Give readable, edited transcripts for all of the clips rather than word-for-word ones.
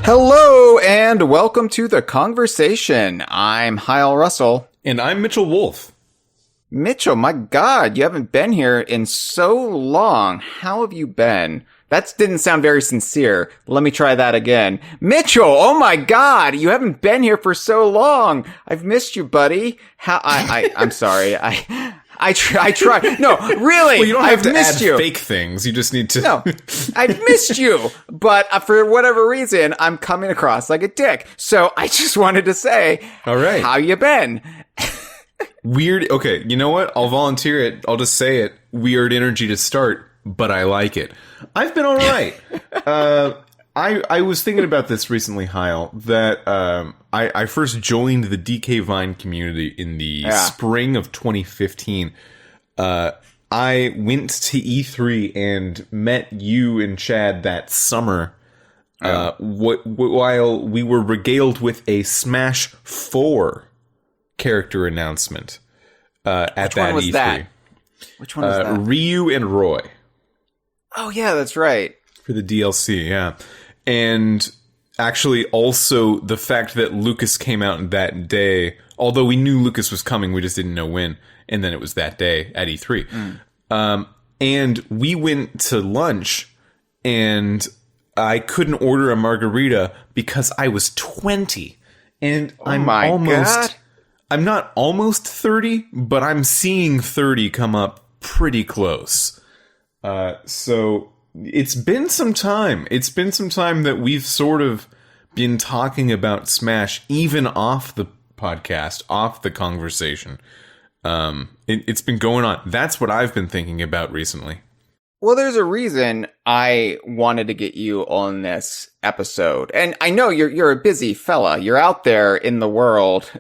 Hello and welcome to the Kongversation. I'm Hyle Russell. And I'm Mitchell Wolfe. Mitchell, my God, you haven't been here in so long. How have you been? That didn't sound very sincere. Let me try that again. Mitchell, oh my God, you haven't been here for so long. I've missed you, buddy. I'm sorry. I try. No, really. Well, you don't have to missed add you. fake things. You just need to. No, I've missed you. But for whatever reason, I'm coming across like a dick. So I just wanted to say, all right, how you been? Weird. Okay, you know what? I'll volunteer it. I'll just say it. Weird energy to start, but I like it. I've been all right. I was thinking about this recently, Hyle, that I first joined the DK Vine community in the spring of 2015. I went to E3 and met you and Chad that summer while we were regaled with a Smash 4 character announcement at Which one was E3. that? Which one was that? Ryu and Roy. Oh, yeah, that's right. For the DLC, yeah. And actually also the fact that Lucas came out that day, although we knew Lucas was coming, we just didn't know when. And then it was that day at E3. And we went to lunch and I couldn't order a margarita because I was 20. And I'm not almost 30, but I'm seeing 30 come up pretty close. So it's been some time. It's been some time that we've sort of been talking about Smash, even off the podcast, off the Kongversation. It's been going on. That's what I've been thinking about recently. Well, there's a reason I wanted to get you on this episode. And I know you're a busy fella. You're out there in the world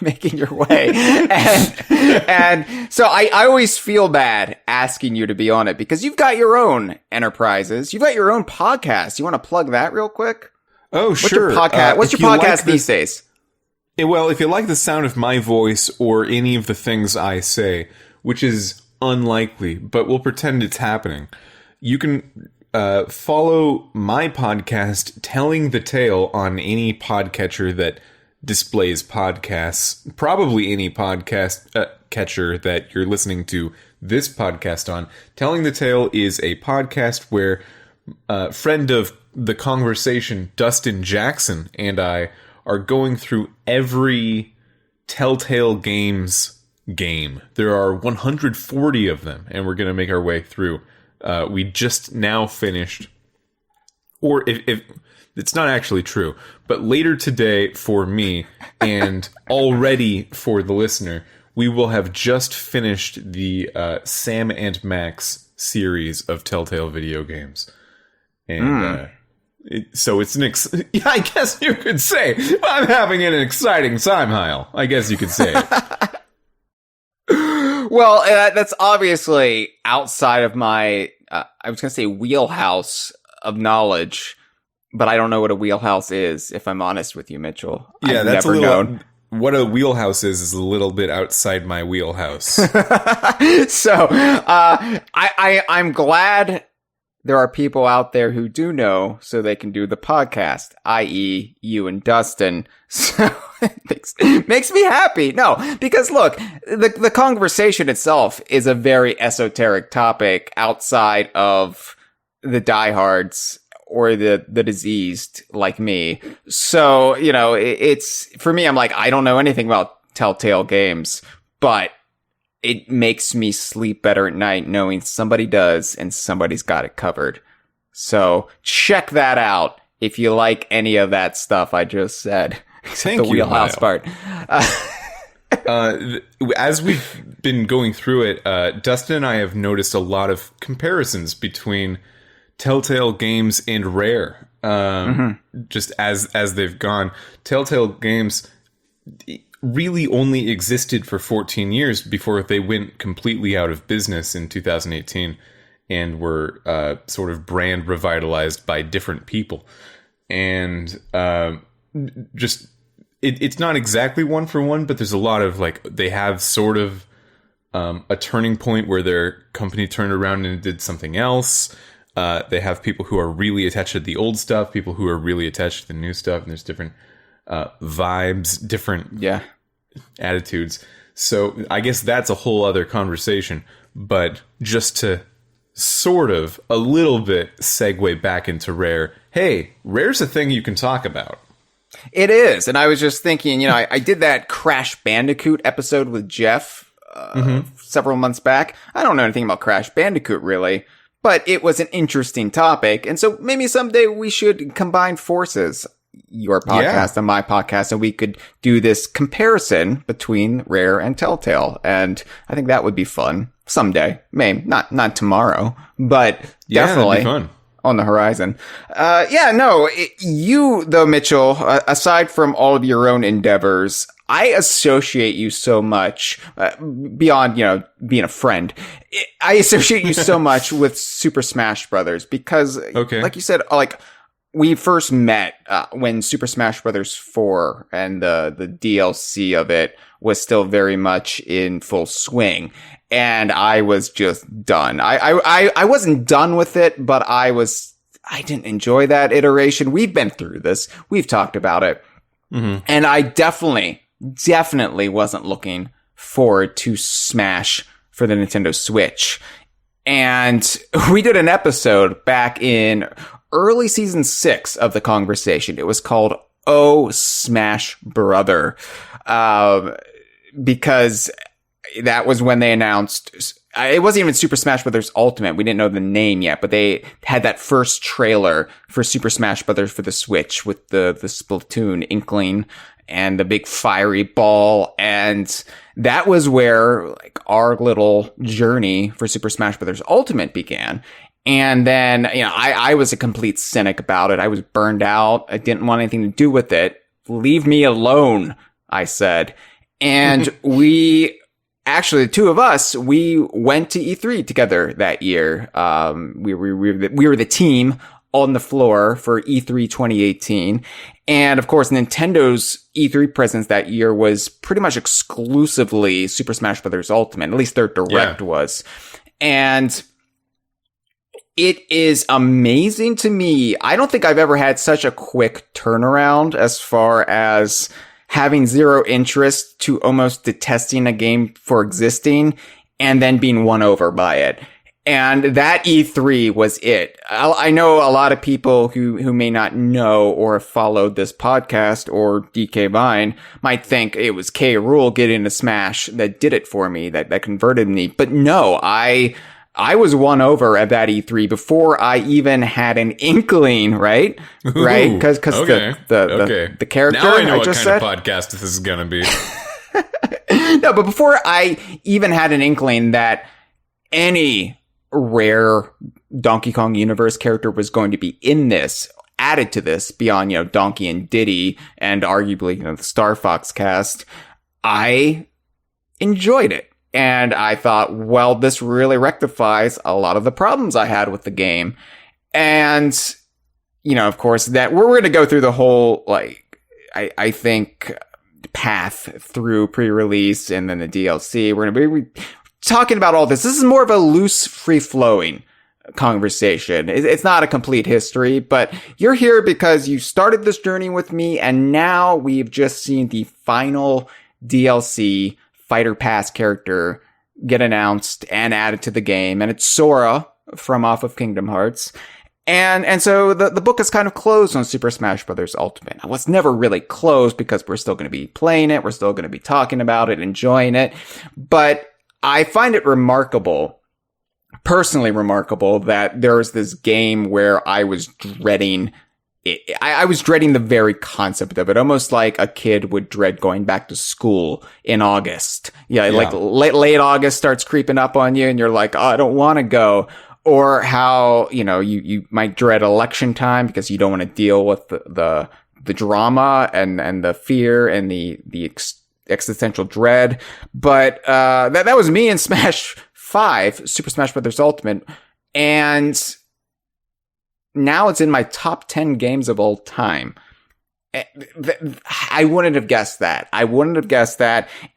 making your way. And so I always feel bad asking you to be on it because you've got your own enterprises. You've got your own podcast. You want to plug that real quick? Oh, What's sure. Your podcast? What's your podcast these days? Well, if you like the sound of my voice or any of the things I say, which is unlikely, but we'll pretend it's happening, you can follow my podcast, Telling the Tale, on any podcatcher that displays podcasts. Probably any podcast catcher that you're listening to this podcast on. Telling the Tale is a podcast where a friend of the Kongversation, Dustin Jackson, and I are going through every Telltale Games game. There are 140 of them, and we're going to make our way through. We just now finished, or if it's not actually true, but later today for me, and already for the listener, we will have just finished the Sam and Max series of Telltale video games. And so it's yeah, I guess you could say I'm having an exciting time, Hyle. I guess you could say it. Well, that's obviously outside of my, I was going to say wheelhouse of knowledge, but I don't know what a wheelhouse is, if I'm honest with you, Mitchell. Yeah, I've that's never a little, known. What a wheelhouse is a little bit outside my wheelhouse. So, I'm glad there are people out there who do know so they can do the podcast, i.e. you and Dustin. So it makes me happy. No, because look, the Kongversation itself is a very esoteric topic outside of the diehards or the diseased like me. So, you know, it's for me, I'm like, I don't know anything about Telltale Games, but it makes me sleep better at night knowing somebody does and somebody's got it covered. So check that out if you like any of that stuff I just said. Thank the you, wheelhouse part. As we've been going through it, Dustin and I have noticed a lot of comparisons between Telltale Games and Rare. Just as they've gone. Telltale Games really only existed for 14 years before they went completely out of business in 2018 and were sort of brand revitalized by different people. And just it's not exactly one for one, but there's a lot of like they have sort of a turning point where their company turned around and did something else. They have people who are really attached to the old stuff, people who are really attached to the new stuff, and there's different vibes, different attitudes. So I guess that's a whole other conversation. But just to sort of a little bit segue back into Rare. Hey, Rare's a thing you can talk about. It is. And I was just thinking, I did that Crash Bandicoot episode with Jeff several months back. I don't know anything about Crash Bandicoot, really, but it was an interesting topic. And so maybe someday we should combine forces, your podcast and my podcast, and we could do this comparison between Rare and Telltale. And I think that would be fun someday. Maybe not tomorrow, but definitely fun. On the horizon. You though, Mitchell, aside from all of your own endeavors, I associate you so much, beyond, being a friend. I associate you so much with Super Smash Brothers because, like you said, we first met when Super Smash Brothers 4 and the DLC of it was still very much in full swing. And I was just done. I wasn't done with it, but I didn't enjoy that iteration. We've been through this. We've talked about it. Mm-hmm. And I definitely wasn't looking forward to Smash for the Nintendo Switch. And we did an episode back in early season 6 of the Kongversation. It was called Oh Smash Brother. Because that was when they announced, it wasn't even Super Smash Bros. Ultimate. We didn't know the name yet, but they had that first trailer for Super Smash Bros. For the Switch with the Splatoon inkling and the big fiery ball. And that was where our little journey for Super Smash Bros. Ultimate began. And then, I was a complete cynic about it. I was burned out. I didn't want anything to do with it. Leave me alone, I said. And actually, the two of us, we went to E3 together that year. We were the team on the floor for E3 2018. And of course, Nintendo's E3 presence that year was pretty much exclusively Super Smash Bros. Ultimate. At least their Direct was. And it is amazing to me. I don't think I've ever had such a quick turnaround as far as having zero interest to almost detesting a game for existing and then being won over by it. And that E3 was it. I know a lot of people who may not know or have followed this podcast or DK Vine might think it was K. Rool getting a Smash that did it for me, that converted me. But no, I was won over at that E3 before I even had an inkling, right? Ooh, right? Because the character now I know I what just kind said. of podcast this is gonna be. No, but before I even had an inkling that any Rare Donkey Kong universe character was going to be in this, added to this beyond, Donkey and Diddy and arguably, the Star Fox cast, I enjoyed it. And I thought, well, this really rectifies a lot of the problems I had with the game. And, of course, that we're going to go through the whole, I think, path through pre-release and then the DLC. We're going to be talking about all this. This is more of a loose, free-flowing conversation. It's not a complete history, but you're here because you started this journey with me, and now we've just seen the final DLC Fighter Pass character get announced and added to the game, and it's Sora from off of Kingdom Hearts. And so the book is kind of closed on Super Smash Bros. Ultimate. Well, it's never really closed because we're still going to be playing it, we're still going to be talking about it, enjoying it, but I find it personally remarkable that there's this game where I was dreading it. I was dreading the very concept of it, almost like a kid would dread going back to school in August. Yeah. Like late August starts creeping up on you and you're like, oh, I don't want to go. Or how, you might dread election time because you don't want to deal with the drama and the fear and the existential dread. But that was me in Smash 5, Super Smash Bros. Ultimate. And now it's in my top 10 games of all time. I wouldn't have guessed that.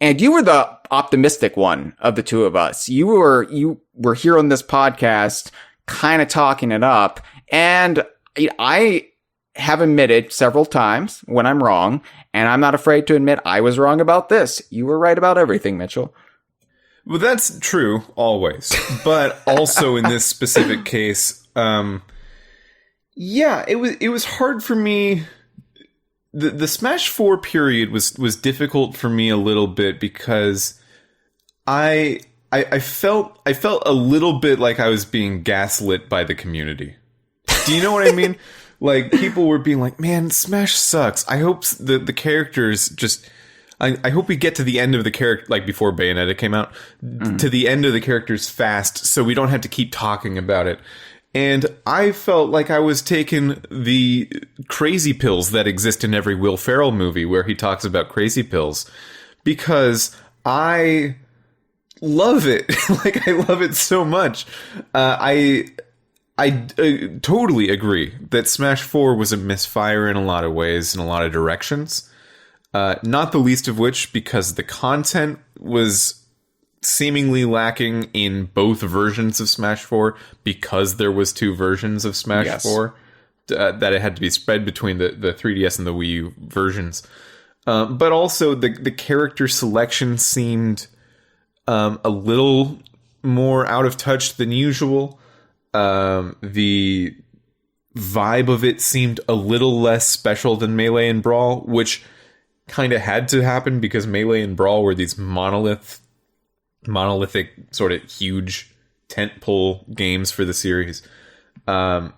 And you were the optimistic one of the two of us. You were here on this podcast kind of talking it up. And I have admitted several times when I'm wrong, and I'm not afraid to admit I was wrong about this. You were right about everything, Mitchell. Well, that's true always, but also in this specific case, yeah, it was hard for me. The Smash 4 period was difficult for me a little bit because I felt a little bit like I was being gaslit by the community. Do you know what I mean? Like, people were being like, man, Smash sucks. I hope the characters just... I hope we get to the end of the character, like before Bayonetta came out, to the end of the characters fast, so we don't have to keep talking about it. And I felt like I was taking the crazy pills that exist in every Will Ferrell movie where he talks about crazy pills, because I love it. Like, I love it so much. I totally agree that Smash 4 was a misfire in a lot of ways, in a lot of directions. Not the least of which because the content was seemingly lacking in both versions of Smash 4 because there was two versions of Smash 4 that it had to be spread between the 3DS and the Wii U versions. But also the character selection seemed a little more out of touch than usual. The vibe of it seemed a little less special than Melee and Brawl, which kind of had to happen because Melee and Brawl were these monolithic sort of huge tentpole games for the series. But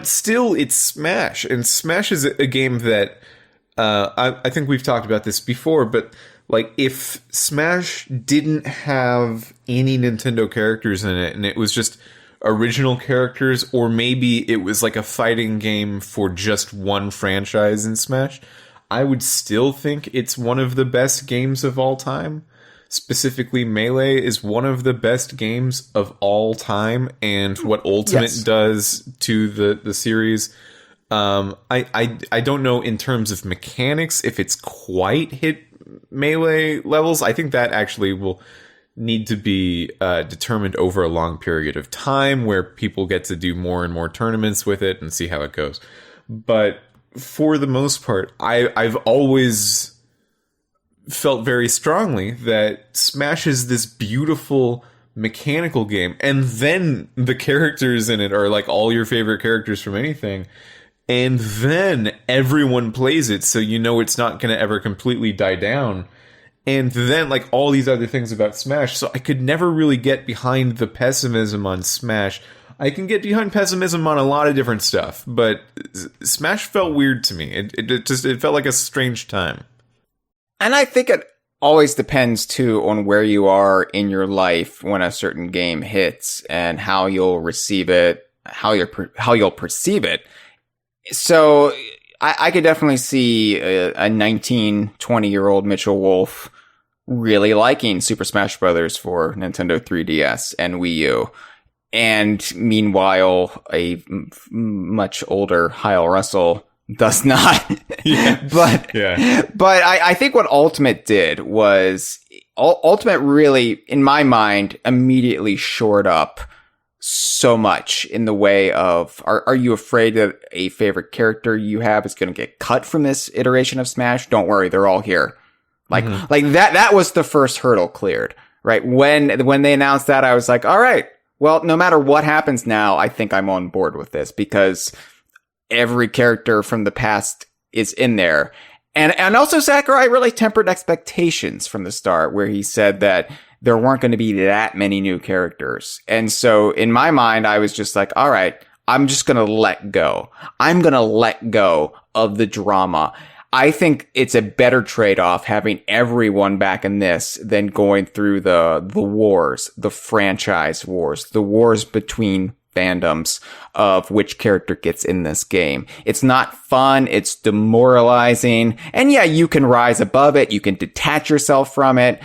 still, it's Smash, and Smash is a game that I think we've talked about this before, but like, if Smash didn't have any Nintendo characters in it and it was just original characters, or maybe it was like a fighting game for just one franchise in Smash, I would still think it's one of the best games of all time. Specifically, Melee is one of the best games of all time, and what Ultimate does to the series, I don't know in terms of mechanics if it's quite hit Melee levels. I think that actually will need to be determined over a long period of time, where people get to do more and more tournaments with it and see how it goes. But for the most part, I've always felt very strongly that Smash is this beautiful mechanical game, and then the characters in it are like all your favorite characters from anything, and then everyone plays it, so you know it's not going to ever completely die down. And then, like, all these other things about Smash, so I could never really get behind the pessimism on Smash. I can get behind pessimism on a lot of different stuff, but Smash felt weird to me. It felt like a strange time. And I think it always depends, too, on where you are in your life when a certain game hits and how you'll receive it, how you'll perceive it. So I could definitely see a 19, 20-year-old Mitchell Wolfe really liking Super Smash Bros. For Nintendo 3DS and Wii U. And meanwhile, a much older Hyle Russell does not. But I think what Ultimate did was Ultimate really, in my mind, immediately shored up so much in the way of, are you afraid that a favorite character you have is going to get cut from this iteration of Smash? Don't worry, they're all here. Like that was the first hurdle cleared, right? When they announced that, I was like, all right, well, no matter what happens now, I think I'm on board with this, because every character from the past is in there. And also Sakurai really tempered expectations from the start, where he said that there weren't going to be that many new characters. And so in my mind, I was just like, all right, I'm just going to let go. I'm going to let go of the drama. I think it's a better trade-off having everyone back in this than going through the wars, the franchise wars, the wars between fandoms of which character gets in this game. It's not fun. It's demoralizing. And yeah, you can rise above it. You can detach yourself from it.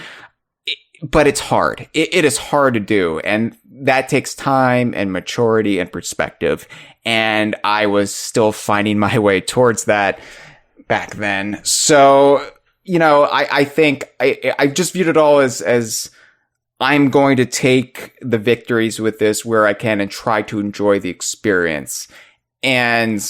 But it's hard. It is hard to do. And that takes time and maturity and perspective. And I was still finding my way towards that back then. So, you know, I think I just viewed it all as I'm going to take the victories with this where I can and try to enjoy the experience. And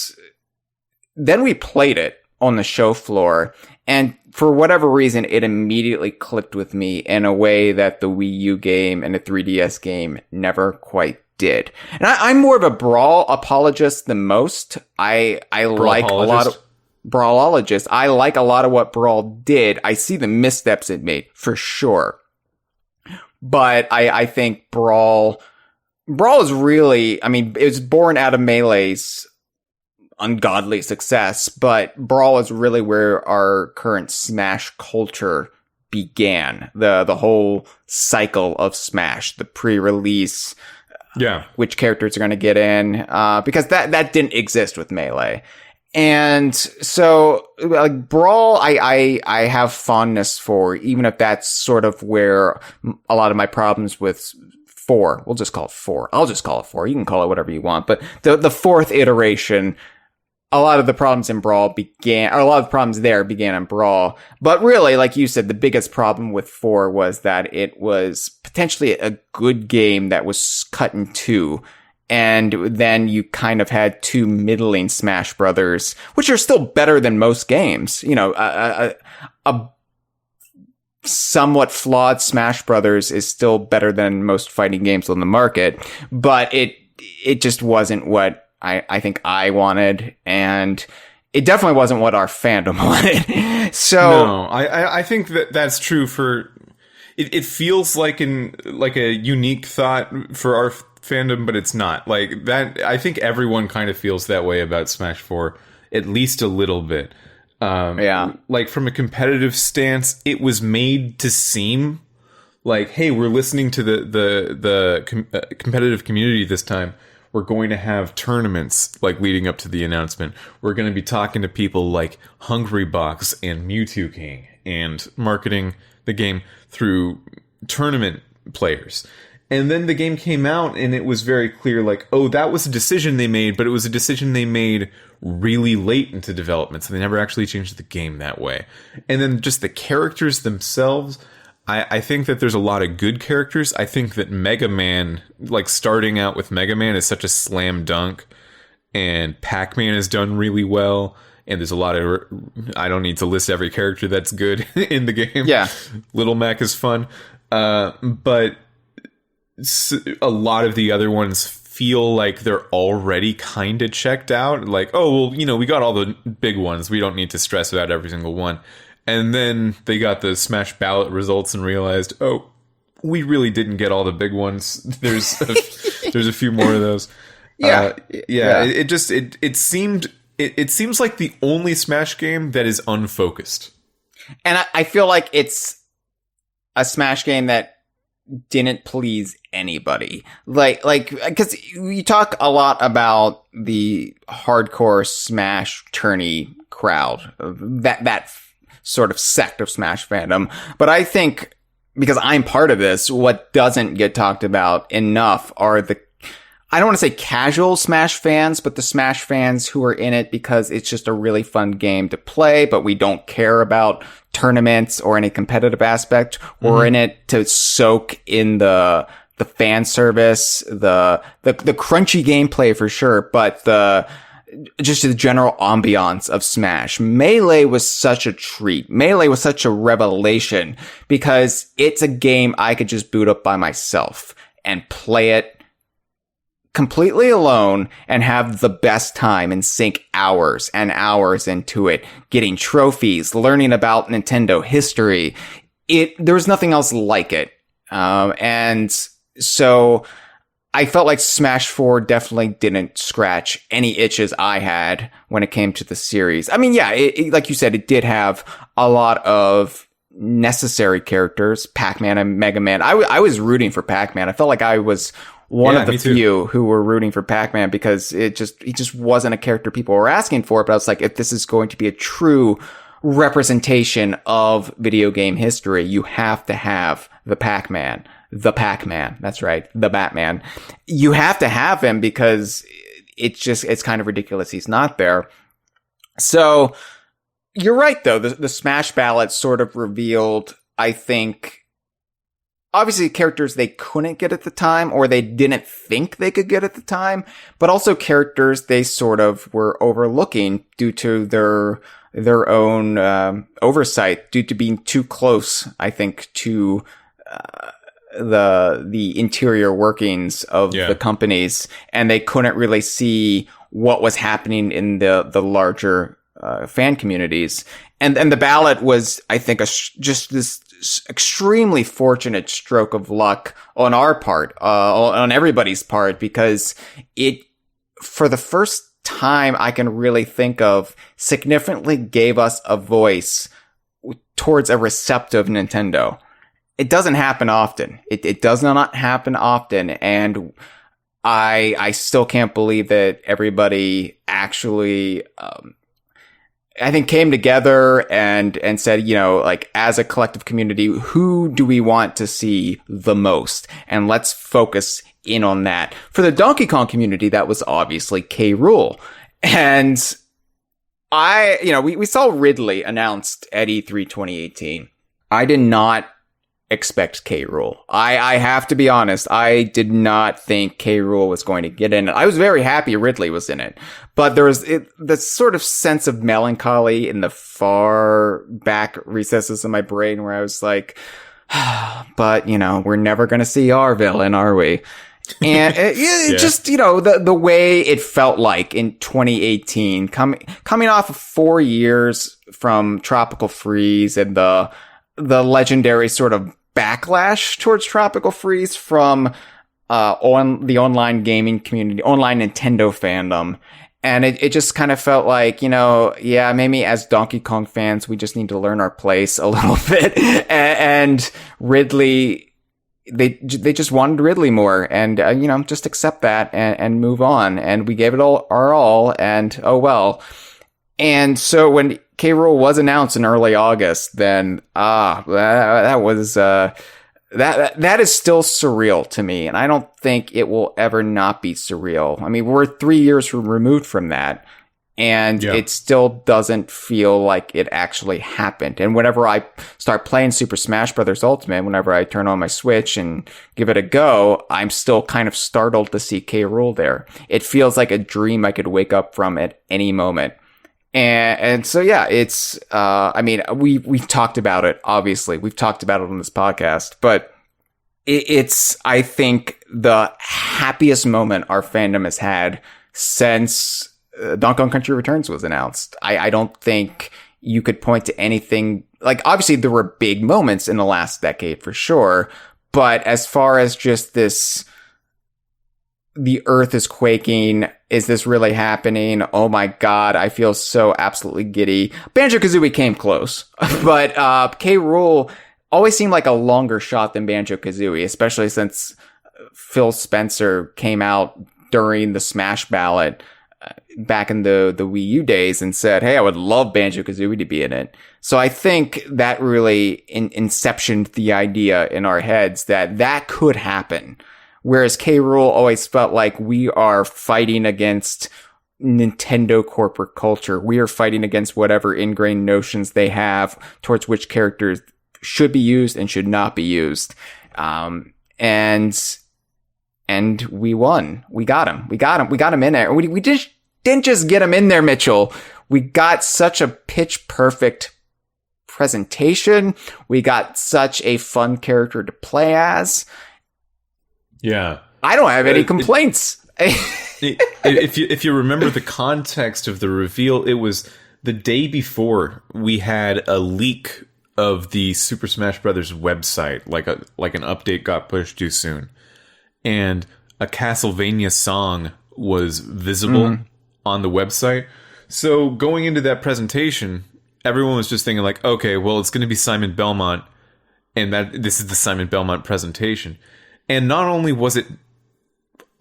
then we played it on the show floor, and for whatever reason, it immediately clicked with me in a way that the Wii U game and the 3DS game never quite did. And I'm more of a Brawl apologist than most. I like a lot of Brawlologist. I like a lot of what Brawl did. I see the missteps it made, for sure. But I think Brawl is really, I mean, it was born out of Melee's ungodly success, but Brawl is really where our current Smash culture began. The whole cycle of Smash, the pre-release, which characters are going to get in, because that didn't exist with Melee. And so, like, Brawl, I have fondness for, even if that's sort of where a lot of my problems with 4, we'll just call it 4. I'll just call it 4. You can call it whatever you want. But the fourth iteration, a lot of the problems in Brawl began in Brawl. But really, like you said, the biggest problem with 4 was that it was potentially a good game that was cut in two. And then you kind of had 2 middling Smash Brothers, which are still better than most games. You know, a somewhat flawed Smash Brothers is still better than most fighting games on the market, but it just wasn't what I think I wanted, and it definitely wasn't what our fandom wanted. So no, I think that's true for it feels like a unique thought for our fandom, but it's not. Like that, I think everyone kind of feels that way about Smash 4, at least a little bit. Like from a competitive stance, it was made to seem like, hey, we're listening to the competitive community this time. We're going to have tournaments like leading up to the announcement. We're going to be talking to people like Hungrybox and Mewtwo King and marketing the game through tournament players. And then the game came out and it was very clear, like, oh, that was a decision they made, but it was a decision they made really late into development, so they never actually changed the game that way. And then just the characters themselves, I think that there's a lot of good characters. I think that Mega Man, like starting out with Mega Man is such a slam dunk, and Pac-Man is done really well. And there's a lot of, I don't need to list every character that's good in the game. Yeah. Little Mac is fun. But a lot of the other ones feel like they're already kind of checked out. Like, oh, well, you know, we got all the big ones. We don't need to stress about every single one. And then they got the Smash ballot results and realized, oh, we really didn't get all the big ones. There's a few more of those. It seems like the only Smash game that is unfocused. And I feel like it's a Smash game that didn't please anybody. Like, because you talk a lot about the hardcore Smash tourney crowd, that sort of sect of Smash fandom. But I think, because I'm part of this, what doesn't get talked about enough are I don't want to say casual Smash fans, but the Smash fans who are in it because it's just a really fun game to play, but we don't care about tournaments or any competitive aspect. We're in it to soak in the fan service, the crunchy gameplay for sure, but just the general ambiance of Smash. Melee was such a treat. Melee was such a revelation because it's a game I could just boot up by myself and play it completely alone and have the best time and sink hours and hours into it, getting trophies, learning about Nintendo history. There was nothing else like it. And so I felt like Smash 4 definitely didn't scratch any itches I had when it came to the series. I mean, yeah, like you said, it did have a lot of necessary characters, Pac-Man and Mega Man. I was rooting for Pac-Man. I felt like I was one of the few who were rooting for Pac-Man because he just wasn't a character people were asking for. But I was like, if this is going to be a true representation of video game history, you have to have the Pac-Man. That's right. The Batman. You have to have him because it's kind of ridiculous he's not there. So you're right, though. The Smash ballot sort of revealed, I think, obviously characters they couldn't get at the time or they didn't think they could get at the time, but also characters they sort of were overlooking due to their own oversight, due to being too close, I think, to the interior workings of the companies, and they couldn't really see what was happening in the larger fan communities. And the ballot was, I think, just this extremely fortunate stroke of luck on our part, on everybody's part, because it, for the first time I can really think of, significantly gave us a voice towards a receptive Nintendo. It doesn't happen often. It does not happen often, and I still can't believe that everybody actually I think came together and said, like, as a collective community, who do we want to see the most? And let's focus in on that. For the Donkey Kong community, that was obviously K. Rool. And we saw Ridley announced at E3 2018. I did not expect K. Rool. I have to be honest, I did not think K. Rool was going to get in it. I was very happy Ridley was in it, but there was the sort of sense of melancholy in the far back recesses of my brain where I was like, but we're never going to see our villain, are we? And just, the way it felt like in 2018, coming off of 4 years from Tropical Freeze and the legendary sort of backlash towards Tropical Freeze from on the online gaming community, online Nintendo fandom. And it just kind of felt like, maybe as Donkey Kong fans, we just need to learn our place a little bit. And Ridley, they just wanted Ridley more, and just accept that and move on. And we gave it our all, and oh well. And so when K. Rool was announced in early August, then that was that is still surreal to me, and I don't think it will ever not be surreal. I mean, we're 3 years removed from that, and it still doesn't feel like it actually happened. And whenever I start playing Super Smash Bros. Ultimate, whenever I turn on my Switch and give it a go, I'm still kind of startled to see K. Rool there. It feels like a dream I could wake up from at any moment. And so, it's, we've talked about it, obviously. We've talked about it on this podcast, but it's, I think, the happiest moment our fandom has had since Donkey Kong Country Returns was announced. I don't think you could point to anything, like, obviously there were big moments in the last decade for sure, but as far as just this, the earth is quaking, is this really happening? Oh my god, I feel so absolutely giddy. Banjo-Kazooie came close, but K. Rool always seemed like a longer shot than Banjo-Kazooie, especially since Phil Spencer came out during the Smash ballot back in the Wii U days and said, hey, I would love Banjo-Kazooie to be in it. So I think that really inceptioned the idea in our heads that could happen. Whereas K. Rool always felt like we are fighting against Nintendo corporate culture. We are fighting against whatever ingrained notions they have towards which characters should be used and should not be used. And we won. We got him. We got him in there. We just didn't just get him in there, Mitchell. We got such a pitch perfect presentation. We got such a fun character to play as. Yeah. I don't have any complaints. If you remember the context of the reveal, it was the day before we had a leak of the Super Smash Bros. Website, like an update got pushed too soon, and a Castlevania song was visible on the website. So going into that presentation, everyone was just thinking like, okay, well, it's going to be Simon Belmont, and that this is the Simon Belmont presentation. And not only was it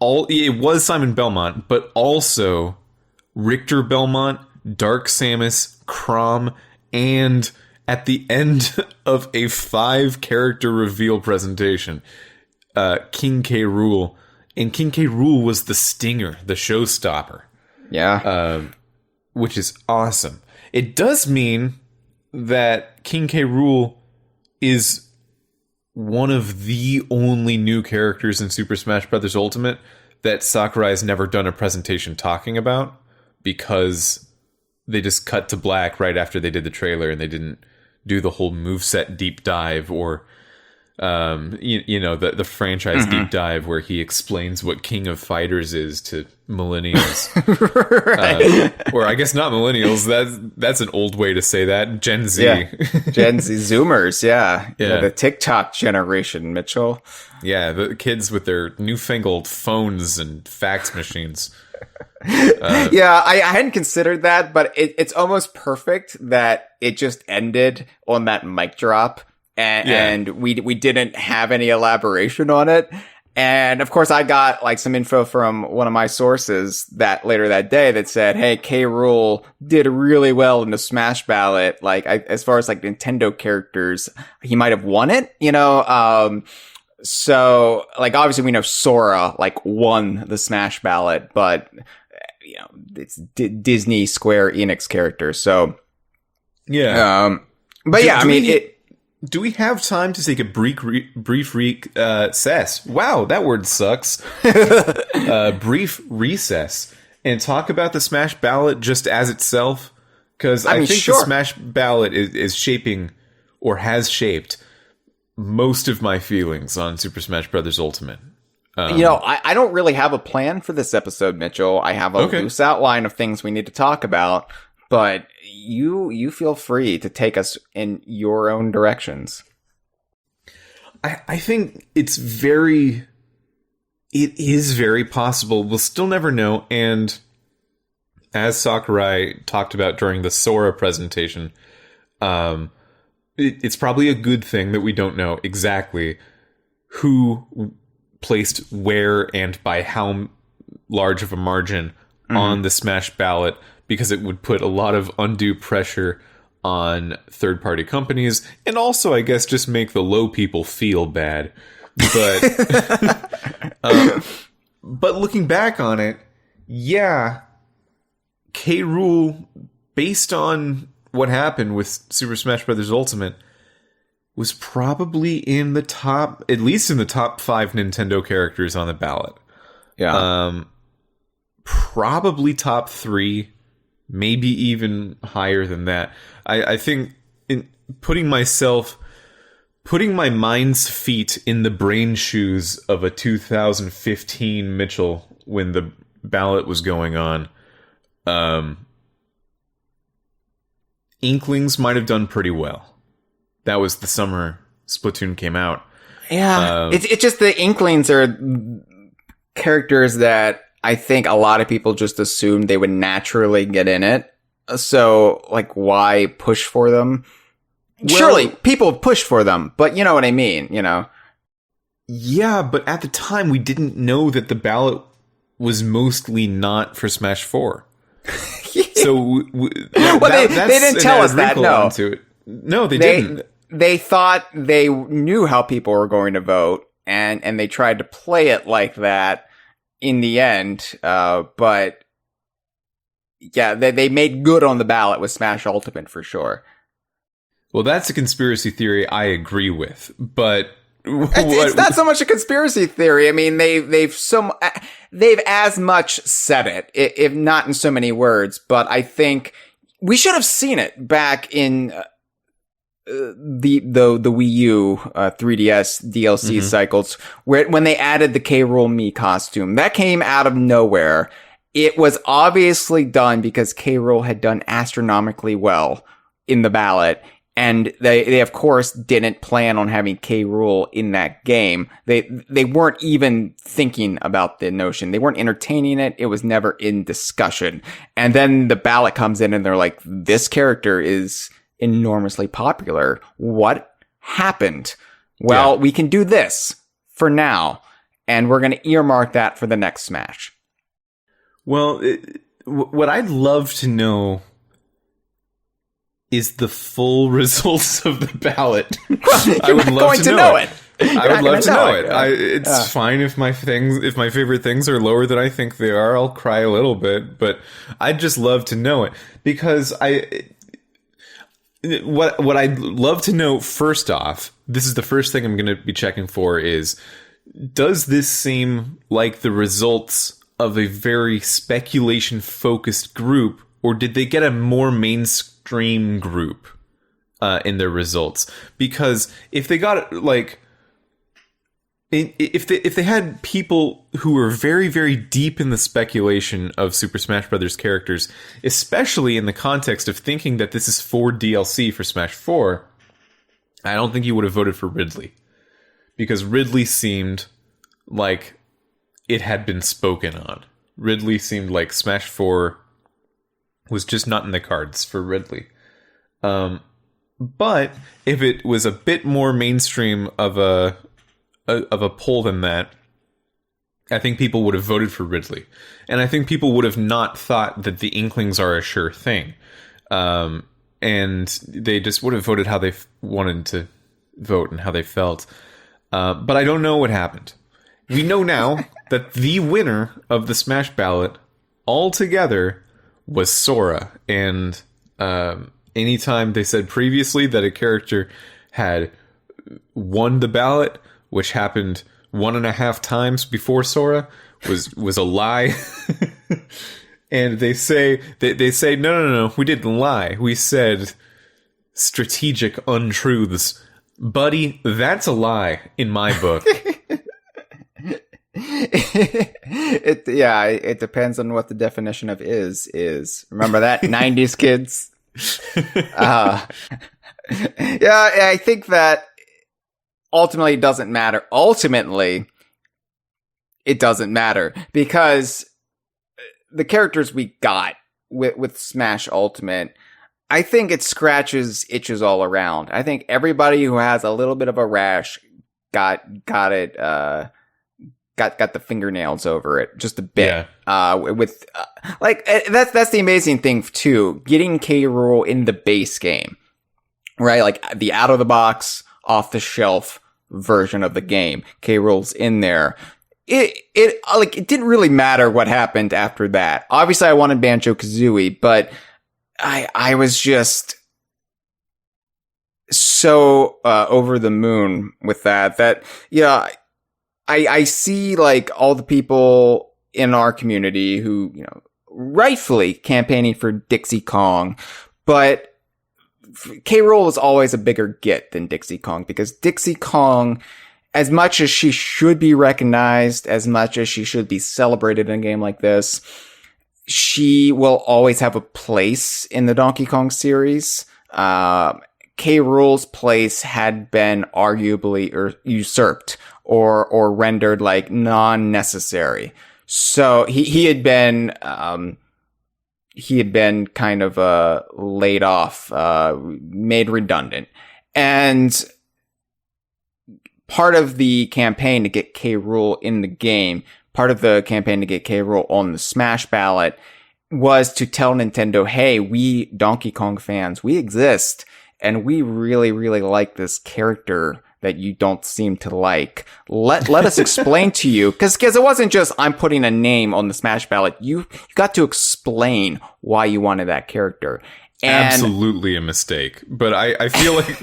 was Simon Belmont, but also Richter Belmont, Dark Samus, Chrom, and at the end of a 5-character reveal presentation, King K. Rool. And King K. Rool was the stinger, the showstopper. Yeah. Which is awesome. It does mean that King K. Rool is one of the only new characters in Super Smash Bros. Ultimate that Sakurai has never done a presentation talking about, because they just cut to black right after they did the trailer and they didn't do the whole moveset deep dive or the franchise deep dive where he explains what King of Fighters is to millennials. Right. Or I guess not millennials. That's an old way to say that. Gen Z. Yeah. Gen Z Zoomers, yeah. The TikTok generation, Mitchell. Yeah, the kids with their newfangled phones and fax machines. I hadn't considered that, but it's almost perfect that it just ended on that mic drop. And we didn't have any elaboration on it. And of course I got like some info from one of my sources that later that day that said, hey, K. Rool did really well in the Smash ballot. Like as far as like Nintendo characters, he might have won it, so like obviously we know Sora like won the Smash ballot, but it's Disney Square Enix characters. So do we have time to take a brief recess? Wow, that word sucks. Brief recess and talk about the Smash ballot just as itself? Because I think the Smash ballot is shaping, or has shaped, most of my feelings on Super Smash Bros. Ultimate. I don't really have a plan for this episode, Mitchell. I have a loose outline of things we need to talk about, but you feel free to take us in your own directions. I think it is very possible. We'll still never know. And as Sakurai talked about during the Sora presentation, it's probably a good thing that we don't know exactly who placed where and by how large of a margin on the Smash ballot, because it would put a lot of undue pressure on third-party companies, and also, I guess, just make the low people feel bad. But but looking back on it, K. Rool, based on what happened with Super Smash Bros. Ultimate, was probably in the top, at least in the top 5 Nintendo characters on the ballot. Yeah. Probably top 3. Maybe even higher than that. I think in putting my mind's feet in the brain shoes of a 2015 Mitchell when the ballot was going on, Inklings might have done pretty well. That was the summer Splatoon came out. Yeah, it's just the Inklings are characters that I think a lot of people just assumed they would naturally get in it. So, like, why push for them? Well, surely, people pushed for them, but you know what I mean, Yeah, but at the time, we didn't know that the ballot was mostly not for Smash 4. So, they didn't tell us that, no. No, they didn't. They thought they knew how people were going to vote, and they tried to play it like that. In the end, but they made good on the ballot with Smash Ultimate for sure. Well, that's a conspiracy theory I agree with, but it's not so much a conspiracy theory. I mean, they've as much said it, if not in so many words. But I think we should have seen it back in the Wii U 3DS DLC cycles, when they added the K. Rool Mii costume. That came out of nowhere. It was obviously done because K. Rool had done astronomically well in the ballot, and they of course didn't plan on having K. Rool in that game. They weren't even thinking about the notion. They weren't entertaining it. It was never in discussion. And then the ballot comes in and they're like, this character is enormously popular. What happened? Well, we can do this for now, and we're going to earmark that for the next Smash. Well, what I'd love to know is the full results of the ballot. I would love to know it. I would love to know it. It's fine if my favorite things are lower than I think they are. I'll cry a little bit, but I'd just love to know it, because what I'd love to know first off, this is the first thing I'm going to be checking for is, does this seem like the results of a very speculation-focused group, or did they get a more mainstream group in their results? Because if they got, like... If they had people who were very, very deep in the speculation of Super Smash Bros. Characters, especially in the context of thinking that this is for DLC for Smash 4, I don't think you would have voted for Ridley. Because Ridley seemed like it had been spoken on. Ridley seemed like Smash 4 was just not in the cards for Ridley. But if it was a bit more mainstream of a poll than that, I think people would have voted for Ridley. And I think people would have not thought that the Inklings are a sure thing. And they just would have voted how they wanted to vote and how they felt. But I don't know what happened. We know now that the winner of the Smash ballot altogether was Sora. And anytime they said previously that a character had won the ballot, which happened 1.5 times before Sora, was a lie. And they say no, we didn't lie. We said strategic untruths. Buddy, that's a lie in my book. It depends on what the definition of is. Remember that, 90s kids? I think that ultimately it doesn't matter. Ultimately, it doesn't matter because the characters we got with Smash Ultimate, I think it scratches itches all around. I think everybody who has a little bit of a rash got the fingernails over it just a bit. Yeah. That's the amazing thing too. Getting K. Rool in the base game, right? Like the out of the box, off the shelf version of the game. K. Rool's in there. It didn't really matter what happened after that. Obviously, I wanted Banjo-Kazooie, but I was just so over the moon with that I see like all the people in our community who, rightfully campaigning for Dixie Kong, but K. Rool was always a bigger get than Dixie Kong because Dixie Kong, as much as she should be recognized, as much as she should be celebrated in a game like this, she will always have a place in the Donkey Kong series. K. Rool's place had been arguably usurped or rendered like non-necessary. So he had been kind of laid off, made redundant. And part of the campaign to get K. Rool in the game, part of the campaign to get K. Rool on the Smash ballot was to tell Nintendo, hey, we Donkey Kong fans, we exist, and we really, really like this character that you don't seem to like. Let us explain to you, because it wasn't just I'm putting a name on the Smash ballot. You got to explain why you wanted that character. And absolutely a mistake. But I feel like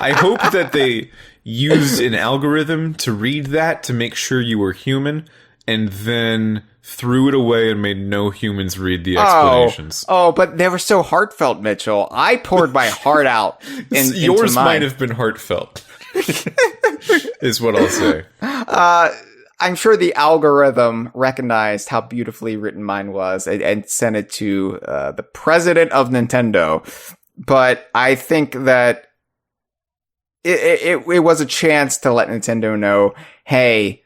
I hope that they used an algorithm to read that to make sure you were human, and then threw it away and made no humans read the explanations. Oh, but they were so heartfelt, Mitchell. I poured my heart out. Yours might have been heartfelt. Is what I'll say. I'm sure the algorithm recognized how beautifully written mine was and sent it to the president of Nintendo. But I think that it was a chance to let Nintendo know, hey,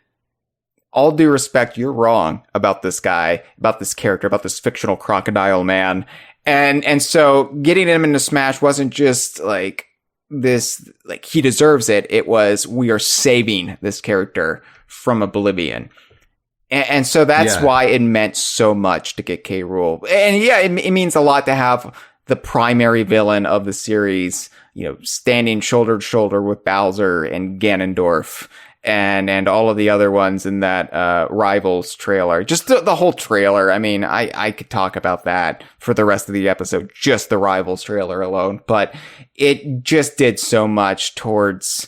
all due respect, you're wrong about this guy, about this character, about this fictional crocodile man. And so getting him into Smash wasn't just like this, like he deserves it. It was, we are saving this character from oblivion. And so that's why it meant so much to get K. Rool. And yeah, it means a lot to have the primary villain of the series, standing shoulder to shoulder with Bowser and Ganondorf. and all of the other ones in that Rivals trailer. Just the whole trailer. I mean, I could talk about that for the rest of the episode, just the Rivals trailer alone. But it just did so much towards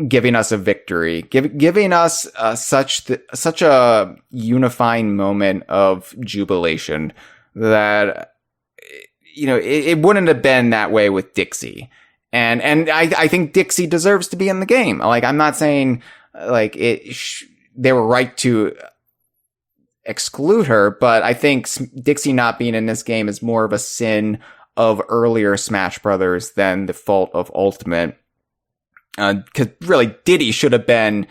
giving us a victory, giving us such a unifying moment of jubilation that, you know, it wouldn't have been that way with Dixie. And I think Dixie deserves to be in the game. Like, I'm not saying like they were right to exclude her, but I think Dixie not being in this game is more of a sin of earlier Smash Brothers than the fault of Ultimate. Because really, Diddy should have been,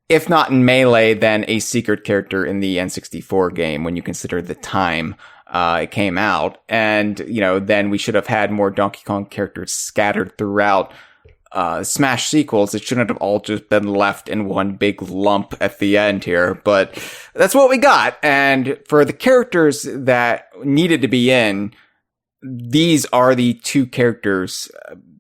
if not in Melee, then a secret character in the N64 game when you consider the time it came out. And, you know, then we should have had more Donkey Kong characters scattered throughout Smash sequels. It shouldn't have all just been left in one big lump at the end here. But that's what we got. And for the characters that needed to be in, these are the two characters,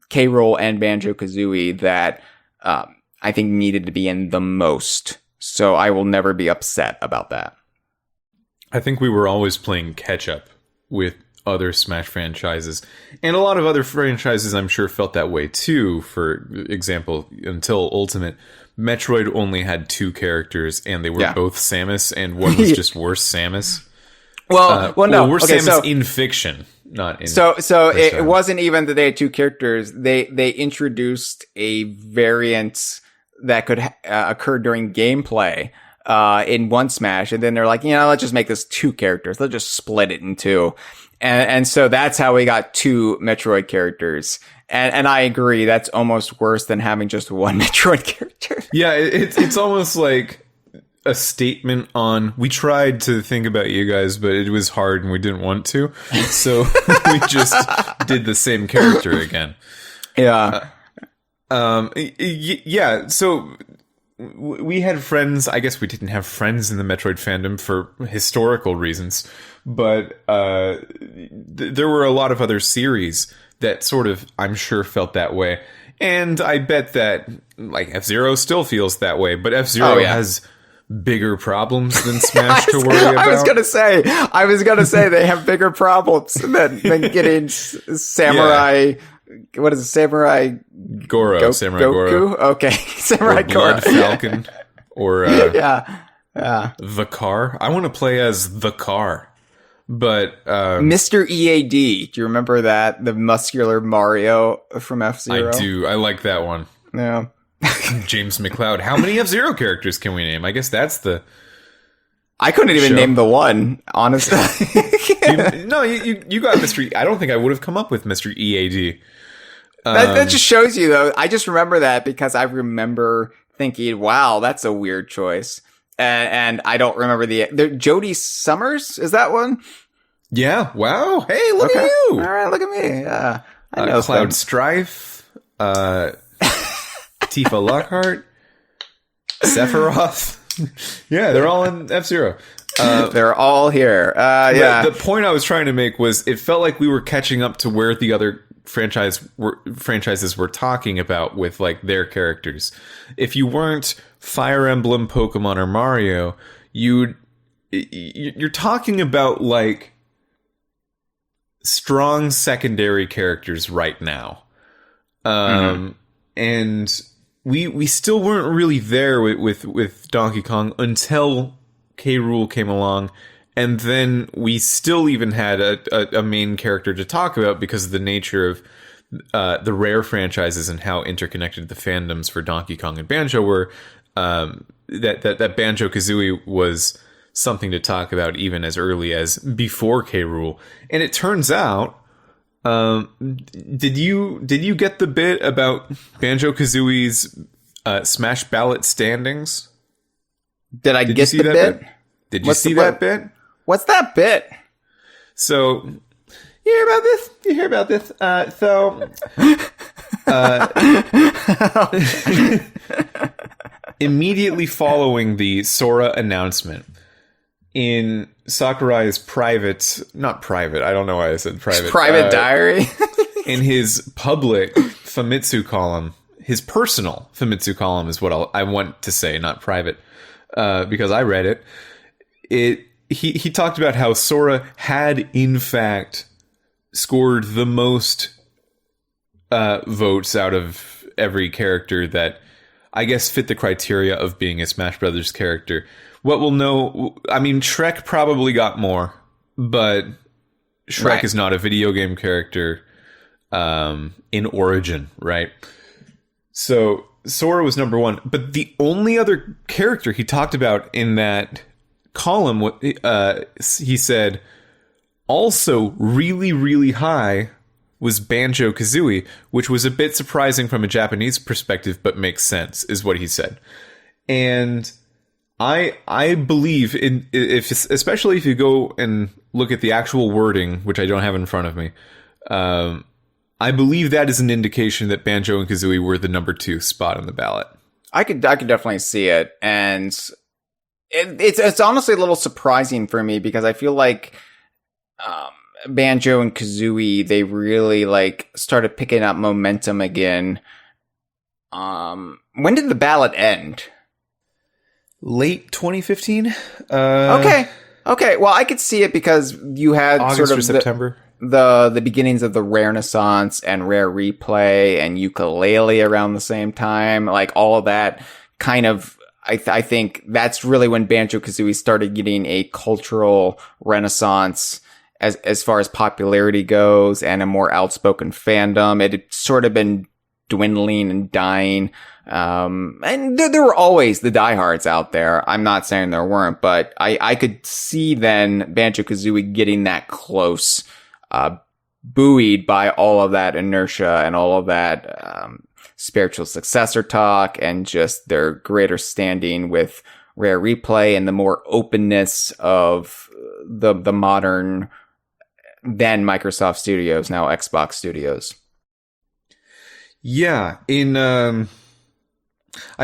K. Rool and Banjo-Kazooie, that I think needed to be in the most. So I will never be upset about that. I think we were always playing catch-up with other Smash franchises. And a lot of other franchises, I'm sure, felt that way too. For example, until Ultimate, Metroid only had two characters, and they were both Samus, and one was just worse Samus. Well, no. Worse Okay, Samus in fiction. Not in so it wasn't even that they had two characters. They introduced a variant that could occur during gameplay in one Smash, and then they're like, you know, let's just make this two characters. Let's just split it in two, and so that's how we got two Metroid characters. And I agree, that's almost worse than having just one Metroid character. Yeah, it's almost like a statement on, we tried to think about you guys, but it was hard and we didn't want to, so we just did the same character again. Yeah. Yeah, so we had friends. I guess we didn't have friends in the Metroid fandom for historical reasons, but there were a lot of other series that sort of, I'm sure, felt that way. And I bet that, like, F-Zero still feels that way, but F-Zero has bigger problems than Smash to worry about. I was gonna say they have bigger problems than getting Samurai. What is it, Samurai Goro? Samurai Goku? Goro. Okay, Samurai Goro. Blood Falcon, or yeah. The Car. I want to play as the Car, but Mr. EAD. Do you remember that, the muscular Mario from F-Zero? I do. I like that one. Yeah. James McCloud. How many F-Zero characters can we name? I guess that's the... I couldn't even name the one, honestly. You got Mr. I don't think I would have come up with Mr. EAD. That just shows you, though. I just remember that because I remember thinking, wow, that's a weird choice. And I don't remember the Jodie Summers, is that one? Yeah. Wow. Hey, look at you. All right, look at me. I know Cloud Strife. Tifa Lockhart, Sephiroth. Yeah, they're all in F-Zero. They're all here. Yeah. The point I was trying to make was, it felt like we were catching up to where the other franchises were talking about with, like, their characters. If you weren't Fire Emblem, Pokemon, or Mario, you're talking about, like, strong secondary characters right now. And we still weren't really there with Donkey Kong until K. Rool came along, and then we still even had a main character to talk about because of the nature of the Rare franchises and how interconnected the fandoms for Donkey Kong and Banjo were. That Banjo-Kazooie was something to talk about even as early as before K. Rool, and it turns out. Did you get the bit about Banjo-Kazooie's Smash Ballot standings? Did I get the bit? Did you see that bit? What's that bit? So, you hear about this? Immediately following the Sora announcement, in Sakurai's not private, I don't know why I said private. Private diary? In his public Famitsu column, his personal Famitsu column is what I want to say, not private, because I read it. He talked about how Sora had in fact scored the most votes out of every character that I guess fit the criteria of being a Smash Brothers character. What we'll know, I mean, Shrek probably got more, but Shrek is not a video game character in origin, right? So Sora was number one, but the only other character he talked about in that column, he said, also really, really high was Banjo-Kazooie, which was a bit surprising from a Japanese perspective, but makes sense, is what he said. And I believe, especially if you go and look at the actual wording, which I don't have in front of me, I believe that is an indication that Banjo and Kazooie were the number 2 spot on the ballot. I could definitely see it, and it's honestly a little surprising for me because I feel like Banjo and Kazooie, they really like started picking up momentum again. When did the ballot end? Late 2015. Okay. Well, I could see it because you had August sort of or September. The beginnings of the Renaissance and Rare Replay and Ukulele around the same time. Like all of that kind of, I think that's really when Banjo-Kazooie started getting a cultural renaissance as far as popularity goes and a more outspoken fandom. It had sort of been dwindling and dying. And there were always the diehards out there. I'm not saying there weren't, but I could see then Banjo-Kazooie getting that close, buoyed by all of that inertia and all of that, spiritual successor talk and just their greater standing with Rare Replay and the more openness of the modern then Microsoft Studios, now Xbox Studios. Yeah, I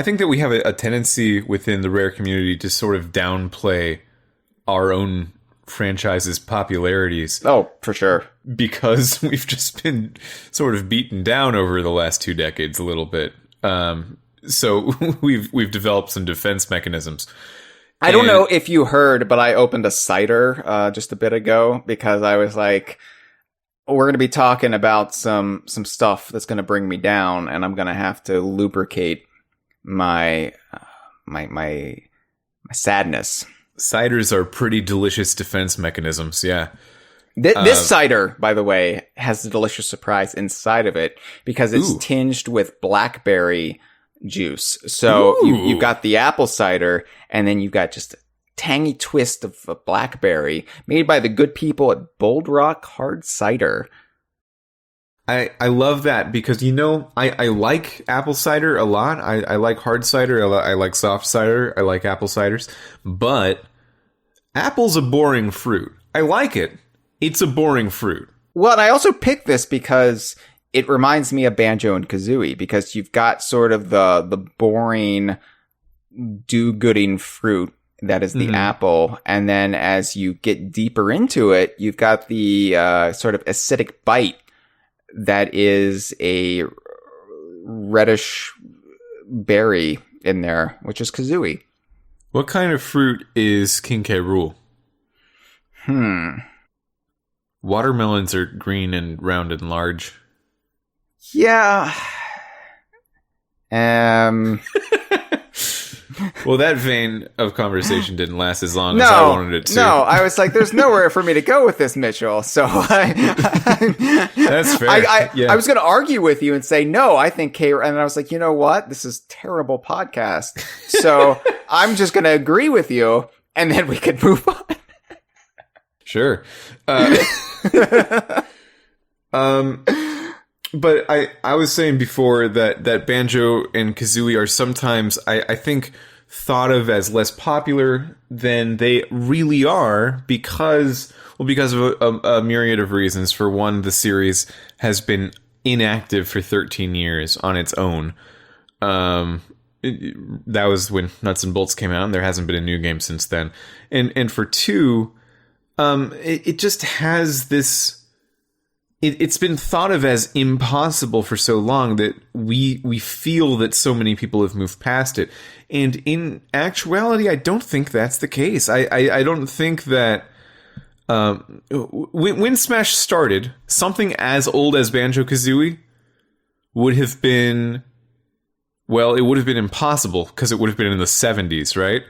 think that we have a tendency within the Rare community to sort of downplay our own franchise's popularities. Oh, for sure. Because we've just been sort of beaten down over the last 2 decades a little bit. So we've developed some defense mechanisms. I don't know if you heard, but I opened a cider just a bit ago because I was like, we're going to be talking about some stuff that's going to bring me down, and I'm going to have to lubricate my sadness. Ciders are pretty delicious defense mechanisms, yeah. This cider, by the way, has a delicious surprise inside of it because it's tinged with blackberry juice. So you've got the apple cider, and then you've got just a tangy twist of a blackberry made by the good people at Bold Rock Hard Cider. I love that because, you know, I like apple cider a lot. I like hard cider. I like soft cider. I like apple ciders. But apple's a boring fruit. I like it. It's a boring fruit. Well, and I also picked this because it reminds me of Banjo and Kazooie because you've got sort of the boring do-gooding fruit that is the apple. And then as you get deeper into it, you've got the sort of acidic bite that is a reddish berry in there, which is Kazooie. What kind of fruit is King K. Rool? Watermelons are green and round and large. Yeah. Well, that vein of conversation didn't last as long as I wanted it to. No, I was like, there's nowhere for me to go with this, Mitchell. So that's fair. I was going to argue with you and say, no, I think K. And I was like, you know what? This is terrible podcast. So I'm just going to agree with you, and then we could move on. Sure. But I was saying before that Banjo and Kazooie are sometimes, I think, thought of as less popular than they really are because of a myriad of reasons. For one, the series has been inactive for 13 years on its own. That was when Nuts and Bolts came out, and there hasn't been a new game since then. And for two, it just has this it's been thought of as impossible for so long that we feel that so many people have moved past it. And in actuality, I don't think that's the case. I don't think that when Smash started, something as old as Banjo-Kazooie would have been, well, it would have been impossible because it would have been in the 70s, right?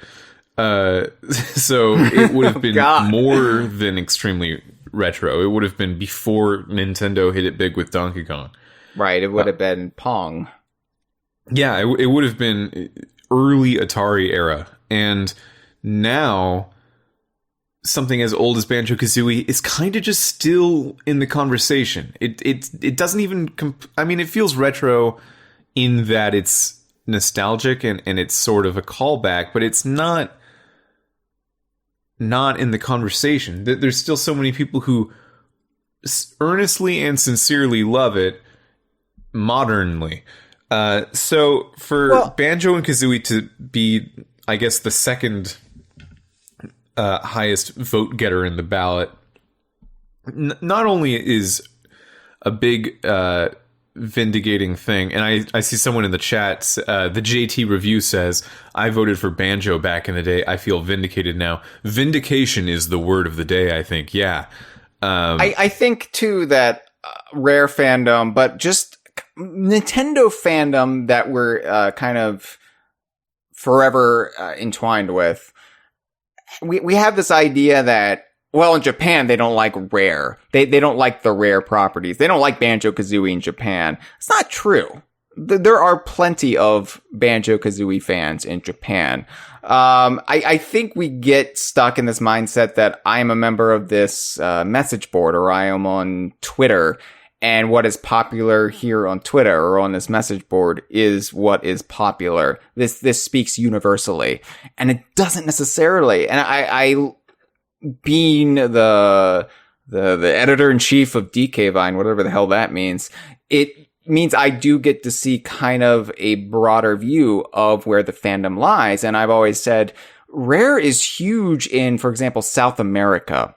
So it would have been more than extremely retro. It would have been before Nintendo hit it big with Donkey Kong. Right, it would have been Pong. Yeah, it would have been early Atari era. And now something as old as Banjo-Kazooie is kind of just still in the conversation. It doesn't even it feels retro in that it's nostalgic and it's sort of a callback, but it's not in the conversation. There's still so many people who earnestly and sincerely love it modernly. So for Banjo and Kazooie to be, I guess, the second highest vote getter in the ballot, not only is a big vindicating thing, and I see someone in the chat, the JT review says, I voted for Banjo back in the day. I feel vindicated now. Vindication is the word of the day, I think. Yeah. I think, too, that Rare fandom, but just Nintendo fandom that we're kind of forever entwined with, we have this idea that, well, in Japan, they don't like Rare. They don't like the Rare properties. They don't like Banjo-Kazooie in Japan. It's not true. There are plenty of Banjo-Kazooie fans in Japan. I think we get stuck in this mindset that I am a member of this message board, or I am on Twitter, and what is popular here on Twitter or on this message board is what is popular. This speaks universally, and it doesn't necessarily. And I being the editor-in-chief of DK Vine, whatever the hell that means, it means I do get to see kind of a broader view of where the fandom lies. And I've always said Rare is huge in, for example, South America.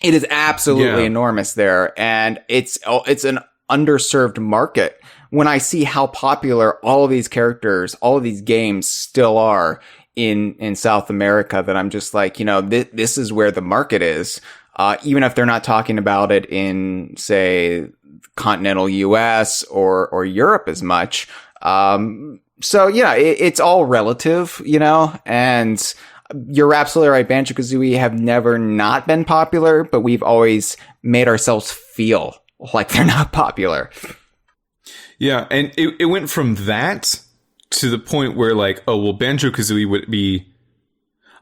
It is absolutely enormous there, and it's an underserved market. When I see how popular all of these characters, all of these games still are in South America, that I'm just like, this is where the market is. Even if they're not talking about it in, say, continental US or Europe as much. So yeah, it's all relative, and you're absolutely right. Banjo-Kazooie have never not been popular, but we've always made ourselves feel like they're not popular. Yeah, and it went from that to the point where, like, oh, well, Banjo-Kazooie would be...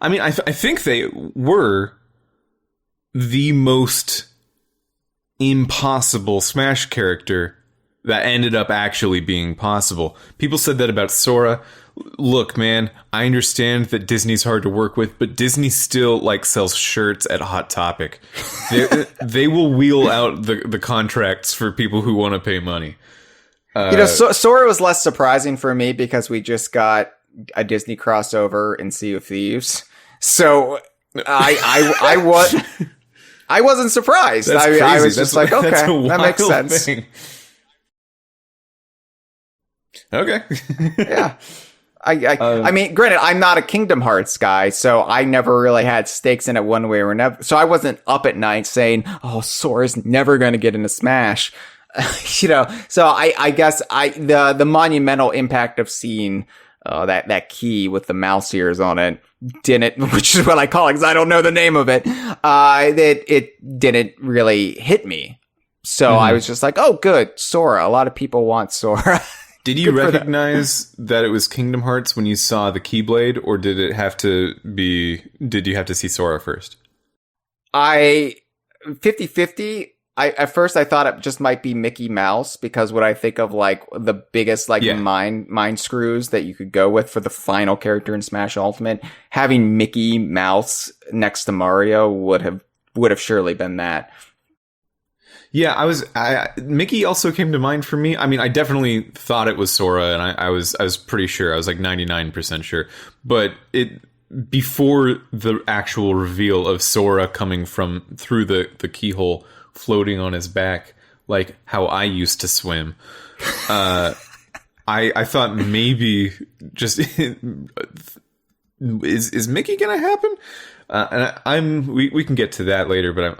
I think they were the most impossible Smash character that ended up actually being possible. People said that about Sora. Look, man, I understand that Disney's hard to work with, but Disney still, sells shirts at Hot Topic. They will wheel out the contracts for people who want to pay money. Sora was less surprising for me because we just got a Disney crossover in Sea of Thieves. So I wasn't surprised. I was just like, okay, that makes sense. Thing. Okay. Yeah. I mean, granted, I'm not a Kingdom Hearts guy, so I never really had stakes in it one way or another. So I wasn't up at night saying, oh, Sora's never going to get into Smash. So I guess the monumental impact of seeing that key with the mouse ears on it which is what I call it because I don't know the name of it, it didn't really hit me. So I was just like, oh, good, Sora. A lot of people want Sora. Did you recognize that it was Kingdom Hearts when you saw the Keyblade, or did you have to see Sora first? 50-50. At first I thought it just might be Mickey Mouse, because what I think of the biggest mind screws that you could go with for the final character in Smash Ultimate, having Mickey Mouse next to Mario would have surely been that. Yeah, Mickey also came to mind for me. I mean, I definitely thought it was Sora, and I was pretty sure. I was 99% sure. But before the actual reveal of Sora coming through the keyhole, floating on his back, like how I used to swim. I thought maybe just is Mickey gonna happen? And we can get to that later, but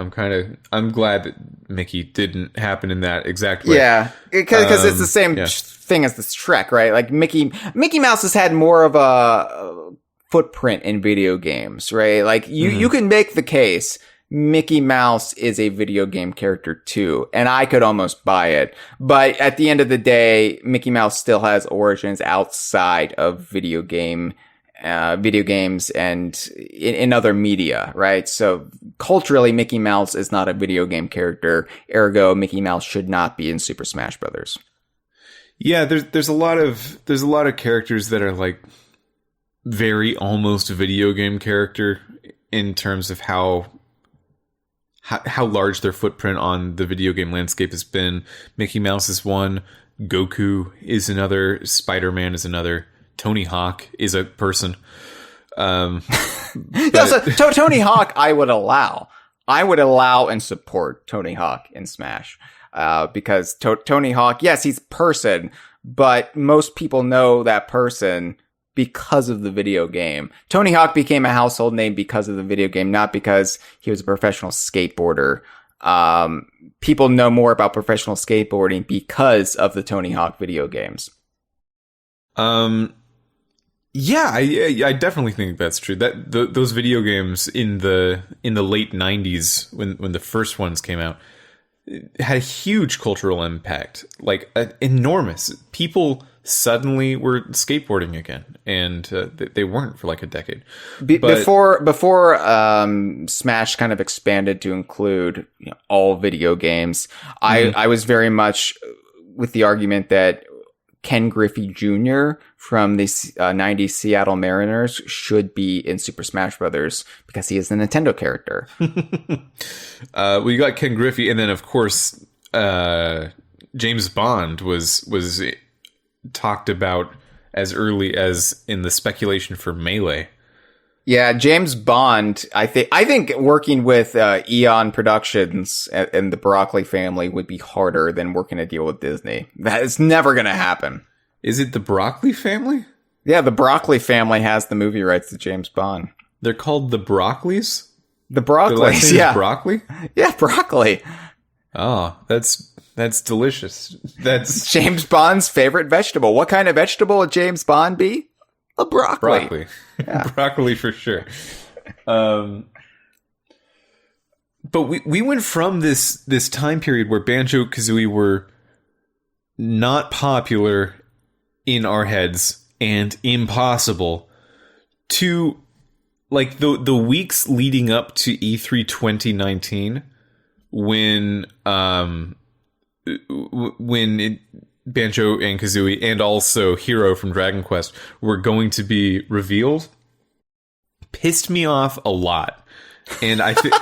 I'm glad that Mickey didn't happen in that exact way. Yeah, because it's the same thing as the Shrek, right? Like Mickey Mouse has had more of a footprint in video games, right? Like you can make the case Mickey Mouse is a video game character too, and I could almost buy it. But at the end of the day, Mickey Mouse still has origins outside of video games and in other media, right? So culturally, Mickey Mouse is not a video game character. Ergo, Mickey Mouse should not be in Super Smash Brothers. Yeah, there's a lot of characters that are like very almost video game character in terms of how large their footprint on the video game landscape has been. Mickey Mouse is one, Goku is another, Spider-Man is another, Tony Hawk is a person. Tony Hawk I would allow and support Tony Hawk in Smash. Because Tony Hawk, yes, he's a person, but most people know that person because of the video game. Tony Hawk became a household name because of the video game, not because he was a professional skateboarder. People know more about professional skateboarding because of the Tony Hawk video games. Yeah, I definitely think that's true. That those video games in the late 90s when the first ones came out had a huge cultural impact, like enormous. People suddenly were skateboarding again, and they weren't for like a decade. Before Smash kind of expanded to include all video games, I was very much with the argument that Ken Griffey Jr. from the 90s Seattle Mariners should be in Super Smash Brothers because he is a Nintendo character. We got Ken Griffey, and then of course James Bond was talked about as early as in the speculation for Melee. Yeah, James Bond, I think working with Eon Productions and the Broccoli family would be harder than working a deal with Disney. That is never going to happen. Is it the Broccoli family? Yeah, the Broccoli family has the movie rights to James Bond. They're called the Broccoli's? The Broccoli's, yeah. Broccoli? Yeah, broccoli. Oh, that's delicious. That's James Bond's favorite vegetable. What kind of vegetable would James Bond be? A broccoli. Broccoli. Yeah. Broccoli for sure. But we went from this time period where Banjo-Kazooie were not popular in our heads and impossible to like the weeks leading up to E3 2019 when Banjo and Kazooie and also Hero from Dragon Quest were going to be revealed pissed me off a lot, and I think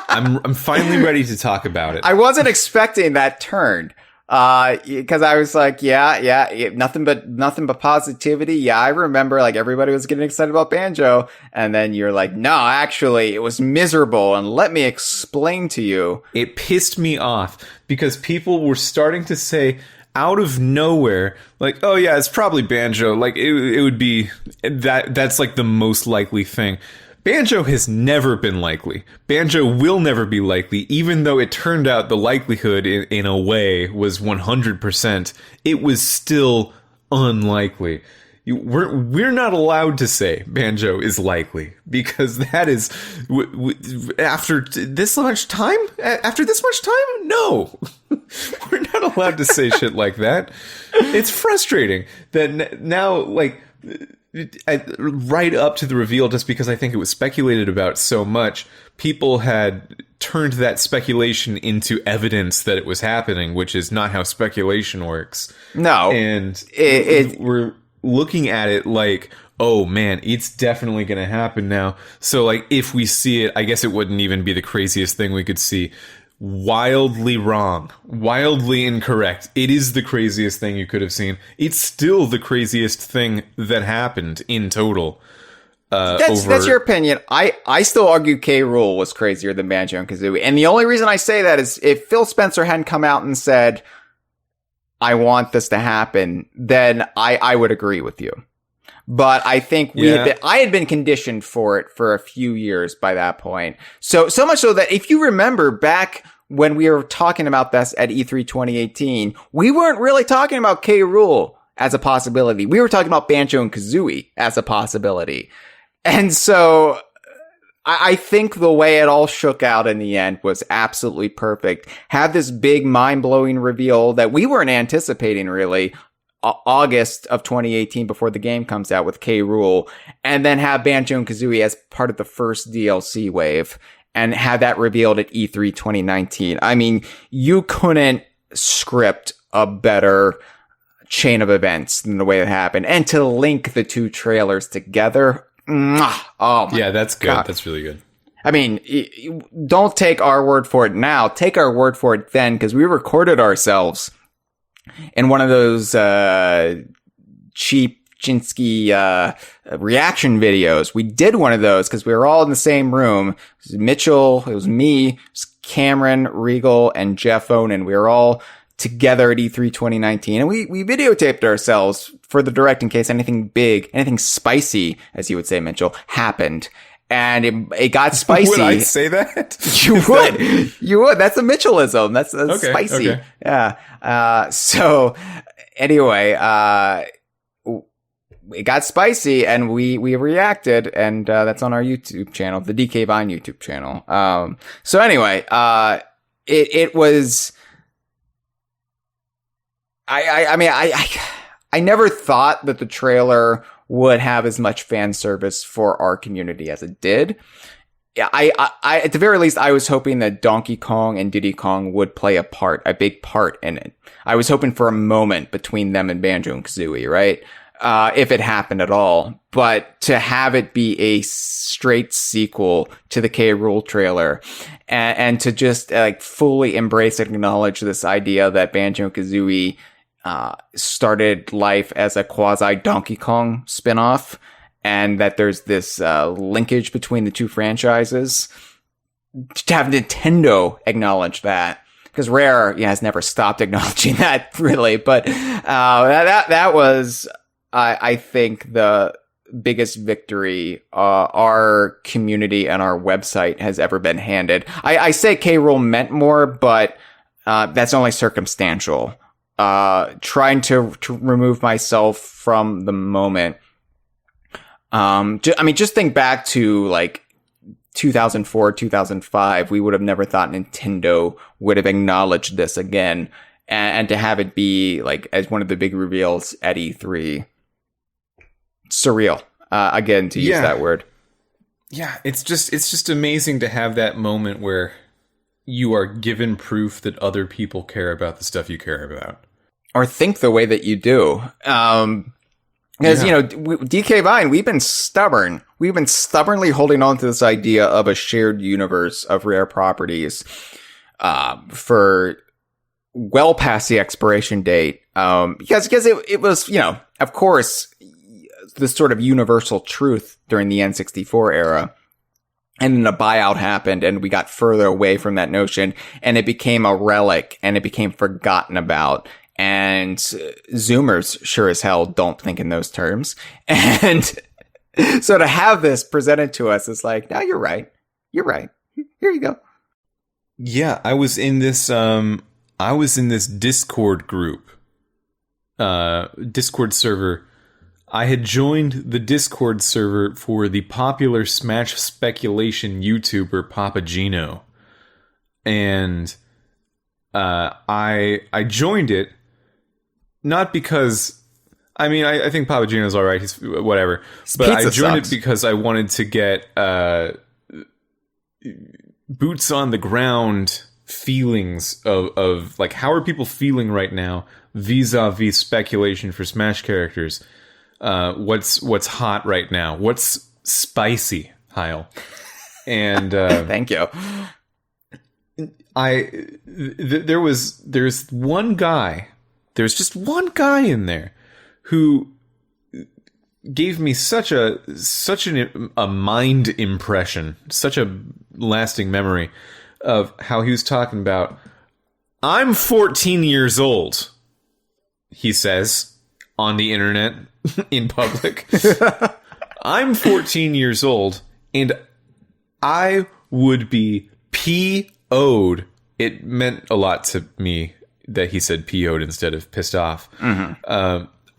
I'm finally ready to talk about it. I wasn't expecting that turn because I was like, yeah, nothing but positivity. Yeah, I remember like everybody was getting excited about Banjo, and then you're like, no, actually, it was miserable, and let me explain to you. It pissed me off because people were starting to say out of nowhere, like, oh yeah, it's probably Banjo. Like it would be that's like the most likely thing. Banjo has never been likely. Banjo will never be likely, even though it turned out the likelihood in a way was 100%. It was still unlikely. We're not allowed to say Banjo is likely because that is after this much time. After this much time, no, we're not allowed to say shit like that. It's frustrating that now, like, right up to the reveal, just because I think it was speculated about so much, people had turned that speculation into evidence that it was happening, which is not how speculation works. No, and we're looking at it like, oh man, it's definitely going to happen now. So like, if we see it, I guess it wouldn't even be the craziest thing we could see. Wildly wrong, wildly incorrect. It is the craziest thing you could have seen. It's still the craziest thing that happened in total. That's your opinion. I still argue K. Rool was crazier than Banjo and Kazooie, and the only reason I say that is if Phil Spencer hadn't come out and said, "I want this to happen," then I would agree with you. But I think I had been conditioned for it for a few years by that point. So much so that if you remember back when we were talking about this at E3 2018, we weren't really talking about K. Rool as a possibility. We were talking about Banjo and Kazooie as a possibility. And so I think the way it all shook out in the end was absolutely perfect. Have this big mind-blowing reveal that we weren't anticipating really, August of 2018 before the game comes out with K. Rool, and then have Banjo and Kazooie as part of the first DLC wave and have that revealed at E3 2019. I mean, you couldn't script a better chain of events than the way it happened. And to link the two trailers together, oh my yeah, that's good. God. That's really good. I mean, don't take our word for it now. Take our word for it then, because we recorded ourselves in one of those cheap Chinsky reaction videos. We did one of those because we were all in the same room. It was Mitchell, it was me, it was Cameron, Regal, and Jeff Onen. We were all together at E3 2019, and we videotaped ourselves for the direct in case anything big, anything spicy, as you would say, Mitchell, happened. And it got spicy. Would I say that? You would. You would. That's a Mitchellism. That's okay, spicy. Okay. Yeah. So anyway, it got spicy and we reacted, and that's on our YouTube channel, the DK Vine YouTube channel. So anyway, it was, I mean, I never thought that the trailer would have as much fan service for our community as it did. I at the very least, I was hoping that Donkey Kong and Diddy Kong would play a big part in it. I was hoping for a moment between them and Banjo and Kazooie, right? If it happened at all. But to have it be a straight sequel to the K. Rool trailer, and to just like fully embrace and acknowledge this idea that Banjo and Kazooie started life as a quasi Donkey Kong spinoff, and that there's this linkage between the two franchises. To have Nintendo acknowledge that, because Rare has never stopped acknowledging that really, but that was, I think, the biggest victory our community and our website has ever been handed. I say K. Rool meant more, but that's only circumstantial. Trying to remove myself from the moment. I mean, just think back to like 2004, 2005. We would have never thought Nintendo would have acknowledged this again, and to have it be like as one of the big reveals at E3. Surreal. Again, to use that word. Yeah, it's just amazing to have that moment where you are given proof that other people care about the stuff you care about. Or think the way that you do. Because, DK Vine, we've been stubborn. We've been stubbornly holding on to this idea of a shared universe of Rare properties for well past the expiration date. Because it was, of course, this sort of universal truth during the N64 era. And then a buyout happened, and we got further away from that notion, and it became a relic, and it became forgotten about. And Zoomers sure as hell don't think in those terms. And so to have this presented to us is like, no, you're right. You're right. Here you go. Yeah, I was in this Discord group, Discord server. I had joined the Discord server for the popular Smash speculation YouTuber Papagino. And I joined it not because, I mean, I think Papagino's all right. He's whatever. But I joined it because I wanted to get boots on the ground feelings of like, how are people feeling right now vis-a-vis speculation for Smash characters? What's hot right now? What's spicy, Hyle? And thank you. There's one guy. There's just one guy in there who gave me such a mind impression, such a lasting memory of how he was talking about, I'm 14 years old, he says on the internet in public. I'm 14 years old and I would be PO'd. It meant a lot to me that he said PO'd instead of pissed off.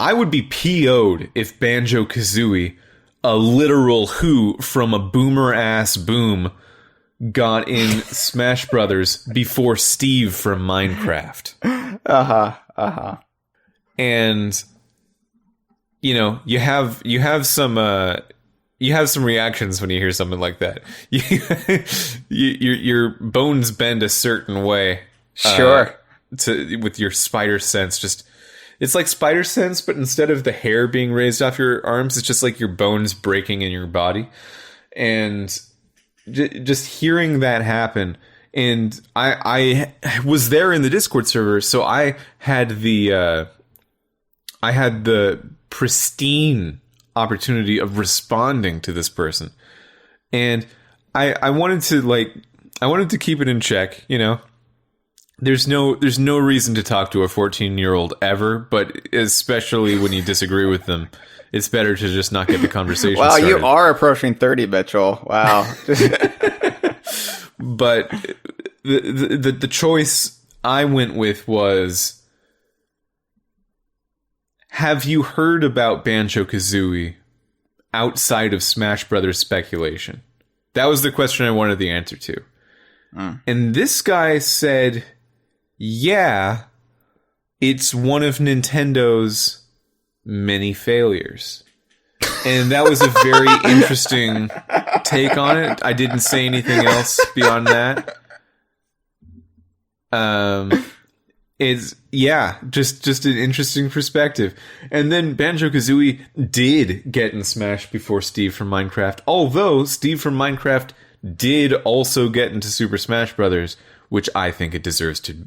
I would be PO'd if Banjo-Kazooie, a literal who from a boomer-ass boom, got in Smash Brothers before Steve from Minecraft. And, you know, you have some reactions when you hear something like that. Your bones bend a certain way. Sure. With your spider sense, it's like spider sense, but instead of the hair being raised off your arms, it's just like your bones breaking in your body. And just hearing that happen, and I was there in the Discord server, so I had the pristine opportunity of responding to this person, and I wanted to keep it in check, you know. There's no reason to talk to a 14-year-old ever, but especially when you disagree with them, it's better to just not get the conversation started. You are approaching 30, Mitchell. Wow. But the choice I went with was, have you heard about Banjo-Kazooie outside of Smash Brothers speculation? That was the question I wanted the answer to. And this guy said, yeah, it's one of Nintendo's many failures. And that was a very interesting take on it. I didn't say anything else beyond that. Just an interesting perspective. And then Banjo-Kazooie did get in Smash before Steve from Minecraft, although Steve from Minecraft did also get into Super Smash Brothers, which I think it deserves to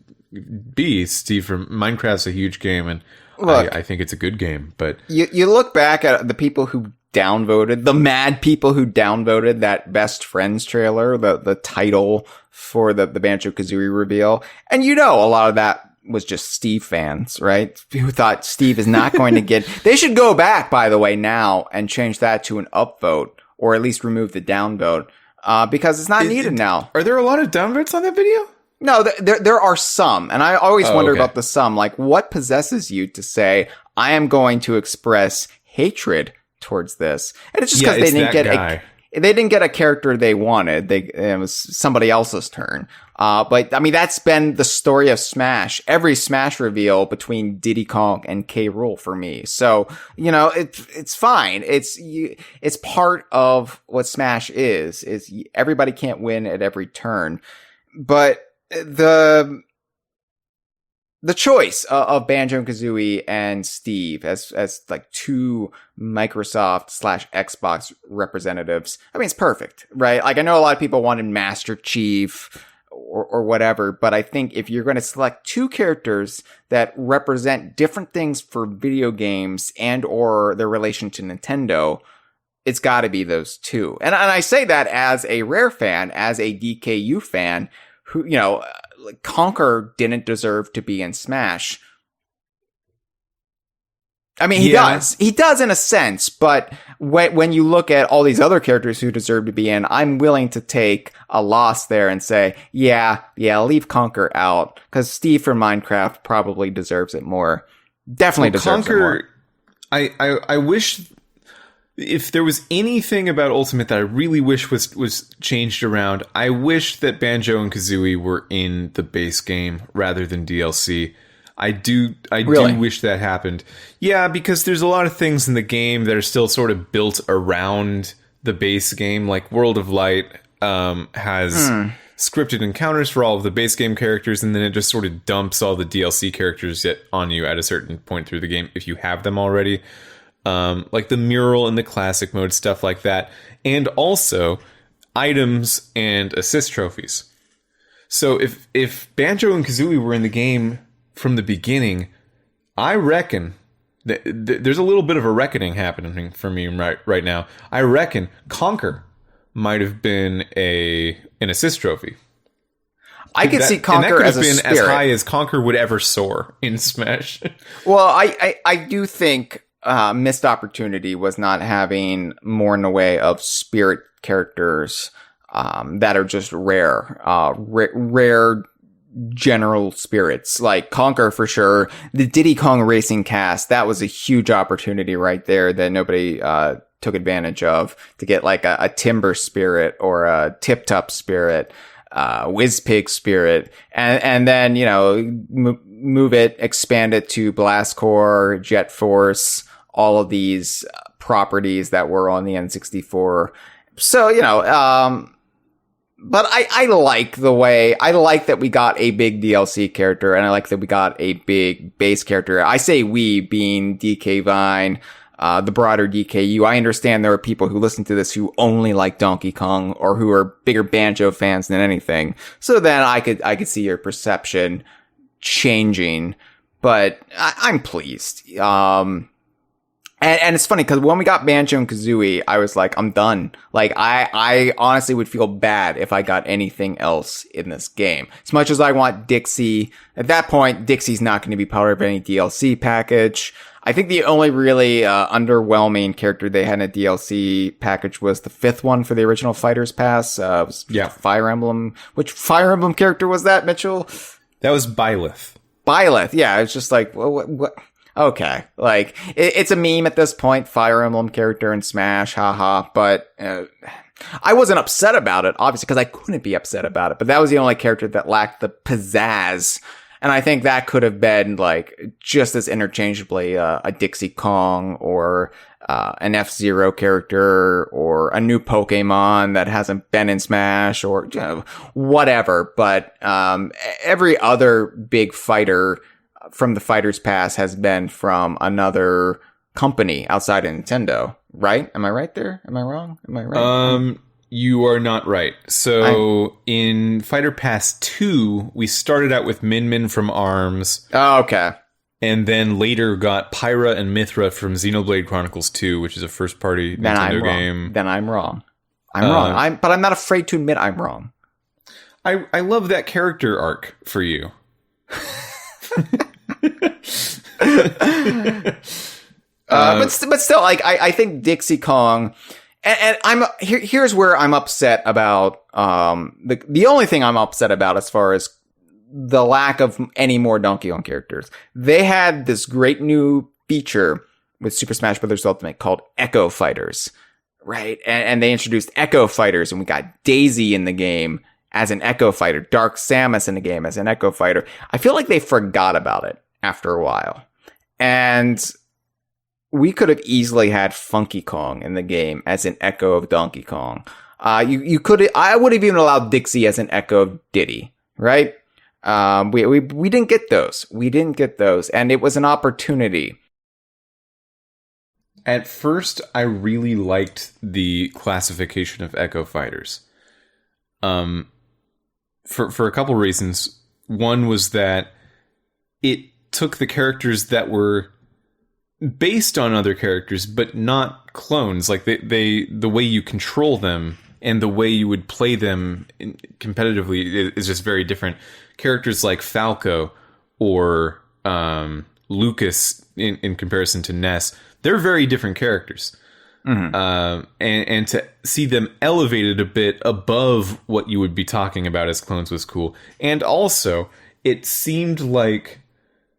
be. Steve from Minecraft's a huge game, and look, I think it's a good game. But you look back at the people who downvoted, the mad people who downvoted that Best Friends trailer, the title for the Banjo-Kazooie reveal, and you know a lot of that was just Steve fans, right? Who thought Steve is not going to get... They should go back, by the way, now and change that to an upvote, or at least remove the downvote, because it's not needed now. Are there a lot of downvotes on that video? No, there are some, and I always wonder about the some. Like, what possesses you to say, I am going to express hatred towards this? And it's just because they didn't get a character they wanted. It was somebody else's turn. But I mean, that's been the story of Smash. Every Smash reveal between Diddy Kong and K. Rool for me. So, you know, it's fine. It's part of what Smash is everybody can't win at every turn. But the choice of Banjo-Kazooie and Steve as like two Microsoft/Xbox representatives, I mean, it's perfect, right? Like, I know a lot of people wanted Master Chief or whatever, but I think if you're going to select two characters that represent different things for video games and or their relation to Nintendo, it's got to be those two. And I say that as a Rare fan, as a DKU fan, who, you know, Conker didn't deserve to be in Smash. I mean, he does. He does in a sense, but when you look at all these other characters who deserve to be in, I'm willing to take a loss there and say, yeah, leave Conker out, because Steve from Minecraft probably deserves it more. Definitely deserves it more. I wish... If there was anything about Ultimate that I really wish was changed around, I wish that Banjo and Kazooie were in the base game rather than DLC. I do wish that happened. Yeah, because there's a lot of things in the game that are still sort of built around the base game. Like World of Light has scripted encounters for all of the base game characters, and then it just sort of dumps all the DLC characters on you at a certain point through the game if you have them already. Like the mural in the classic mode, stuff like that. And also items and assist trophies. So if Banjo and Kazooie were in the game from the beginning, I reckon there's a little bit of a reckoning happening for me right now. I reckon Conker might have been an assist trophy. I could see Conker as a spirit. As high as Conker would ever soar in Smash. Well, I do think missed opportunity was not having more in the way of spirit characters that are just rare general spirits, like Conker for sure. The Diddy Kong Racing cast, that was a huge opportunity right there that nobody took advantage of, to get like a Timber spirit or a Tip Top spirit, Whizpig spirit, and then, you know, move it, expand it to Blast Core, Jet Force, all of these properties that were on the N64. So, you know, but I like that we got a big DLC character, and I like that we got a big base character. I say we, being DK Vine, the broader DKU. I understand there are people who listen to this who only like Donkey Kong, or who are bigger Banjo fans than anything. So then I could see your perception changing, but I'm pleased. And it's funny because when we got Banjo and Kazooie, I was like, I'm done. Like, I honestly would feel bad if I got anything else in this game. As much as I want Dixie, at that point, Dixie's not going to be part of any DLC package. I think the only really underwhelming character they had in a DLC package was the 5th one for the original Fighters Pass. It was Fire Emblem. Which Fire Emblem character was that, Mitchell? That was Byleth. Byleth, yeah. It's just like, what? Okay, like, it's a meme at this point, Fire Emblem character in Smash, haha, but I wasn't upset about it, obviously, because I couldn't be upset about it, but that was the only character that lacked the pizzazz, and I think that could have been, like, just as interchangeably a Dixie Kong, or an F-Zero character, or a new Pokemon that hasn't been in Smash, or, you know, whatever, but every other big fighter from the Fighters Pass has been from another company outside of Nintendo, right? Am I right there? Am I wrong? Am I right? You are not right. So in Fighter Pass 2, we started out with Min Min from ARMS. Oh, okay. And then later got Pyra and Mithra from Xenoblade Chronicles 2, which is a first-party Nintendo game. Then I'm wrong. I'm wrong. But I'm not afraid to admit I'm wrong. I love that character arc for you. But still, like, I think Dixie Kong, and here's where I'm upset about, the only thing I'm upset about as far as the lack of any more Donkey Kong characters. They had this great new feature with Super Smash Bros. Ultimate called Echo Fighters, right? And they introduced Echo Fighters, and we got Daisy in the game as an Echo Fighter, Dark Samus in the game as an Echo Fighter. I feel like they forgot about it after a while. And we could have easily had Funky Kong in the game as an echo of Donkey Kong. I would have even allowed Dixie as an echo of Diddy, right? We didn't get those. And it was an opportunity. At first, I really liked the classification of Echo Fighters. For a couple reasons. One was that it took the characters that were based on other characters, but not clones. Like, the way you control them and the way you would play them competitively is just very different. Characters like Falco or Lucas, in comparison to Ness, they're very different characters. Mm-hmm. And to see them elevated a bit above what you would be talking about as clones was cool. And also, it seemed like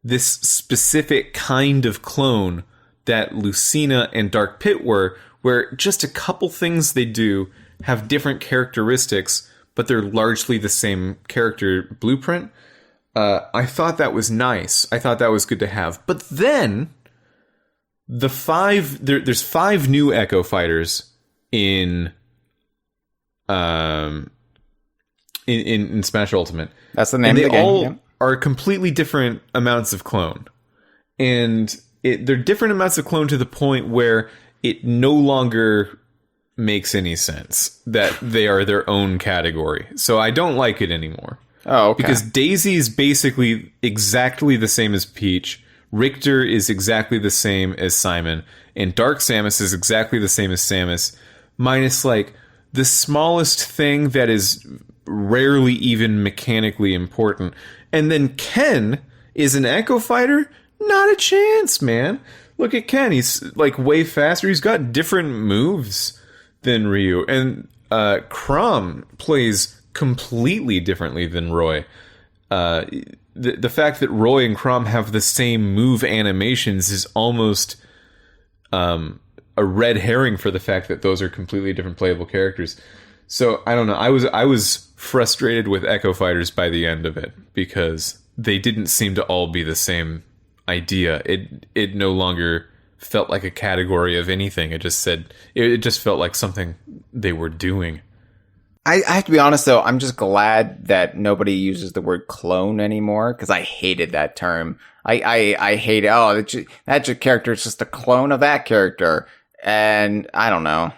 this specific kind of clone that Lucina and Dark Pit were, where just a couple things they do have different characteristics, but they're largely the same character blueprint. I thought that was nice. I thought that was good to have. But then there's 5 new Echo Fighters in Smash Ultimate. That's the name of the game. Are completely different amounts of clone. And they're different amounts of clone to the point where it no longer makes any sense that they are their own category. So I don't like it anymore. Oh, okay. Because Daisy is basically exactly the same as Peach. Richter is exactly the same as Simon, and Dark Samus is exactly the same as Samus, minus like the smallest thing that is rarely even mechanically important. And then Ken is an Echo Fighter? Not a chance, man. Look at Ken. He's like way faster. He's got different moves than Ryu. And Chrom plays completely differently than Roy. The fact that Roy and Chrom have the same move animations is almost a red herring for the fact that those are completely different playable characters. So I don't know. I was frustrated with Echo Fighters by the end of it because they didn't seem to all be the same idea. It no longer felt like a category of anything. It just felt like something they were doing. I have to be honest, though. I'm just glad that nobody uses the word clone anymore, because I hated that term. I hate it. That character is just a clone of that character. And I don't know.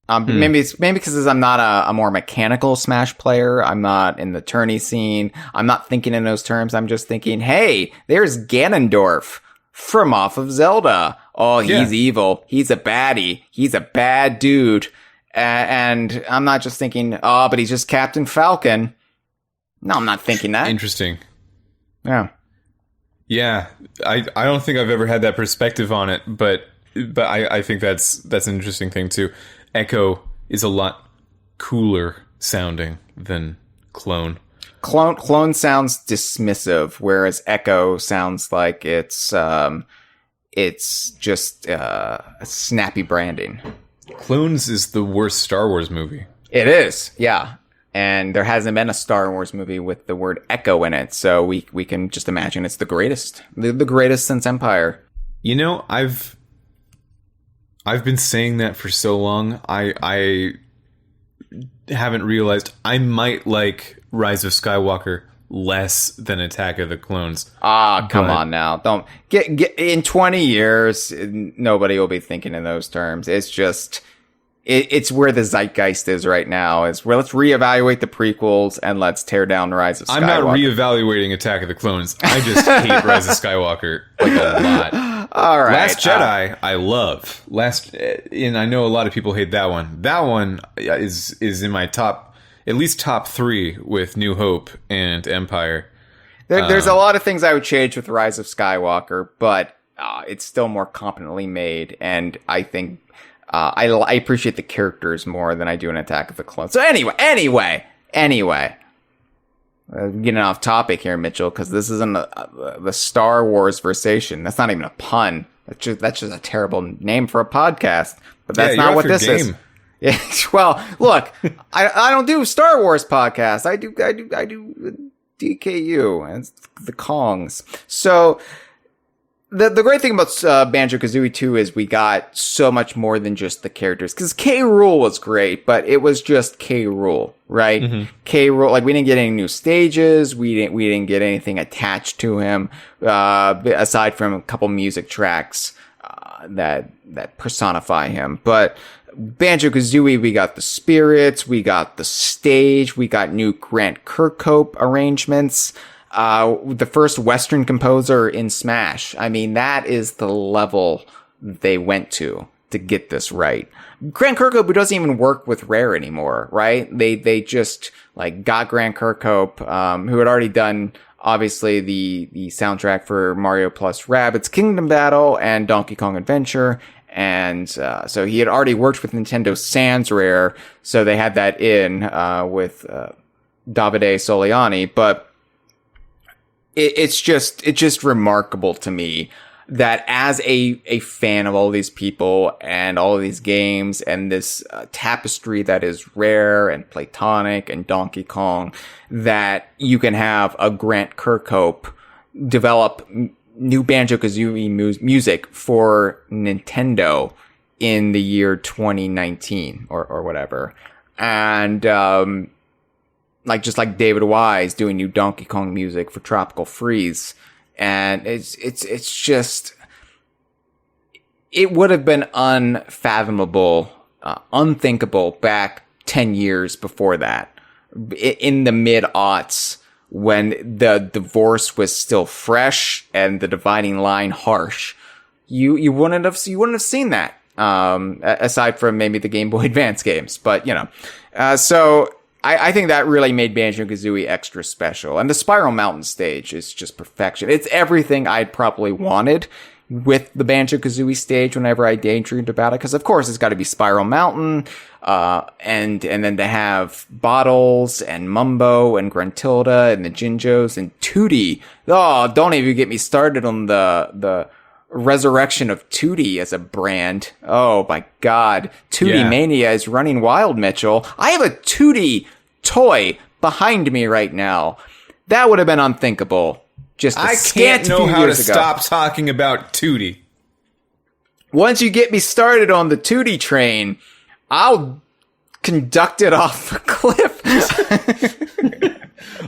Maybe because I'm not a more mechanical Smash player. I'm not in the tourney scene. I'm not thinking in those terms. I'm just thinking, hey, there's Ganondorf from off of Zelda. Oh, he's evil. He's a baddie. He's a bad dude. And I'm not just thinking, oh, but he's just Captain Falcon. No, I'm not thinking that. Interesting. Yeah. Yeah, I don't think I've ever had that perspective on it, but I think that's an interesting thing too. Echo is a lot cooler sounding than Clone. Clone sounds dismissive, whereas Echo sounds like it's just snappy branding. Clones is the worst Star Wars movie. It is, yeah. And there hasn't been a Star Wars movie with the word Echo in it, so we can just imagine it's the greatest. The greatest since Empire. You know, I've been saying that for so long, I haven't realized I might like Rise of Skywalker less than Attack of the Clones. Come on now. Don't get in 20 years, nobody will be thinking in those terms. It's just it's where the zeitgeist is right now. It's where let's reevaluate the prequels and let's tear down Rise of Skywalker. I'm not reevaluating Attack of the Clones. I just hate Rise of Skywalker like a lot. All right. Last Jedi, I love. And I know a lot of people hate that one. That one is in my top 3 with New Hope and Empire. There's a lot of things I would change with Rise of Skywalker, but it's still more competently made, and I think I appreciate the characters more than I do in Attack of the Clones. So anyway, getting off topic here, Mitchell, because this isn't the Star Wars versation. That's not even a pun. That's just a terrible name for a podcast. But that's not what this is. Yeah. Well, look, I don't do Star Wars podcasts. I do DKU and the Kongs. So the great thing about Banjo-Kazooie 2 is we got so much more than just the characters. Because K. Rool was great, but it was just K. Rool, right? Mm-hmm. K. Rool, like we didn't get any new stages. We didn't get anything attached to him aside from a couple music tracks that personify him. But Banjo-Kazooie, we got the spirits, we got the stage, we got new Grant Kirkhope arrangements. The first Western composer in Smash. I mean, that is the level they went to get this right. Grant Kirkhope, who doesn't even work with Rare anymore, right? They just like got Grant Kirkhope, who had already done obviously the soundtrack for Mario plus Rabbids Kingdom Battle and Donkey Kong Adventure. And so he had already worked with Nintendo sans Rare, so they had that in with Davide Soliani, but it's just remarkable to me that as a fan of all these people and all of these games and this tapestry that is Rare and Playtonic and Donkey Kong, that you can have a Grant Kirkhope develop new Banjo-Kazooie music for Nintendo in the year 2019 or whatever. And just like David Wise doing new Donkey Kong music for Tropical Freeze. And it's just, it would have been unfathomable, unthinkable back 10 years before that, in the mid-aughts, when the divorce was still fresh and the dividing line harsh. You wouldn't have seen that, aside from maybe the Game Boy Advance games. But, so I think that really made Banjo-Kazooie extra special. And the Spiral Mountain stage is just perfection. It's everything I'd probably wanted with the Banjo-Kazooie stage whenever I daydreamed about it. Because, of course, it's got to be Spiral Mountain, and then to have Bottles and Mumbo and Gruntilda and the Jinjos and Tooty. Oh, don't even get me started on the resurrection of Tooty as a brand. Oh my god. Tooty Mania is running wild, Mitchell. I have a Tooty toy behind me right now. That would have been unthinkable just a scant few years ago. I can't know how to stop talking about Tooty. Once you get me started on the Tooty train, I'll conduct it off a cliff.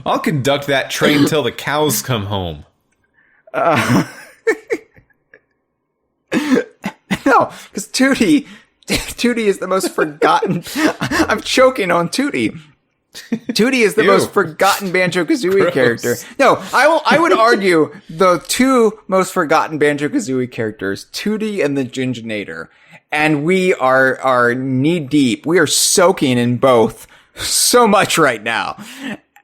I'll conduct that train till the cows come home. No, because Tooty is the most forgotten. I'm choking on Tooty. Tooty is the most forgotten Banjo-Kazooie character. No, I would argue the two most forgotten Banjo-Kazooie characters, Tooty and the Ginginator. And we are knee deep. We are soaking in both so much right now.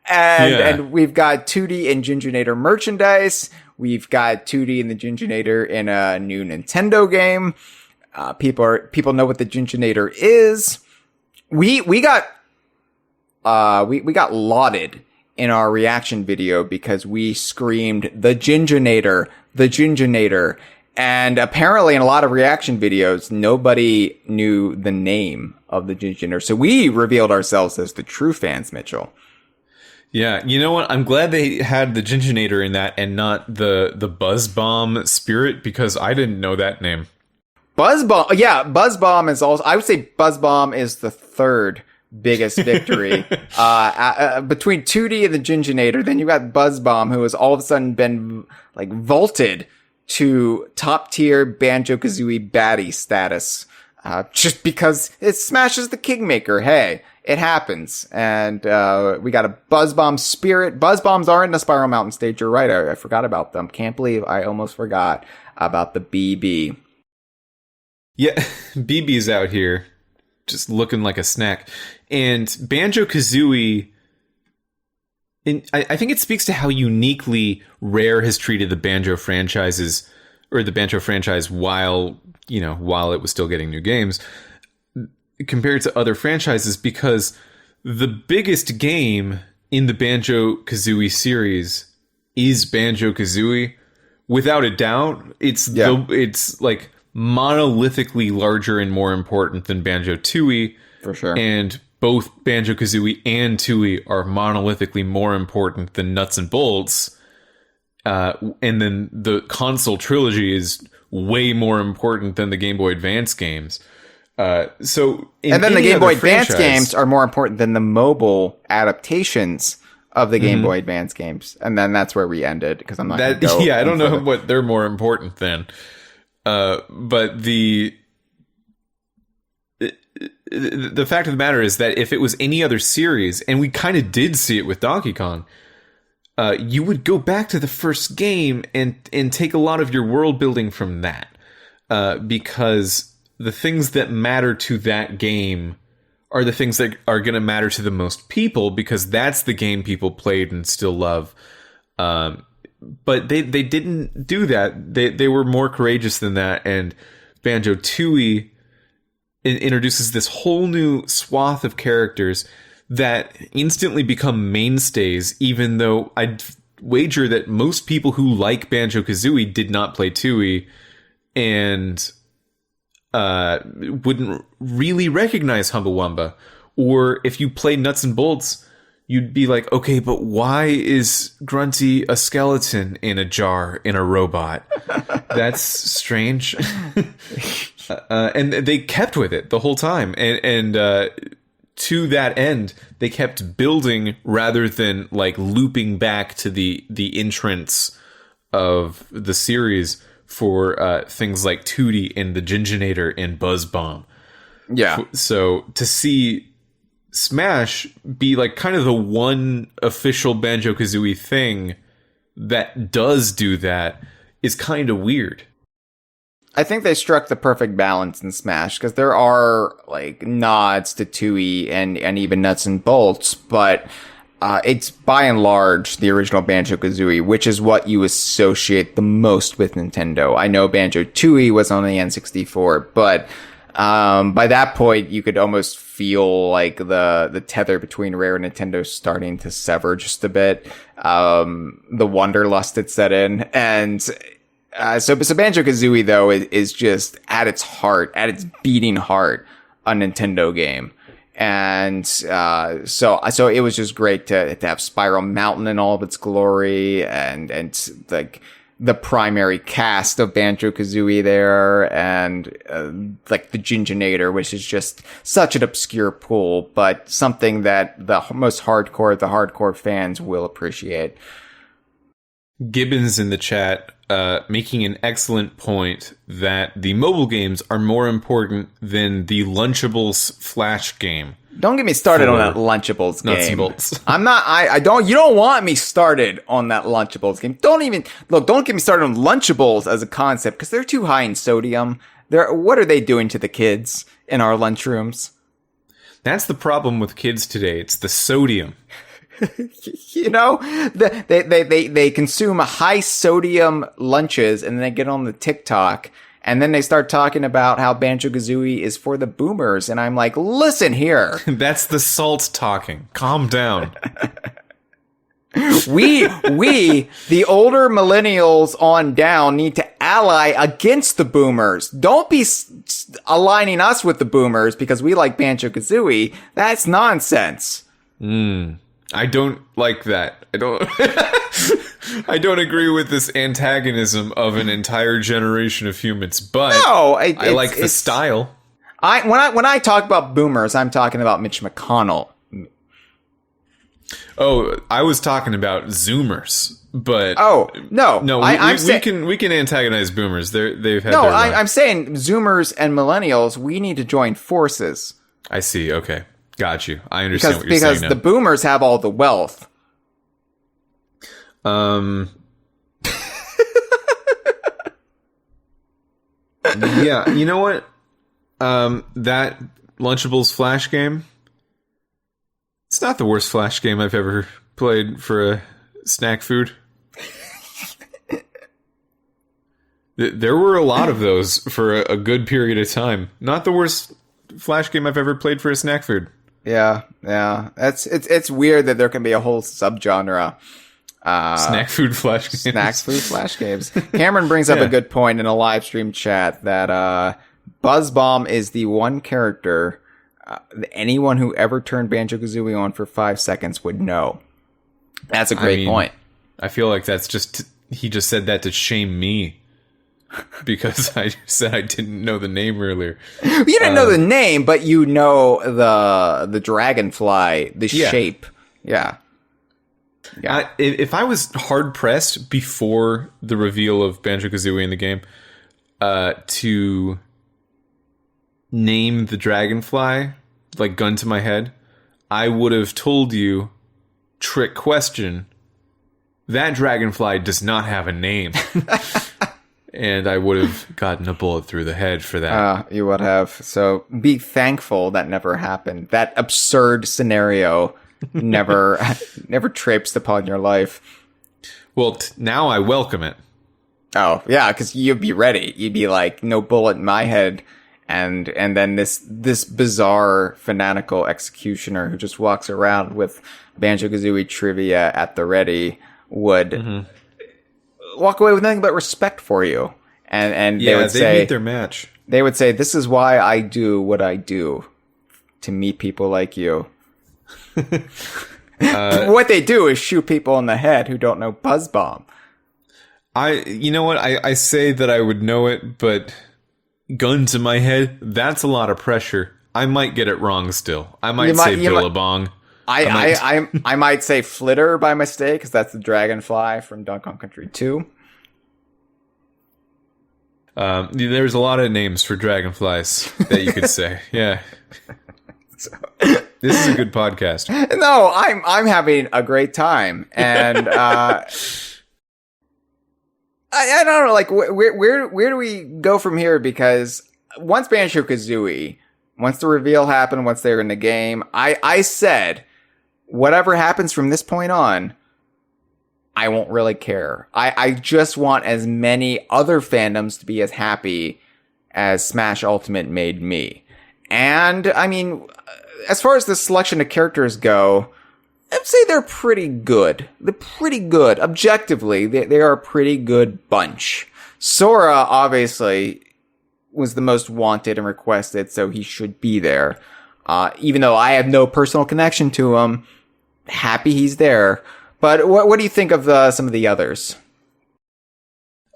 And we've got Tooty and Ginginator merchandise. We've got Tooty and the Ginginator in a new Nintendo game. People know what the Ginginator is. We got lauded in our reaction video because we screamed the Ginginator. And apparently in a lot of reaction videos, nobody knew the name of the Ginginator. So we revealed ourselves as the true fans, Mitchell. Yeah, you know what? I'm glad they had the Ginginator in that and not the Buzz Bomb spirit, because I didn't know that name. Buzz Bomb is also, I would say Buzz Bomb is the third biggest victory. Between Tooty and the Ginginator, then you got Buzz Bomb, who has all of a sudden been like vaulted to top tier Banjo-Kazooie baddie status. Just because it smashes the Kingmaker. Hey, it happens. And we got a Buzz Bomb spirit. Buzz Bombs are in the Spiral Mountain stage. You're right. I forgot about them. Can't believe I almost forgot about the BB. Yeah, BB's out here just looking like a snack. And Banjo-Kazooie, I think it speaks to how uniquely Rare has treated the Banjo franchises, or the Banjo franchise while it was still getting new games, compared to other franchises, because the biggest game in the Banjo-Kazooie series is Banjo-Kazooie. Without a doubt, it's like monolithically larger and more important than Banjo-Tooie. For sure. And both Banjo-Kazooie and Tooie are monolithically more important than Nuts and Bolts. And then the console trilogy is way more important than the Game Boy Advance games. And then the Game Boy Advance games are more important than the mobile adaptations of the Game Boy Advance games. And then that's where we ended, because I'm not going to go. Yeah, I don't know what they're more important than. But the fact of the matter is that if it was any other series, and we kind of did see it with Donkey Kong, you would go back to the first game and take a lot of your world building from that. Because the things that matter to that game are the things that are going to matter to the most people, because that's the game people played and still love. But they didn't do that. They were more courageous than that. And Banjo-Tooie introduces this whole new swath of characters that instantly become mainstays, even though I'd wager that most people who like Banjo-Kazooie did not play Tooie and wouldn't really recognize Humbawamba. Or if you play Nuts and Bolts, you'd be like, okay, but why is Grunty a skeleton in a jar in a robot? That's strange. And they kept with it the whole time. And to that end, they kept building rather than like looping back to the entrance of the series for things like Tooty and the Ginginator and Buzz Bomb. Yeah. So to see Smash be like kind of the one official Banjo-Kazooie thing that does do that is kind of weird. I think they struck the perfect balance in Smash, because there are like nods to Tooie and even Nuts and Bolts, but it's by and large the original Banjo-Kazooie, which is what you associate the most with Nintendo. I know Banjo-Tooie was on the N64, but by that point you could almost feel like the tether between Rare and Nintendo starting to sever just a bit. The wanderlust had set in, and so Banjo-Kazooie, though, is just at its heart, at its beating heart, a Nintendo game. And so it was just great to have Spiral Mountain in all of its glory, and like the primary cast of Banjo-Kazooie there, and like the Ginginator, which is just such an obscure pool, but something that the most hardcore of the hardcore fans will appreciate. Gibbons in the chat making an excellent point that the mobile games are more important than the Lunchables Flash game. Don't get me started on that Lunchables game. Nuts and bolts. I'm not, I don't, you don't want me started on that Lunchables game. Don't get me started on Lunchables as a concept, because they're too high in sodium. What are they doing to the kids in our lunchrooms? That's the problem with kids today. It's the sodium. You know, they consume high sodium lunches, and then they get on the TikTok, and then they start talking about how Banjo-Kazooie is for the boomers, and I'm like, listen here. That's the salt talking. Calm down. We, the older millennials on down, need to ally against the boomers. Don't be aligning us with the boomers because we like Banjo-Kazooie. That's nonsense. I don't like that. I don't agree with this antagonism of an entire generation of humans, but no, I like the style. When I talk about boomers, I'm talking about Mitch McConnell. Oh, I was talking about Zoomers, but no, we can antagonize boomers. They've had I'm saying Zoomers and millennials. We need to join forces. I see. Okay. Got you. I understand what you're saying now. Because the boomers have all the wealth. Yeah, you know what? That Lunchables Flash game, it's not the worst Flash game I've ever played for a snack food. There were a lot of those for a good period of time. Not the worst Flash game I've ever played for a snack food. Yeah. It's weird that there can be a whole subgenre. Snack food Flash games. Snack food Flash games. Cameron brings up a good point in a live stream chat that BuzzBomb is the one character that anyone who ever turned Banjo-Kazooie on for 5 seconds would know. That's a great point. I feel like he just said that to shame me. Because I said I didn't know the name earlier. You didn't know the name, but you know the dragonfly, the shape. Yeah. If I was hard pressed before the reveal of Banjo-Kazooie in the game to name the dragonfly, like gun to my head, I would have told you, trick question, that dragonfly does not have a name. And I would have gotten a bullet through the head for that. You would have. So be thankful that never happened. That absurd scenario never traipsed upon your life. Well, now I welcome it. Oh, yeah, because you'd be ready. You'd be like, no bullet in my head. And then this bizarre fanatical executioner who just walks around with Banjo-Kazooie trivia at the ready would walk away with nothing but respect for you. And they would say, meet their match. They would say, this is why I do what I do, to meet people like you. What they do is shoot people in the head who don't know BuzzBomb. You know what? I say that I would know it, but gun to my head, that's a lot of pressure. I might get it wrong still. I might say Billabong. I might say Flitter by mistake, because that's the dragonfly from Donkey Kong Country 2. There's a lot of names for dragonflies that you could say. Yeah. This is a good podcast. No, I'm having a great time, and I don't know, like where do we go from here? Because once Banjo-Kazooie, once the reveal happened, once they're in the game, I said whatever happens from this point on, I won't really care. I just want as many other fandoms to be as happy as Smash Ultimate made me. And I mean, as far as the selection of characters go, I'd say they're pretty good. They're pretty good. Objectively, they are a pretty good bunch. Sora, obviously, was the most wanted and requested, so he should be there. Even though I have no personal connection to him, happy he's there. But what do you think of some of the others?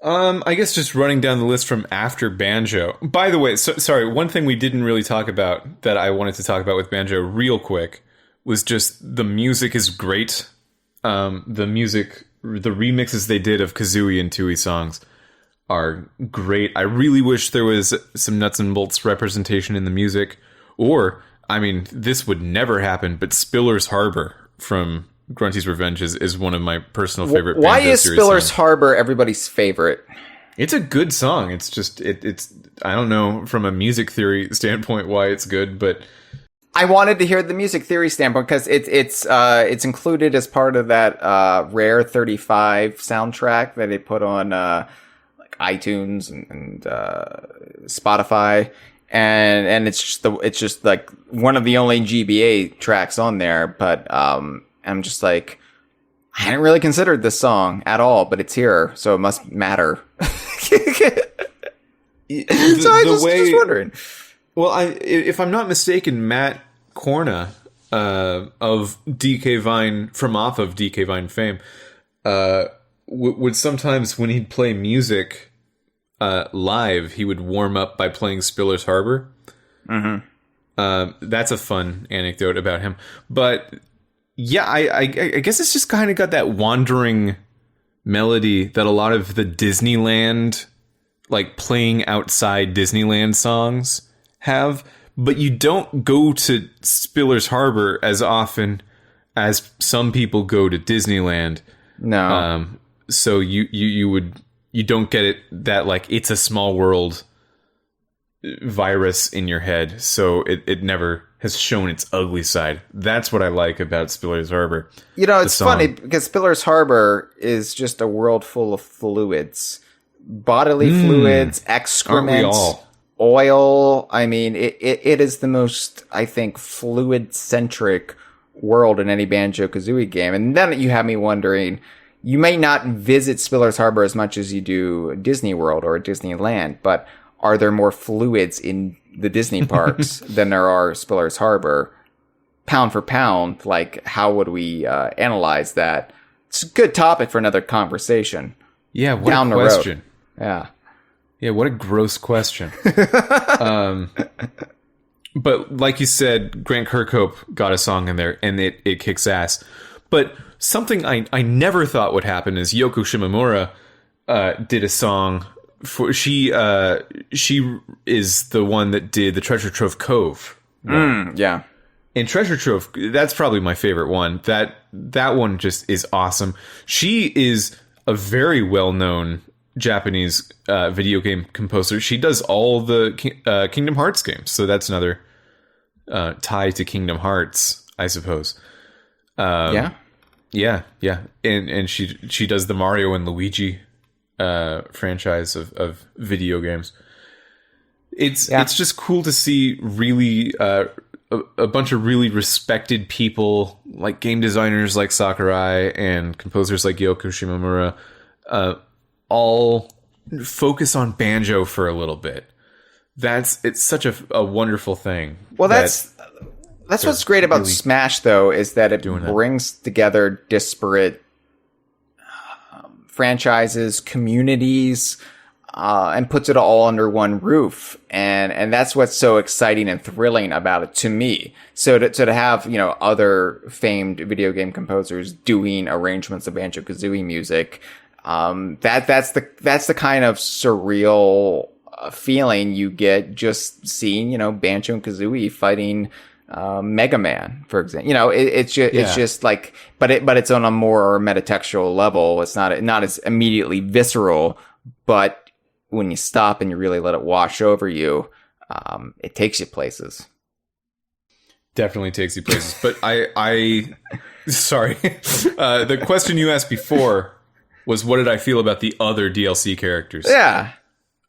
I guess just running down the list from after Banjo. By the way, sorry, one thing we didn't really talk about that I wanted to talk about with Banjo real quick was just the music is great. The remixes they did of Kazooie and Tooie songs are great. I really wish there was some nuts and bolts representation in the music. Or, I mean, this would never happen, but Spiller's Harbor from Grunty's Revenge is one of my personal favorite. Why Banjo is series Spiller's songs. Harbor everybody's favorite? It's a good song. It's just it's I don't know from a music theory standpoint why it's good, but I wanted to hear the music theory standpoint because it's included as part of that Rare 35 soundtrack that they put on like iTunes and Spotify, and it's just like one of the only GBA tracks on there. But I'm just like, I hadn't really considered this song at all, but it's here, so it must matter. So I was just wondering. Well, if I'm not mistaken, Matt Corna of DK Vine, from off of DK Vine fame, would sometimes, when he'd play music live, he would warm up by playing Spiller's Harbor. Mm-hmm. That's a fun anecdote about him. But yeah, I guess it's just kind of got that wandering melody that a lot of the Disneyland, like playing outside Disneyland songs have, but you don't go to Spiller's Harbor as often as some people go to Disneyland. No. So you don't get it, that like It's a Small World virus in your head. So it never has shown its ugly side. That's what I like about Spiller's Harbor. You know, it's funny because Spiller's Harbor is just a world full of fluids. Bodily fluids, excrement, oil. I mean, it is the most, I think, fluid-centric world in any Banjo-Kazooie game. And then you have me wondering, you may not visit Spiller's Harbor as much as you do Disney World or Disneyland, but are there more fluids in the Disney parks than there are Spiller's Harbor? Pound for pound, like, how would we analyze that? It's a good topic for another conversation. Yeah, what down a question. The road. Yeah. Yeah, what a gross question. But like you said, Grant Kirkhope got a song in there, and it kicks ass. But something I never thought would happen is Yoko Shimomura did a song for she is the one that did the Treasure Trove Cove. Yeah. And Treasure Trove, that's probably my favorite one. That one just is awesome. She is a very well-known Japanese video game composer. She does all the Kingdom Hearts games, so that's another tie to Kingdom Hearts, I suppose. Yeah, and she does the Mario and Luigi franchise of video games. It's just cool to see really a bunch of really respected people, like game designers like Sakurai and composers like Yoko Shimomura, all focus on banjo for a little bit. It's such a wonderful thing. Well, that's what's great about really Smash, though, is that it brings together disparate franchises, communities, and puts it all under one roof. And that's what's so exciting and thrilling about it to me. So to have, other famed video game composers doing arrangements of Banjo-Kazooie music, that's the kind of surreal feeling you get just seeing, Banjo and Kazooie fighting Mega Man, for example. You know, it's just like, but it's on a more metatextual level. It's not as immediately visceral, but when you stop and you really let it wash over you, it takes you places. Definitely takes you places. But I sorry. The question you asked before was, what did I feel about the other DLC characters? Yeah.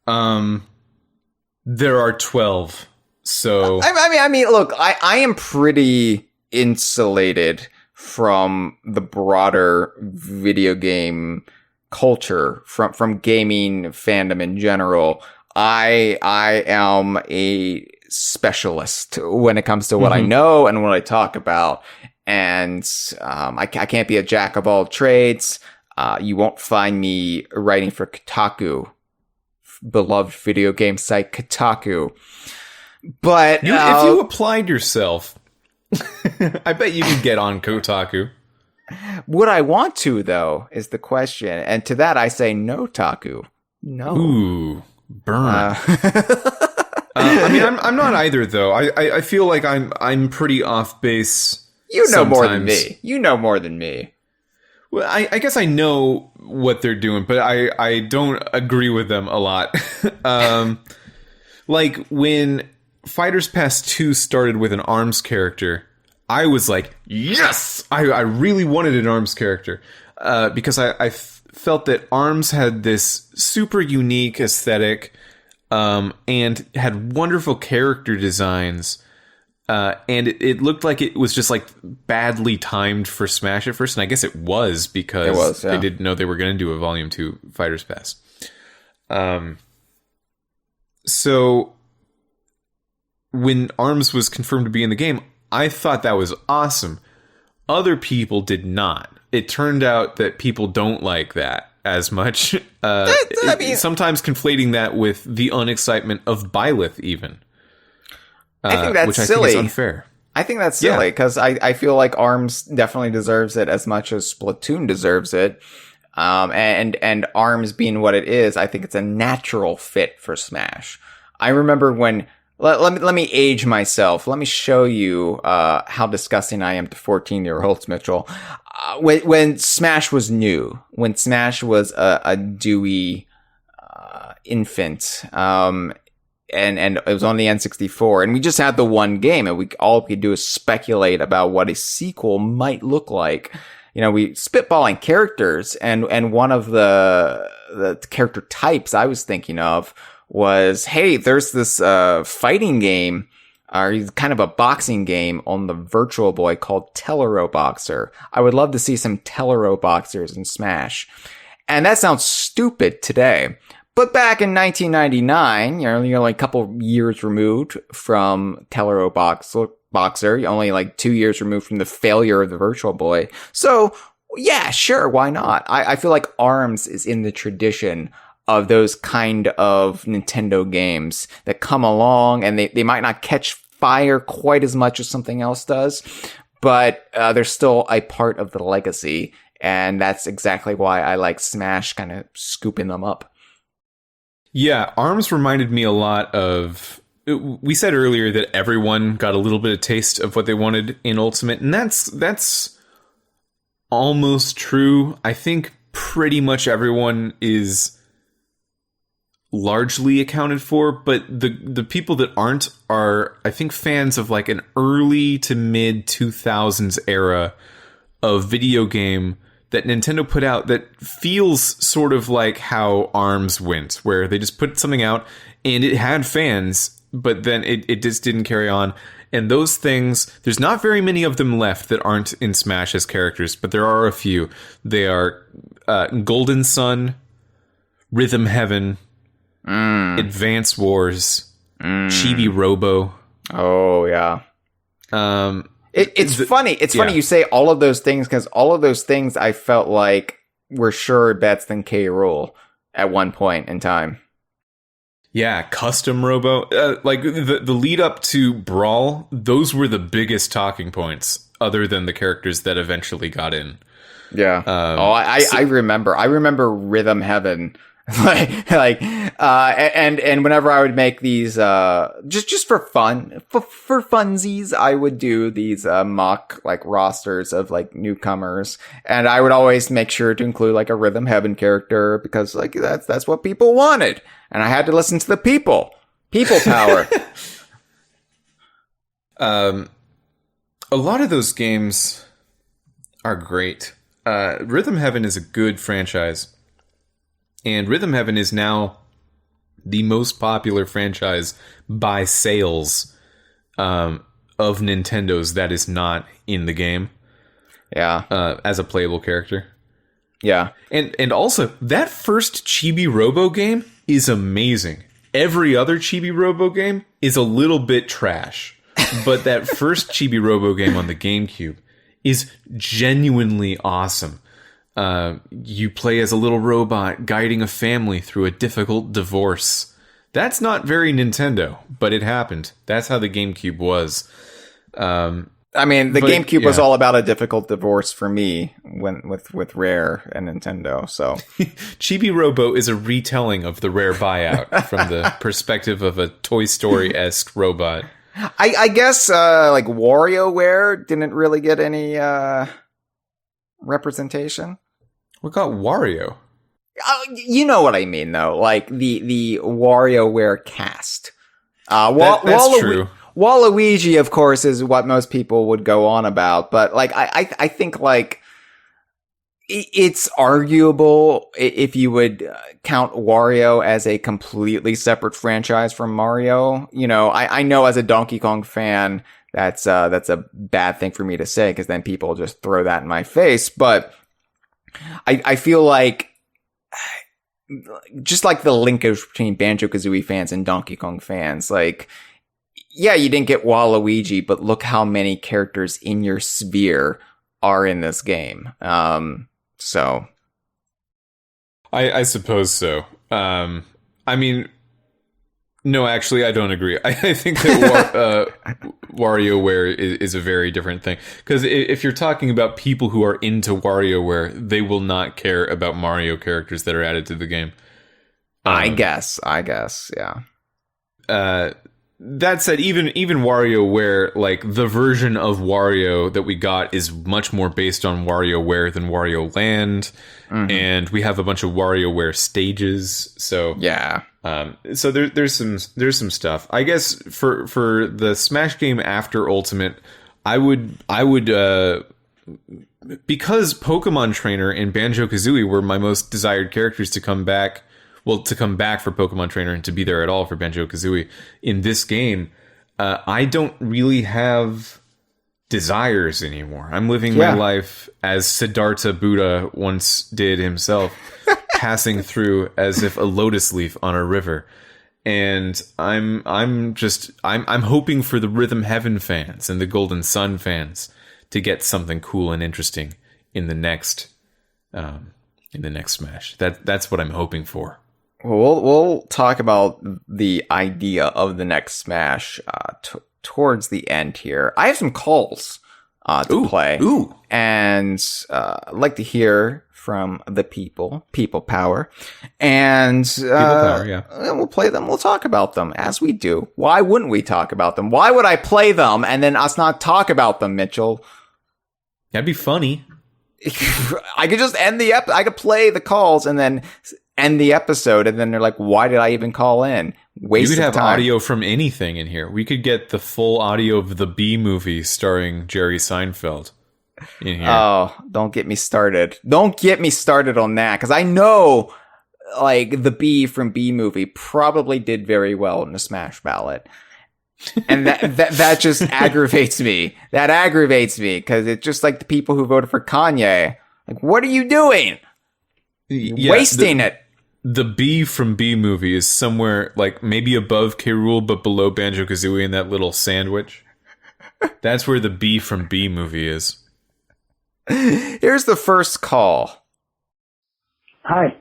There are 12. So I mean, look, I am pretty insulated from the broader video game culture, from gaming fandom in general. I am a specialist when it comes to what I know and what I talk about, and I can't be a jack of all trades. You won't find me writing for Kotaku, beloved video game site Kotaku. But if you applied yourself, I bet you could get on Kotaku. Would I want to, though, is the question. And to that, I say no, Taku. No. Ooh, burn. I mean, I'm not either, though. I feel like I'm pretty off base. You know more than me. You know more than me. Well, I guess I know what they're doing, but I don't agree with them a lot. Like when Fighters Pass 2 started with an ARMS character, I was like, yes! I really wanted an ARMS character. Because I felt that ARMS had this super unique aesthetic, and had wonderful character designs. And it looked like it was just like badly timed for Smash at first. And I guess it was because they didn't know they were going to do a Volume 2 Fighters Pass. So when ARMS was confirmed to be in the game, I thought that was awesome. Other people did not. It turned out that people don't like that as much. Sometimes conflating that with the unexcitement of Byleth, even. I think that's which I silly. think is unfair. I think that's silly because I feel like ARMS definitely deserves it as much as Splatoon deserves it. And ARMS being what it is, I think it's a natural fit for Smash. I remember when... Let me age myself. Let me show you how disgusting I am to 14-year-olds, Mitchell. When Smash was new, when Smash was a dewy infant, and it was on the N64, and we just had the one game, and all we could do is speculate about what a sequel might look like. You know, we spitballing characters, and one of the character types I was thinking of was, hey, there's this fighting game, or kind of a boxing game on the Virtual Boy called Tellero Boxer. I would love to see some Tellero Boxers in Smash. And that sounds stupid today. But back in 1999, you're like a couple years removed from Tellero Boxer. You're only like 2 years removed from the failure of the Virtual Boy. So, yeah, sure, why not? I feel like ARMS is in the tradition of those kind of Nintendo games that come along, and they might not catch fire quite as much as something else does, but they're still a part of the legacy, and that's exactly why I like Smash kind of scooping them up. Yeah, ARMS reminded me a lot of... We said earlier that everyone got a little bit of taste of what they wanted in Ultimate, and that's almost true. I think pretty much everyone is largely accounted for, but the people that aren't are, I think, fans of like an early to mid 2000s era of video game that Nintendo put out that feels sort of like how ARMS went, where they just put something out and it had fans, but then it just didn't carry on. And those things, there's not very many of them left that aren't in Smash as characters, but there are a few. They are Golden Sun, Rhythm Heaven, Advance Wars, Chibi Robo. Oh, yeah. It's funny. It's funny you say all of those things, because all of those things I felt like were surer bets than K. Rool at one point in time. Yeah, Custom Robo. Like the lead up to Brawl, those were the biggest talking points, other than the characters that eventually got in. Yeah. I remember. I remember Rhythm Heaven. And whenever I would make these, just for fun, for funsies, I would do these, mock, like, rosters of, like, newcomers. And I would always make sure to include, like, a Rhythm Heaven character because, like, that's what people wanted. And I had to listen to the people. People power. A lot of those games are great. Rhythm Heaven is a good franchise. And Rhythm Heaven is now the most popular franchise by sales of Nintendo's that is not in the game. Yeah. As a playable character. Yeah. And also, that first Chibi Robo game is amazing. Every other Chibi Robo game is a little bit trash. But that first Chibi Robo game on the Gamecube is genuinely awesome. You play as a little robot guiding a family through a difficult divorce. That's not very Nintendo, but it happened. That's how the GameCube was. GameCube was all about a difficult divorce for me with Rare and Nintendo. So Chibi Robo is a retelling of the Rare buyout from the perspective of a Toy Story-esque robot. I guess like WarioWare didn't really get any representation. What got Wario? You know what I mean, though. Like the WarioWare cast. That's true. Waluigi, of course, is what most people would go on about. But like, I think like it's arguable if you would count Wario as a completely separate franchise from Mario. You know, I know as a Donkey Kong fan, that's a bad thing for me to say because then people just throw that in my face. But I feel like just like the linkage between Banjo-Kazooie fans and Donkey Kong fans, like, yeah, you didn't get Waluigi, but look how many characters in your sphere are in this game. So I suppose so. I mean, no, actually, I don't agree. I think that WarioWare is a very different thing. Because if you're talking about people who are into WarioWare, they will not care about Mario characters that are added to the game. I guess, yeah. That said, even WarioWare, like, the version of Wario that we got is much more based on WarioWare than Wario Land. Mm-hmm. And we have a bunch of WarioWare stages. So yeah. So there's some stuff. I guess for the Smash game after Ultimate, I would because Pokemon Trainer and Banjo-Kazooie were my most desired characters to come back. Well, to come back for Pokemon Trainer and to be there at all for Banjo-Kazooie in this game, I don't really have desires anymore. I'm living my life as Siddhartha Buddha once did himself, passing through as if a lotus leaf on a river. And I'm hoping for the Rhythm Heaven fans and the Golden Sun fans to get something cool and interesting in the next Smash. That's what I'm hoping for. We'll talk about the idea of the next Smash towards the end here. I have some calls to play. And I'd like to hear from the people power. And people power, yeah. We'll play them. We'll talk about them as we do. Why wouldn't we talk about them? Why would I play them and then us not talk about them, Mitchell? That'd be funny. I could just end the I could play the calls and then end the episode, and then they're like, why did I even call in? Waste of time. You could have audio from anything in here. We could get the full audio of the Bee Movie starring Jerry Seinfeld in here. Oh, don't get me started. Don't get me started on that, because I know, like, the Bee from Bee Movie probably did very well in the Smash ballot. And that just aggravates me. That aggravates me, because it's just like the people who voted for Kanye. Like, what are you doing? Wasting it. The Bee from Bee Movie is somewhere, like, maybe above K. Rool, but below Banjo-Kazooie in that little sandwich. That's where the Bee from Bee Movie is. Here's the first call. Hi,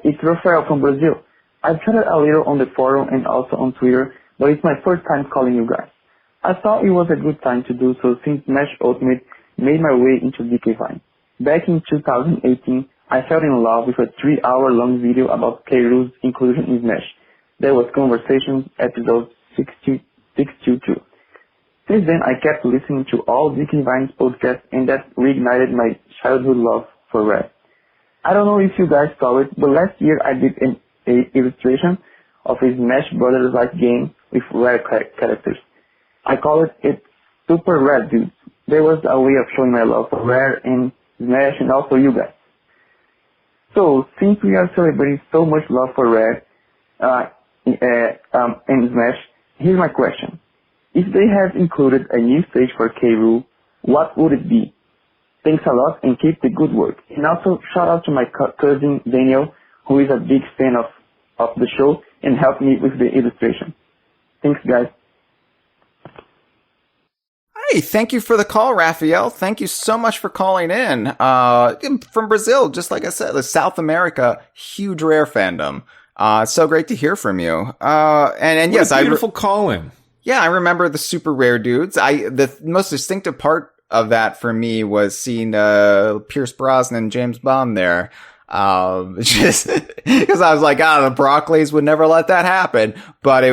it's Rafael from Brazil. I've chatted a little on the forum and also on Twitter, but it's my first time calling you guys. I thought it was a good time to do so since Smash Ultimate made my way into DK Vine. Back in 2018, I fell in love with a 3-hour-long video about K. Rool's inclusion in Smash. That was Kongversation episode 622. Since then, I kept listening to all Dicky Vine's podcasts, and that reignited my childhood love for Rare. I don't know if you guys saw it, but last year I did an illustration of a Smash Brothers-like game with Rare characters. I call it Super Rare Dudes. There was a way of showing my love for Rare and Smash and also you guys. So, since we are celebrating so much love for Rare and Smash, here's my question. If they have included a new stage for K. Rool, what would it be? Thanks a lot and keep the good work. And also, shout out to my cousin Daniel, who is a big fan of the show and helped me with the illustration. Thanks, guys. Hey, thank you for the call, Raphael. Thank you so much for calling in. From Brazil, just like I said, the South America, huge Rare fandom. So great to hear from you. And yes, beautiful calling. Yeah, I remember the Super Rare Dudes. The most distinctive part of that for me was seeing Pierce Brosnan and James Bond there. Just because I was like, the Broccoli's would never let that happen. But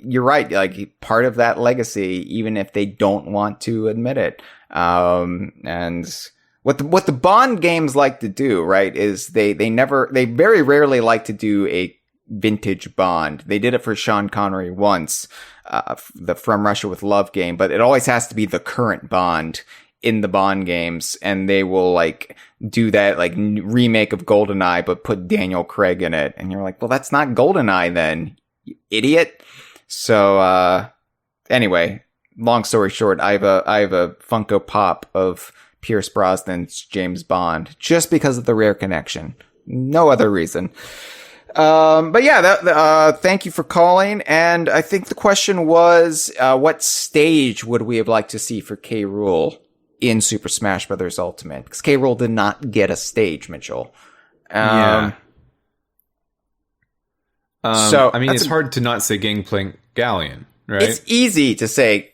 you're right. Like, part of that legacy, even if they don't want to admit it. And what the Bond games like to do, right, is they very rarely like to do a vintage Bond. They did it for Sean Connery once, the From Russia with Love game, but it always has to be the current Bond in the Bond games, and they will like do that like remake of GoldenEye but put Daniel Craig in it, and you're like, well, that's not GoldenEye then, you idiot. So anyway, long story short, I have a Funko Pop of Pierce Brosnan's James Bond just because of the Rare connection, no other reason. But yeah, thank you for calling. And I think the question was, what stage would we have liked to see for K. Rool in Super Smash Bros. Ultimate? Because K. Rool did not get a stage, Mitchell. Yeah. So I mean, it's hard to not say Gangplank Galleon, right? It's easy to say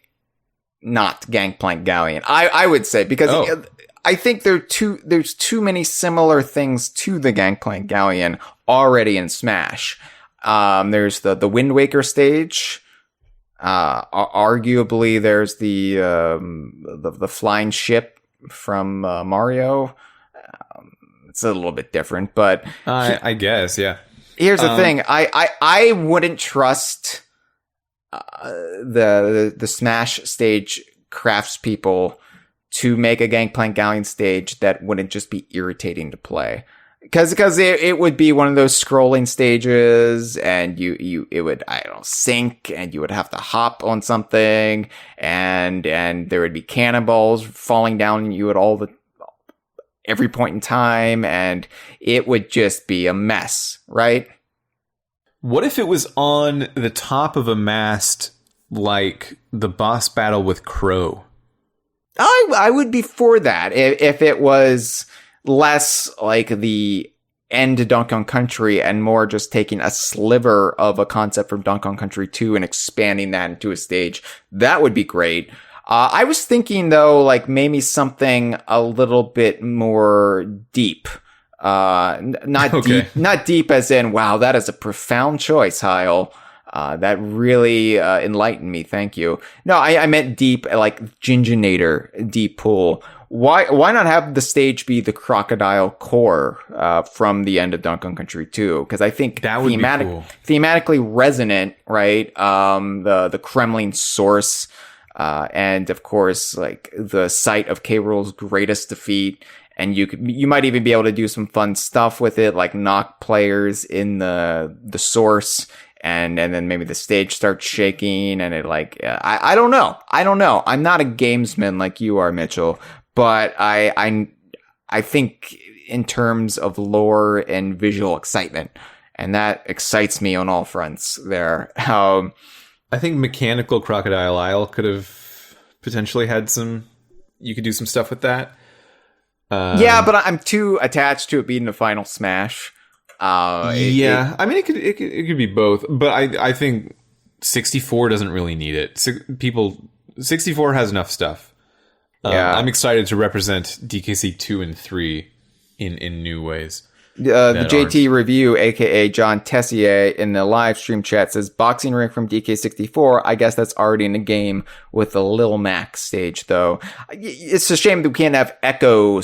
not Gangplank Galleon. I would say, because I think there's too many similar things to the Gangplank Galleon already in Smash. There's the Wind Waker stage. Arguably, there's the flying ship from Mario. It's a little bit different, but I guess, yeah. Here's the thing: I wouldn't trust the Smash stage craftspeople to make a Gangplank Galleon stage that wouldn't just be irritating to play. Because it would be one of those scrolling stages, and it would, I don't know, sink, and you would have to hop on something, and there would be cannonballs falling down on you at every point in time, and it would just be a mess, right? What if it was on the top of a mast, like the boss battle with Crow? I would be for that if it was less like the end to Donkey Kong Country and more just taking a sliver of a concept from Donkey Kong Country 2 and expanding that into a stage. That would be great. I was thinking though, like maybe something a little bit more deep. Not deep as in, wow, that is a profound choice, Hyle. That really enlightened me. Thank you. No, I meant deep, like Ginginator Deep Pool. Why not have the stage be the crocodile core from the end of Donkey Kong Country 2? Because I think that would be cool. Thematically resonant, right? The Kremlin source, and of course, like the site of K. Rool's greatest defeat. And you might even be able to do some fun stuff with it, like knock players in the source. And then maybe the stage starts shaking, and it like, I don't know. I'm not a gamesman like you are, Mitchell, but I think in terms of lore and visual excitement, and that excites me on all fronts there. I think Mechanical Crocodile Isle could have potentially had you could do some stuff with that. Yeah, but I'm too attached to it being the final Smash. I mean, it could be both, but I think 64 doesn't really need it. 64 has enough stuff. Yeah. I'm excited to represent DKC 2 and 3 in new ways. The JT Review, aka John Tessier, in the live stream chat says Boxing Ring from DK64. I guess that's already in the game with the Lil Mac stage, though. It's a shame that we can't have echo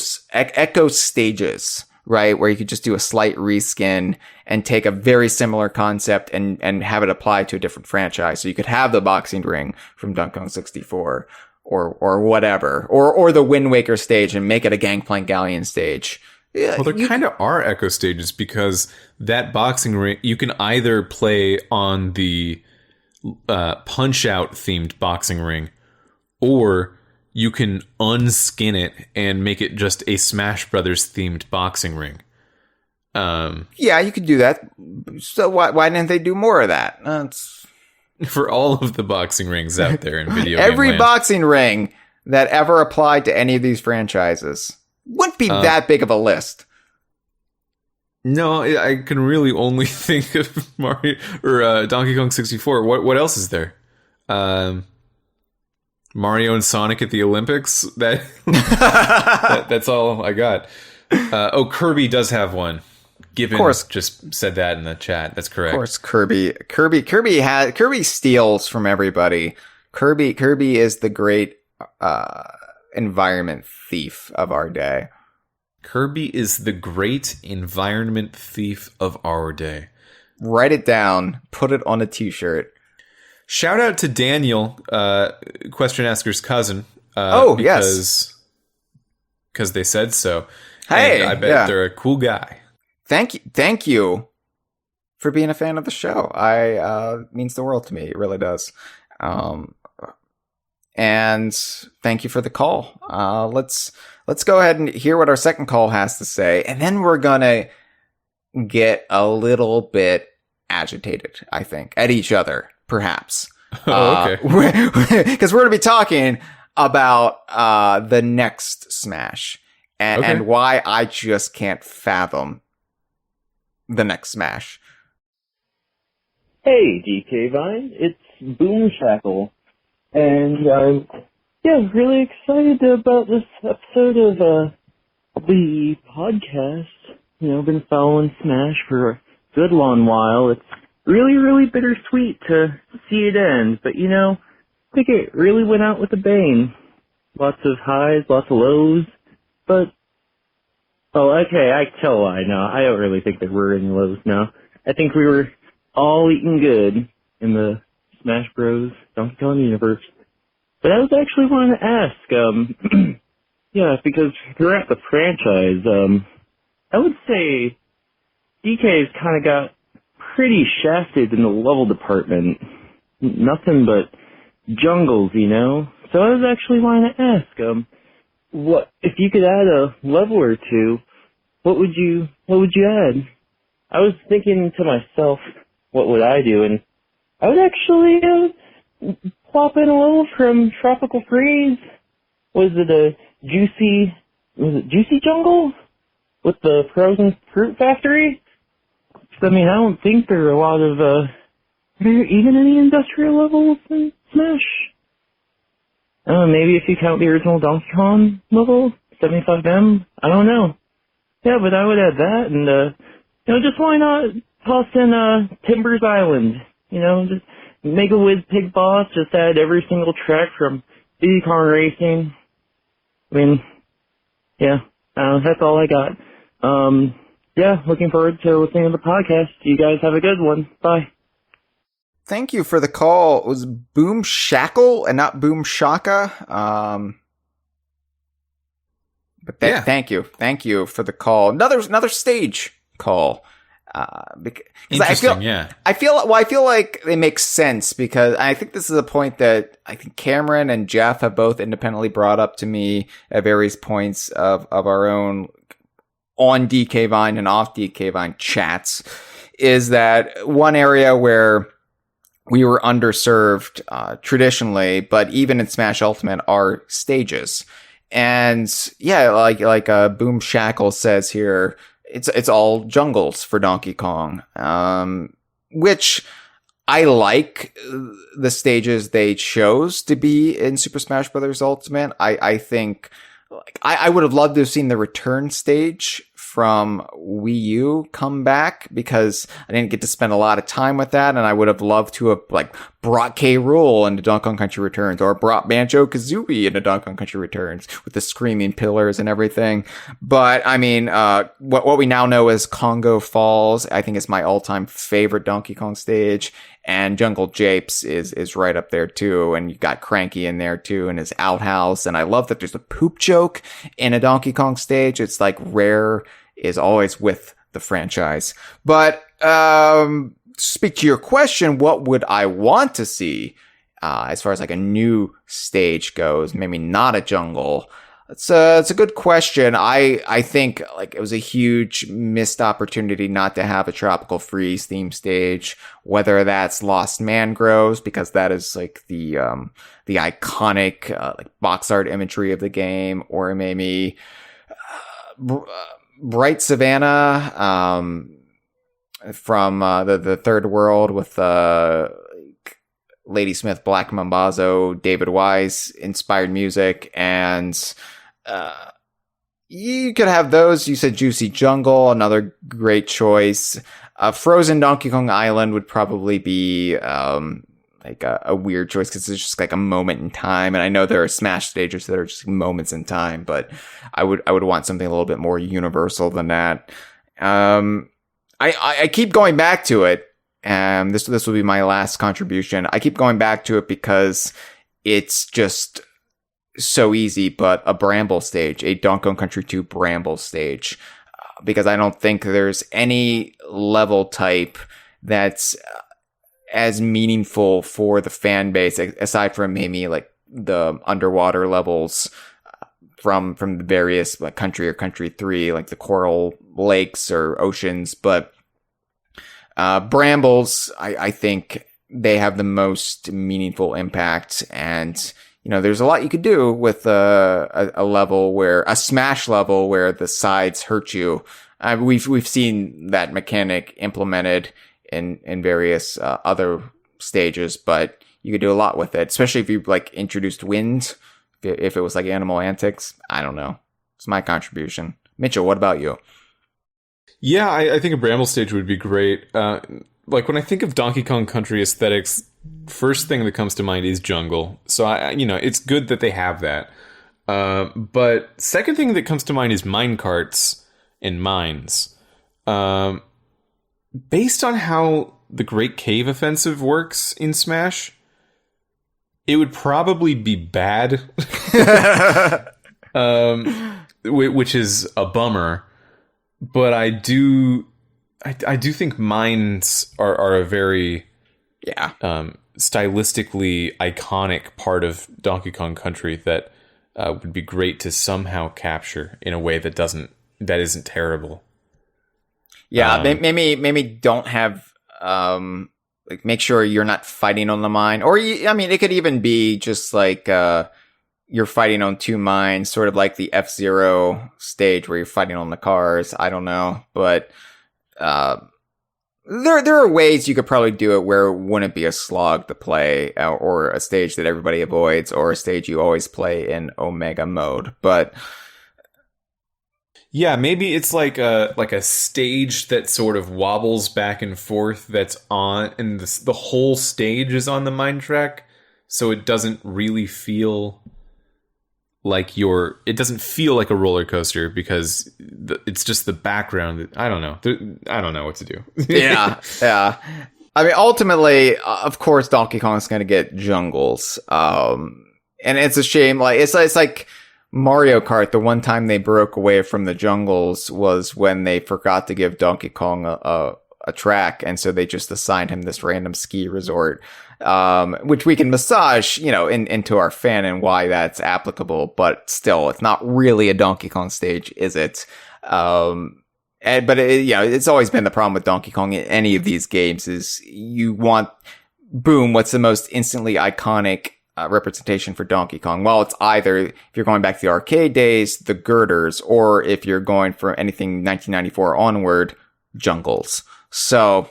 stages, right? Where you could just do a slight reskin and take a very similar concept and have it apply to a different franchise. So you could have the Boxing Ring from Donkey Kong 64 or whatever, or the Wind Waker stage and make it a Gangplank Galleon stage. Yeah, well, there kind of are echo stages because that boxing ring, you can either play on the Punch-Out themed boxing ring, or you can unskin it and make it just a Smash Brothers themed boxing ring. Yeah, you could do that. So why didn't they do more of that? For all of the boxing rings out there in video every game land. boxing ring that ever applied to any of these franchises wouldn't be that big of a list. No, I can really only think of Mario or Donkey Kong 64. What else is there? Mario and Sonic at the Olympics. That's all I got. Kirby does have one. Given just said that in the chat. That's correct. Of course, Kirby steals from everybody. Kirby is the great environment thief of our day. Kirby is the great environment thief of our day. Write it down. Put it on a t-shirt. Shout out to Daniel, question asker's cousin. Yes. Because they said so. Hey, and I bet they're a cool guy. Thank you for being a fan of the show. Means the world to me. It really does. And thank you for the call. Let's go ahead and hear what our second call has to say, and then we're gonna get a little bit agitated, I think, at each other, perhaps. Okay. Because we're gonna be talking about the next Smash and why I just can't fathom the next Smash. Hey, DK Vine, it's Boom Shackle, and I'm really excited about this episode of the podcast. You know, been following Smash for a good long while. It's really, really bittersweet to see it end, but you know, I think it really went out with a bang. Lots of highs, lots of lows, but I tell a lie now. I don't really think there were any lows now. I think we were all eating good in the Smash Bros. Donkey Kong universe. But I was actually wanting to ask, because throughout the franchise, I would say DK's kind of got pretty shafted in the level department. Nothing but jungles, you know? So I was actually wanting to ask, what if you could add a level or two, what would you add? I was thinking to myself, what would I do? And I would actually plop in a level from Tropical Freeze. Was it Juicy Jungle with the frozen fruit factory? I mean, I don't think there are a lot of are there even any industrial levels in Smash? Maybe if you count the original Donkey Kong level, 75M, I don't know. Yeah, but I would add that, and just why not toss in Timbers Island? You know, just make a Whiz Pig boss, just add every single track from Diddy Kong Racing. I mean, that's all I got. Looking forward to listening to the podcast. You guys have a good one. Bye. Thank you for the call. It was Boom Shackle and not Boom Shaka. Thank you for the call. Another stage call. Interesting, I feel like it makes sense because I think this is a point that I think Cameron and Jeff have both independently brought up to me at various points of our own on DK Vine and off DK Vine chats, is that one area where we were underserved traditionally, but even in Smash Ultimate are stages. And like Boom Shackle says here, it's all jungles for Donkey Kong, which I like the stages they chose to be in Super Smash Bros. Ultimate. I think like I would have loved to have seen the return stage from Wii U come back, because I didn't get to spend a lot of time with that, and I would have loved to have like brought K. Rool into Donkey Kong Country Returns, or brought Banjo-Kazooie into Donkey Kong Country Returns with the screaming pillars and everything. But I mean, what we now know as Congo Falls, I think is my all-time favorite Donkey Kong stage. And Jungle Japes is right up there too. And you got Cranky in there too, and his outhouse. And I love that there's a poop joke in a Donkey Kong stage. It's like Rare is always with the franchise. But, speak to your question, what would I want to see, as far as like a new stage goes? Maybe not a jungle. It's a good question. I think like it was a huge missed opportunity not to have a Tropical Freeze theme stage, whether that's Lost Mangroves, because that is like the iconic, like box art imagery of the game, or maybe, Bright Savannah, from, the Third World with, Lady Smith, Black Mambazo, David Wise inspired music, and you could have those. You said Juicy Jungle, another great choice. Frozen Donkey Kong Island would probably be like a weird choice, because it's just like a moment in time. And I know there are Smash stages that are just moments in time, but I would want something a little bit more universal than that. I keep going back to it. This will be my last contribution. I keep going back to it because it's just so easy, but a Bramble stage, a Donkey Kong Country 2 Bramble stage, because I don't think there's any level type that's as meaningful for the fan base, aside from maybe like the underwater levels from the various like Country or Country 3, like the Coral Lakes or Oceans. But Brambles, I think they have the most meaningful impact. And you know, there's a lot you could do with a level where a Smash level where the sides hurt you. We've seen that mechanic implemented in various other stages, but you could do a lot with it, especially if you like introduced wind. If it was like Animal Antics, I don't know. It's my contribution. Mitchell, what about you? Yeah, I think a Bramble stage would be great. Like when I think of Donkey Kong Country aesthetics, first thing that comes to mind is jungle. So it's good that they have that. But second thing that comes to mind is minecarts and mines. Based on how the Great Cave Offensive works in Smash, it would probably be bad. Which is a bummer. But I do think mines are a very stylistically iconic part of Donkey Kong Country that would be great to somehow capture in a way that isn't terrible. Yeah, maybe don't have like make sure you're not fighting on the mine, or it could even be just like you're fighting on two mines, sort of like the F-Zero stage where you're fighting on the cars. I don't know, but there are ways you could probably do it where it wouldn't be a slog to play, or a stage that everybody avoids, or a stage you always play in Omega mode. But yeah, maybe it's like a stage that sort of wobbles back and forth that's on, and the whole stage is on the mine track, so it doesn't really feel like it doesn't feel like a roller coaster, because it's just the background that I don't know what to do. yeah. I mean, ultimately, of course, Donkey Kong is going to get jungles, and it's a shame. Like it's like Mario Kart. The one time they broke away from the jungles was when they forgot to give Donkey Kong a track, and so they just assigned him this random ski resort, which we can massage, into our fan and why that's applicable, but still, it's not really a Donkey Kong stage, is it? But it's always been the problem with Donkey Kong in any of these games is you want, boom, what's the most instantly iconic representation for Donkey Kong? Well, it's either, if you're going back to the arcade days, the girders, or if you're going for anything 1994 onward, jungles. So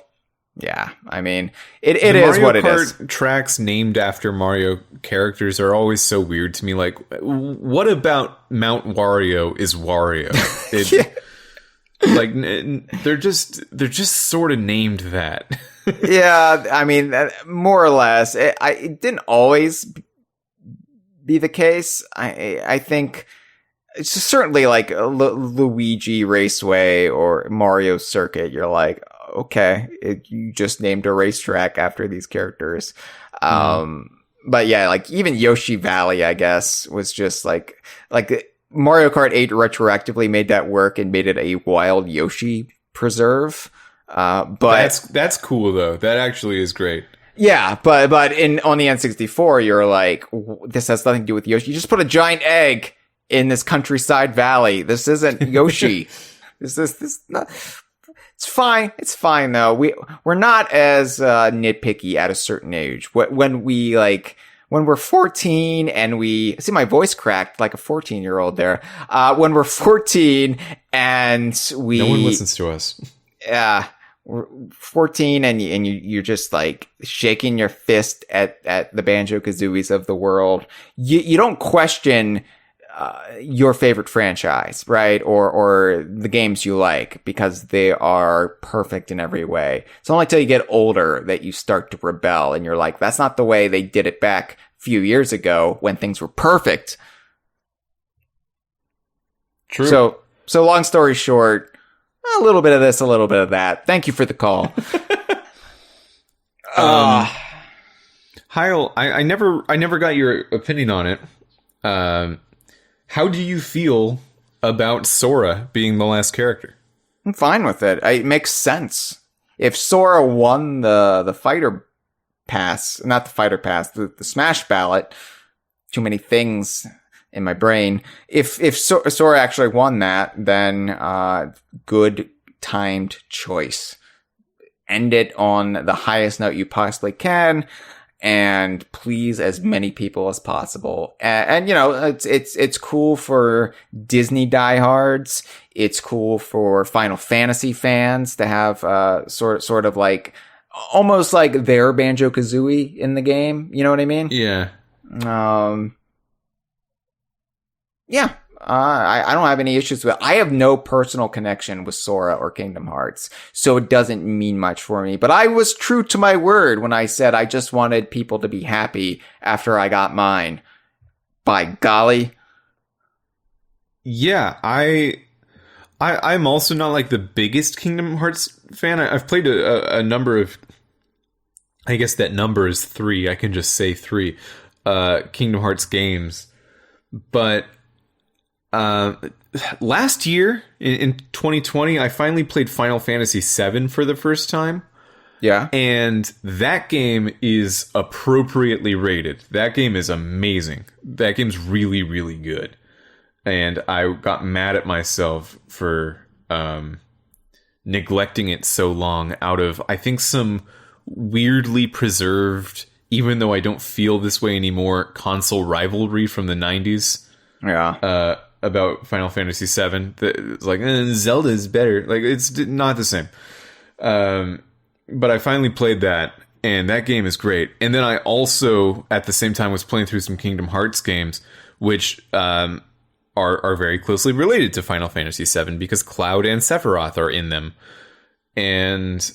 Yeah, I mean, it is what it is. Mario Kart tracks named after Mario characters are always so weird to me. Like, what about Mount Wario is Wario? Like, they're just sort of named that. Yeah, I mean, more or less. It didn't always be the case. I think it's certainly like Luigi Raceway or Mario Circuit. You're like, okay, you just named a racetrack after these characters. But yeah, like even Yoshi Valley, I guess, was just like Mario Kart 8 retroactively made that work and made it a wild Yoshi preserve. But that's cool though. That actually is great. Yeah, but on the N64, you're like, this has nothing to do with Yoshi. You just put a giant egg in this countryside valley. This isn't Yoshi. this not. It's fine. It's fine though. We're not as nitpicky at a certain age. When we're 14 and see my voice cracked like a 14-year-old there. When we're 14 and no one listens to us. Yeah. We're 14 and you're just like shaking your fist at the Banjo-Kazooies of the world. You don't question your favorite franchise, right? Or the games you like because they are perfect in every way. It's only until you get older that you start to rebel and you're like, that's not the way they did it back a few years ago when things were perfect. True. So long story short, a little bit of this, a little bit of that. Thank you for the call. Hyle, I never got your opinion on it. How do you feel about Sora being the last character? I'm fine with it. It makes sense. If Sora won the fighter pass, not the fighter pass, the Smash ballot, too many things in my brain. If Sora actually won that, then good timed choice. End it on the highest note you possibly can, and please as many people as possible. And you know, it's cool for Disney diehards. It's cool for Final Fantasy fans to have sort of like almost like their Banjo-Kazooie in the game. You know what I mean? Yeah. Yeah. I don't have any issues with it. I have no personal connection with Sora or Kingdom Hearts, so it doesn't mean much for me. But I was true to my word when I said I just wanted people to be happy after I got mine. By golly. Yeah, I'm also not like the biggest Kingdom Hearts fan. I've played a number of, I guess that number is 3. I can just say 3 Kingdom Hearts games. But last year in 2020, I finally played Final Fantasy VII for the first time. Yeah. And that game is appropriately rated. That game is amazing. That game's really, really good. And I got mad at myself for neglecting it so long out of, I think, some weirdly preserved, even though I don't feel this way anymore, console rivalry from the 90s. Yeah. About Final Fantasy VII. It's like, Zelda is better. Like, it's not the same. But I finally played that, and that game is great. And then I also, at the same time, was playing through some Kingdom Hearts games, which are very closely related to Final Fantasy VII, because Cloud and Sephiroth are in them. And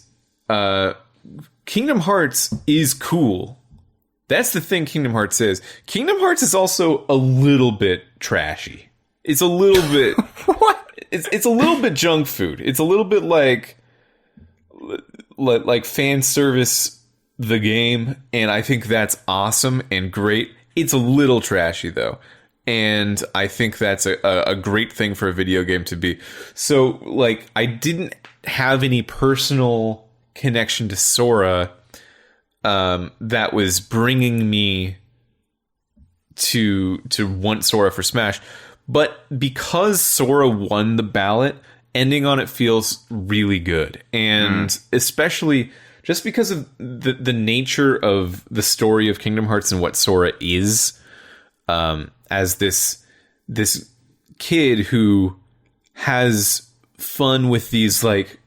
Kingdom Hearts is cool. That's the thing Kingdom Hearts is. Kingdom Hearts is also a little bit trashy. It's a little bit... What? It's a little bit junk food. It's a little bit like fan service the game, and I think that's awesome and great. It's a little trashy, though. And I think that's a great thing for a video game to be. So, like, I didn't have any personal connection to Sora that was bringing me to want Sora for Smash. But because Sora won the ballot, ending on it feels really good. And especially just because of the nature of the story of Kingdom Hearts and what Sora is, as this kid who has fun with these like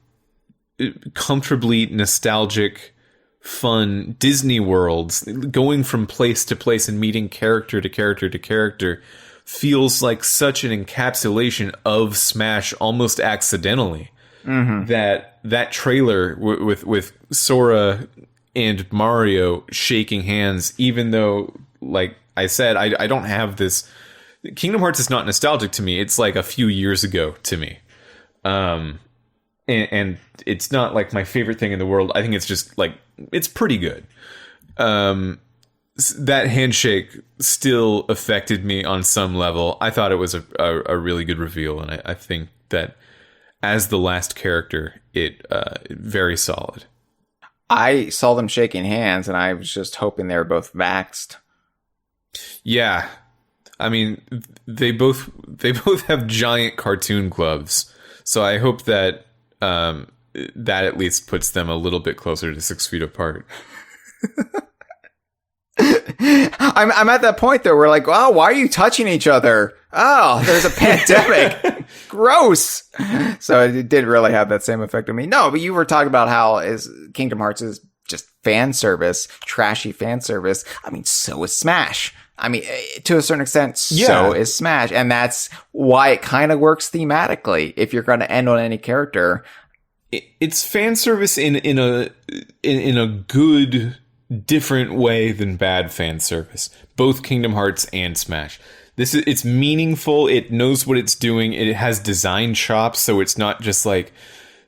comfortably nostalgic, fun Disney worlds, going from place to place and meeting character to character to character, feels like such an encapsulation of Smash almost accidentally. That trailer with Sora and Mario shaking hands, even though, like I said, I don't have this. Kingdom Hearts is not nostalgic to me. It's like a few years ago to me. And it's not like my favorite thing in the world. I think it's just like, it's pretty good. That handshake still affected me on some level. I thought it was a really good reveal. And I think that as the last character, it very solid. I saw them shaking hands, and I was just hoping they were both vaxxed. Yeah, I mean, they both have giant cartoon gloves, so I hope that that at least puts them a little bit closer to 6 feet apart. I'm at that point though. We're like, oh, why are you touching each other? Oh, there's a pandemic. Gross. So it did really have that same effect on me. No, but you were talking about how Kingdom Hearts is just fan service, trashy fan service. I mean, so is Smash. I mean, to a certain extent, so is Smash. And that's why it kind of works thematically. If you're going to end on any character, it's fan service in a good, different way than bad fan service. Both Kingdom Hearts and Smash. It's meaningful. It knows what it's doing. It has design chops, so it's not just like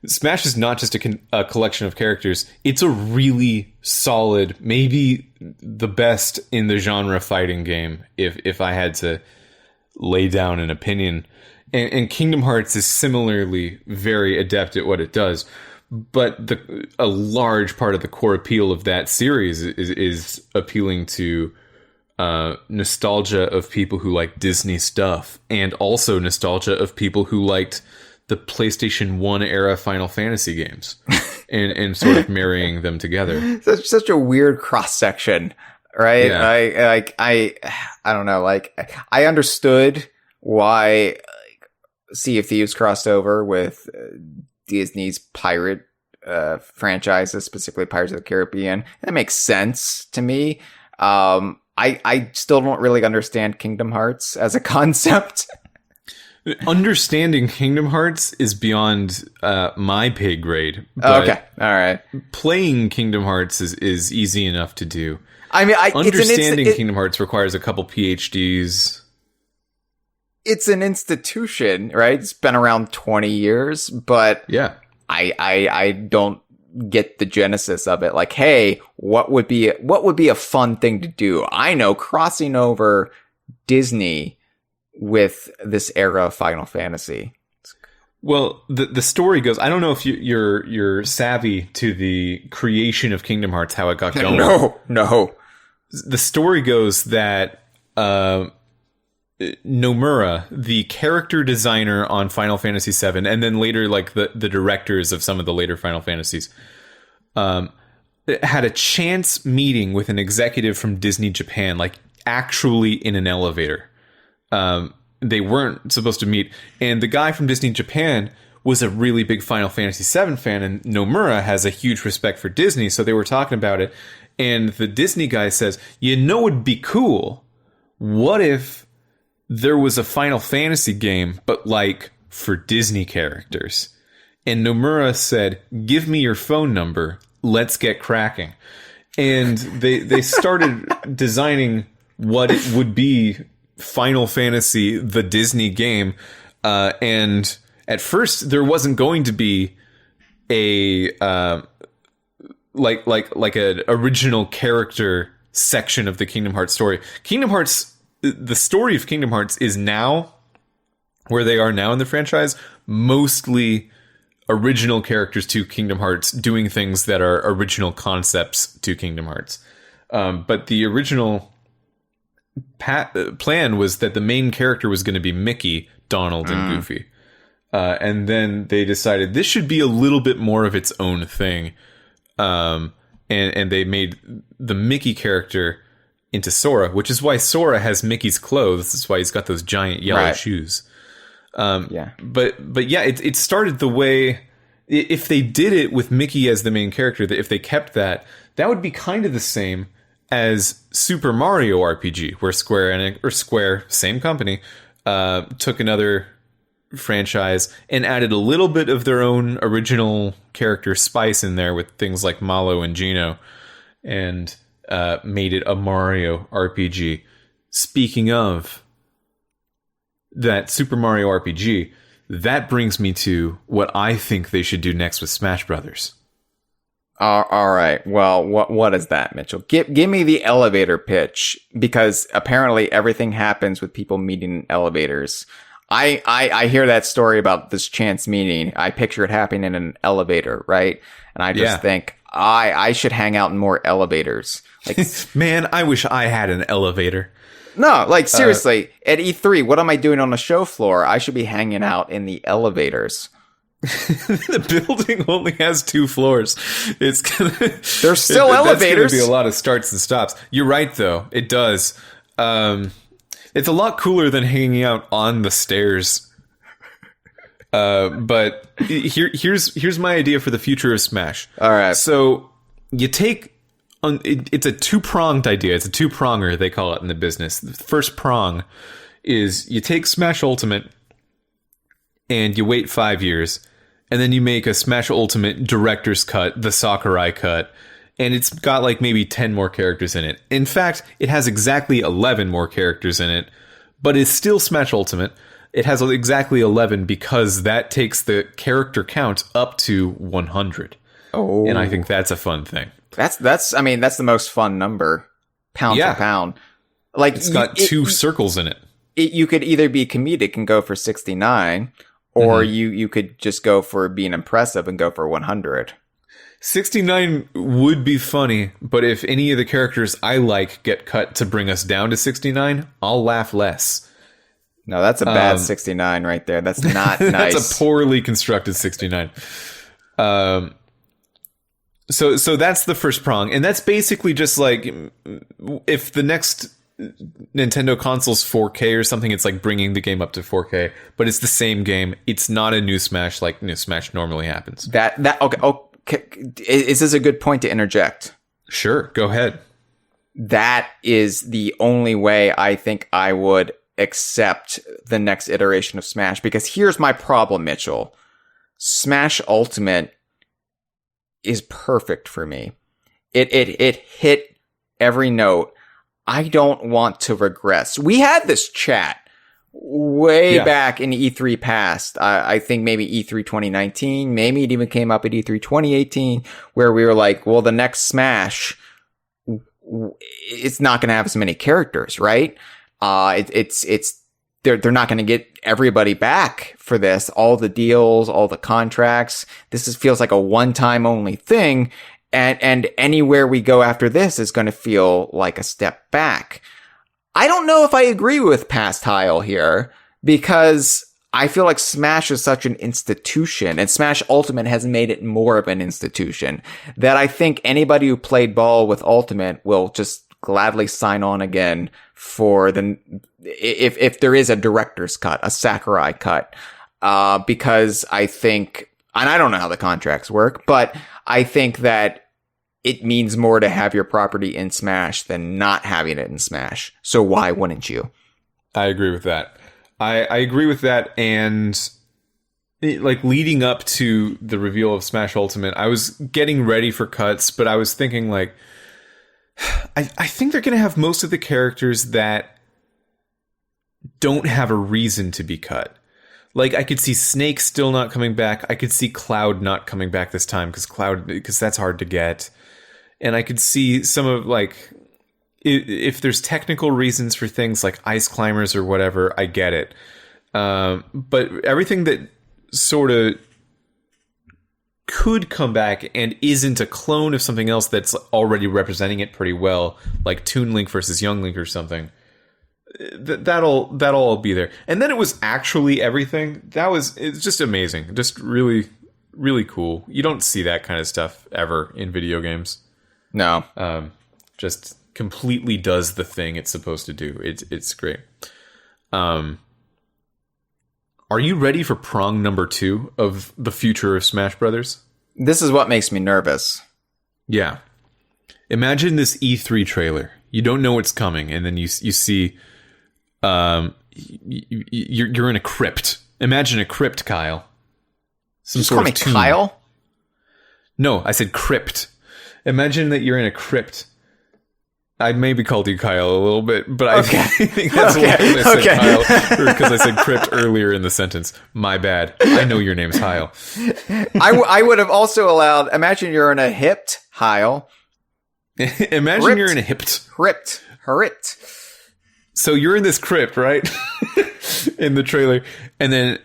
Smash is not just a collection of characters. It's a really solid, maybe the best in the genre fighting game. If I had to lay down an opinion, and Kingdom Hearts is similarly very adept at what it does. But a large part of the core appeal of that series is appealing to nostalgia of people who like Disney stuff, and also nostalgia of people who liked the PlayStation 1 era Final Fantasy games, and sort of marrying them together. Such a weird cross section, right? Yeah. I don't know. Like, I understood why Sea of Thieves crossed over with Disney's pirate franchises, specifically Pirates of the Caribbean. That makes sense to me. I still don't really understand Kingdom Hearts as a concept. Understanding Kingdom Hearts is beyond my pay grade. But okay, all right. Playing Kingdom Hearts is easy enough to do. I mean, understanding Kingdom Hearts requires a couple PhDs. It's an institution, right? It's been around 20 years, but yeah, I don't get the genesis of it. Like, hey, what would be a fun thing to do? I know, crossing over Disney with this era of Final Fantasy. Well, the story goes, I don't know if you're savvy to the creation of Kingdom Hearts, how it got going. No. The story goes that Nomura, the character designer on Final Fantasy VII, and then later like the directors of some of the later Final Fantasies, had a chance meeting with an executive from Disney Japan, like actually in an elevator. They weren't supposed to meet, and the guy from Disney Japan was a really big Final Fantasy VII fan, and Nomura has a huge respect for Disney, so they were talking about it, and the Disney guy says, it'd be cool, what if there was a Final Fantasy game, but like for Disney characters? And Nomura said, give me your phone number, let's get cracking. And they started designing what it would be Final Fantasy, the Disney game, and at first there wasn't going to be a like an original character section of the Kingdom Hearts story. Kingdom Hearts, the story of Kingdom Hearts is now where they are now in the franchise, mostly original characters to Kingdom Hearts doing things that are original concepts to Kingdom Hearts. But the original plan was that the main character was going to be Mickey, Donald, and Goofy. And then they decided this should be a little bit more of its own thing. And they made the Mickey character into Sora, which is why Sora has Mickey's clothes. That's why he's got those giant yellow shoes. But yeah, it started the way if they did it with Mickey as the main character, that if they kept that, that would be kind of the same as Super Mario RPG, where Square, same company, took another franchise and added a little bit of their own original character spice in there with things like Malo and Gino, and made it a Mario RPG. Speaking of that Super Mario RPG, that brings me to what I think they should do next with Smash Brothers. All right. Well, what is that, Mitchell? Give me the elevator pitch, because apparently everything happens with people meeting in elevators. I hear that story about this chance meeting. I picture it happening in an elevator, right? And I just think I should hang out in more elevators. Like, man, I wish I had an elevator. No, like seriously, at E3, what am I doing on the show floor? I should be hanging out in the elevators. The building only has 2 floors. It's gonna. There's still elevators. That's gonna be a lot of starts and stops. You're right, though. It does. It's a lot cooler than hanging out on the stairs. But here's my idea for the future of Smash. All right. So you take. It's a 2-pronged idea. It's a 2-pronger, they call it in the business. The first prong is you take Smash Ultimate and you wait 5 years, and then you make a Smash Ultimate Director's Cut, the Sakurai cut, and it's got like maybe 10 more characters in it. In fact, it has exactly 11 more characters in it, but it's still Smash Ultimate. It has exactly 11 because that takes the character count up to 100. Oh. And I think that's a fun thing. That's the most fun number, pound for pound. Like, it's got 2 circles in it. You could either be comedic and go for 69, or you could just go for being impressive and go for 100. 69 would be funny, but if any of the characters I like get cut to bring us down to 69, I'll laugh less. No, that's a bad 69 right there. That's not nice. That's a poorly constructed 69. So that's the first prong, and that's basically just like if the next Nintendo console's 4K or something, it's like bringing the game up to 4K, but it's the same game. It's not a new Smash like new Smash normally happens. Okay. Is this a good point to interject? Sure, go ahead. That is the only way I think I would accept the next iteration of Smash, because here's my problem, Mitchell. Smash Ultimate is perfect for me. It hit every note. I don't want to regress. We had this chat way back in E3 past. I think maybe E3 2019. Maybe it even came up at E3 2018, where we were like, well, the next Smash, it's not going to have as many characters, right? They're not going to get everybody back for this. All the deals, all the contracts. Feels like a one-time only thing. And anywhere we go after this is going to feel like a step back. I don't know if I agree with past Hyle here, because I feel like Smash is such an institution, and Smash Ultimate has made it more of an institution, that I think anybody who played ball with Ultimate will just gladly sign on again for if there is a director's cut, a Sakurai cut, because I think, and I don't know how the contracts work, but I think that it means more to have your property in Smash than not having it in Smash. So why wouldn't you? I agree with that. I agree with that, and like leading up to the reveal of Smash Ultimate, I was getting ready for cuts, but I was thinking like, I think they're going to have most of the characters that don't have a reason to be cut. Like, I could see Snake still not coming back. I could see Cloud not coming back this time because that's hard to get. And I could see some of, like, if there's technical reasons for things like Ice Climbers or whatever, I get it. But everything that sort of could come back and isn't a clone of something else that's already representing it pretty well, like Toon Link versus Young Link or something, that'll all be there. And then it was actually everything. It's just amazing. Just really, really cool. You don't see that kind of stuff ever in video games. No. Just completely does the thing it's supposed to do. It's great. Are you ready for prong number 2 of the future of Smash Brothers? This is what makes me nervous. Yeah. Imagine this E3 trailer. You don't know what's coming, and then you see you're in a crypt. Imagine a crypt, Kyle. Some Just sort call me of tomb. Kyle? No, I said crypt. Imagine that you're in a crypt. I maybe called you Kyle a little bit, but I think that's why I said Kyle, because I said crypt earlier in the sentence. My bad. I know your name's Hyle. I would have also allowed, imagine you're in a hipped Hyle. Imagine you're in a hipped. Crypt. So you're in this crypt, right? In the trailer. And then,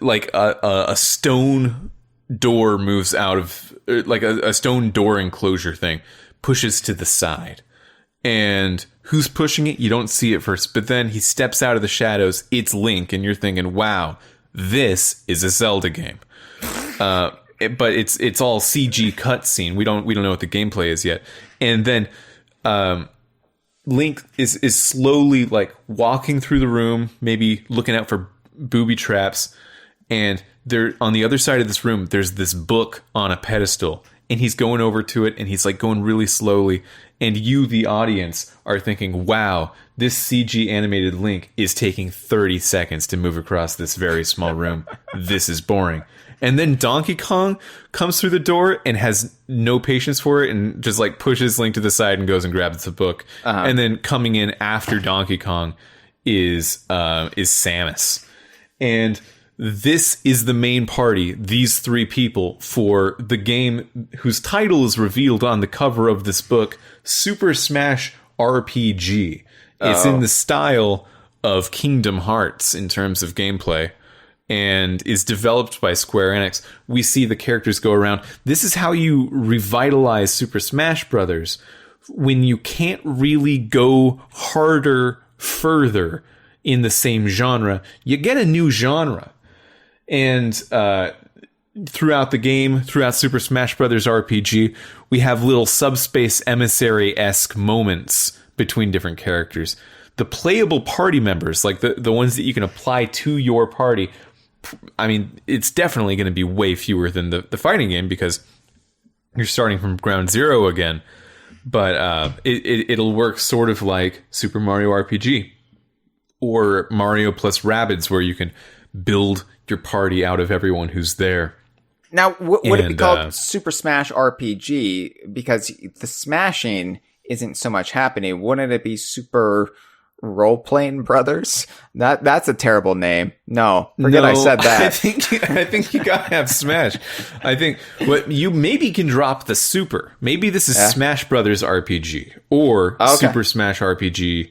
like, a stone door moves out of, like, a stone door enclosure thing pushes to the side. And who's pushing it? You don't see it first. But then he steps out of the shadows. It's Link. And you're thinking, wow, this is a Zelda game. But it's all CG cutscene. We don't know what the gameplay is yet. And then Link is slowly like walking through the room, maybe looking out for booby traps. And there on the other side of this room, there's this book on a pedestal. And he's going over to it, and he's like going really slowly. And you, the audience, are thinking, wow, this CG animated Link is taking 30 seconds to move across this very small room. This is boring. And then Donkey Kong comes through the door and has no patience for it and just like pushes Link to the side and goes and grabs the book. Uh-huh. And then coming in after Donkey Kong is Samus. And this is the main party, these 3 people, for the game whose title is revealed on the cover of this book, Super Smash RPG. It's in the style of Kingdom Hearts in terms of gameplay and is developed by Square Enix. We see the characters go around. This is how you revitalize Super Smash Brothers when you can't really go harder, further in the same genre. You get a new genre. And throughout the game, throughout Super Smash Bros. RPG, we have little Subspace Emissary-esque moments between different characters. The playable party members, like the ones that you can apply to your party, I mean, it's definitely going to be way fewer than the fighting game because you're starting from ground zero again. But it'll work sort of like Super Mario RPG or Mario plus Rabbids, where you can build your party out of everyone who's there. Now, would it be called Super Smash RPG? Because the smashing isn't so much happening. Wouldn't it be Super Role-Playing Brothers? That's a terrible name. No, forget I said that. I think you gotta have Smash. I think what you maybe can drop the Super. Maybe this is Smash Brothers RPG or Super Smash RPG.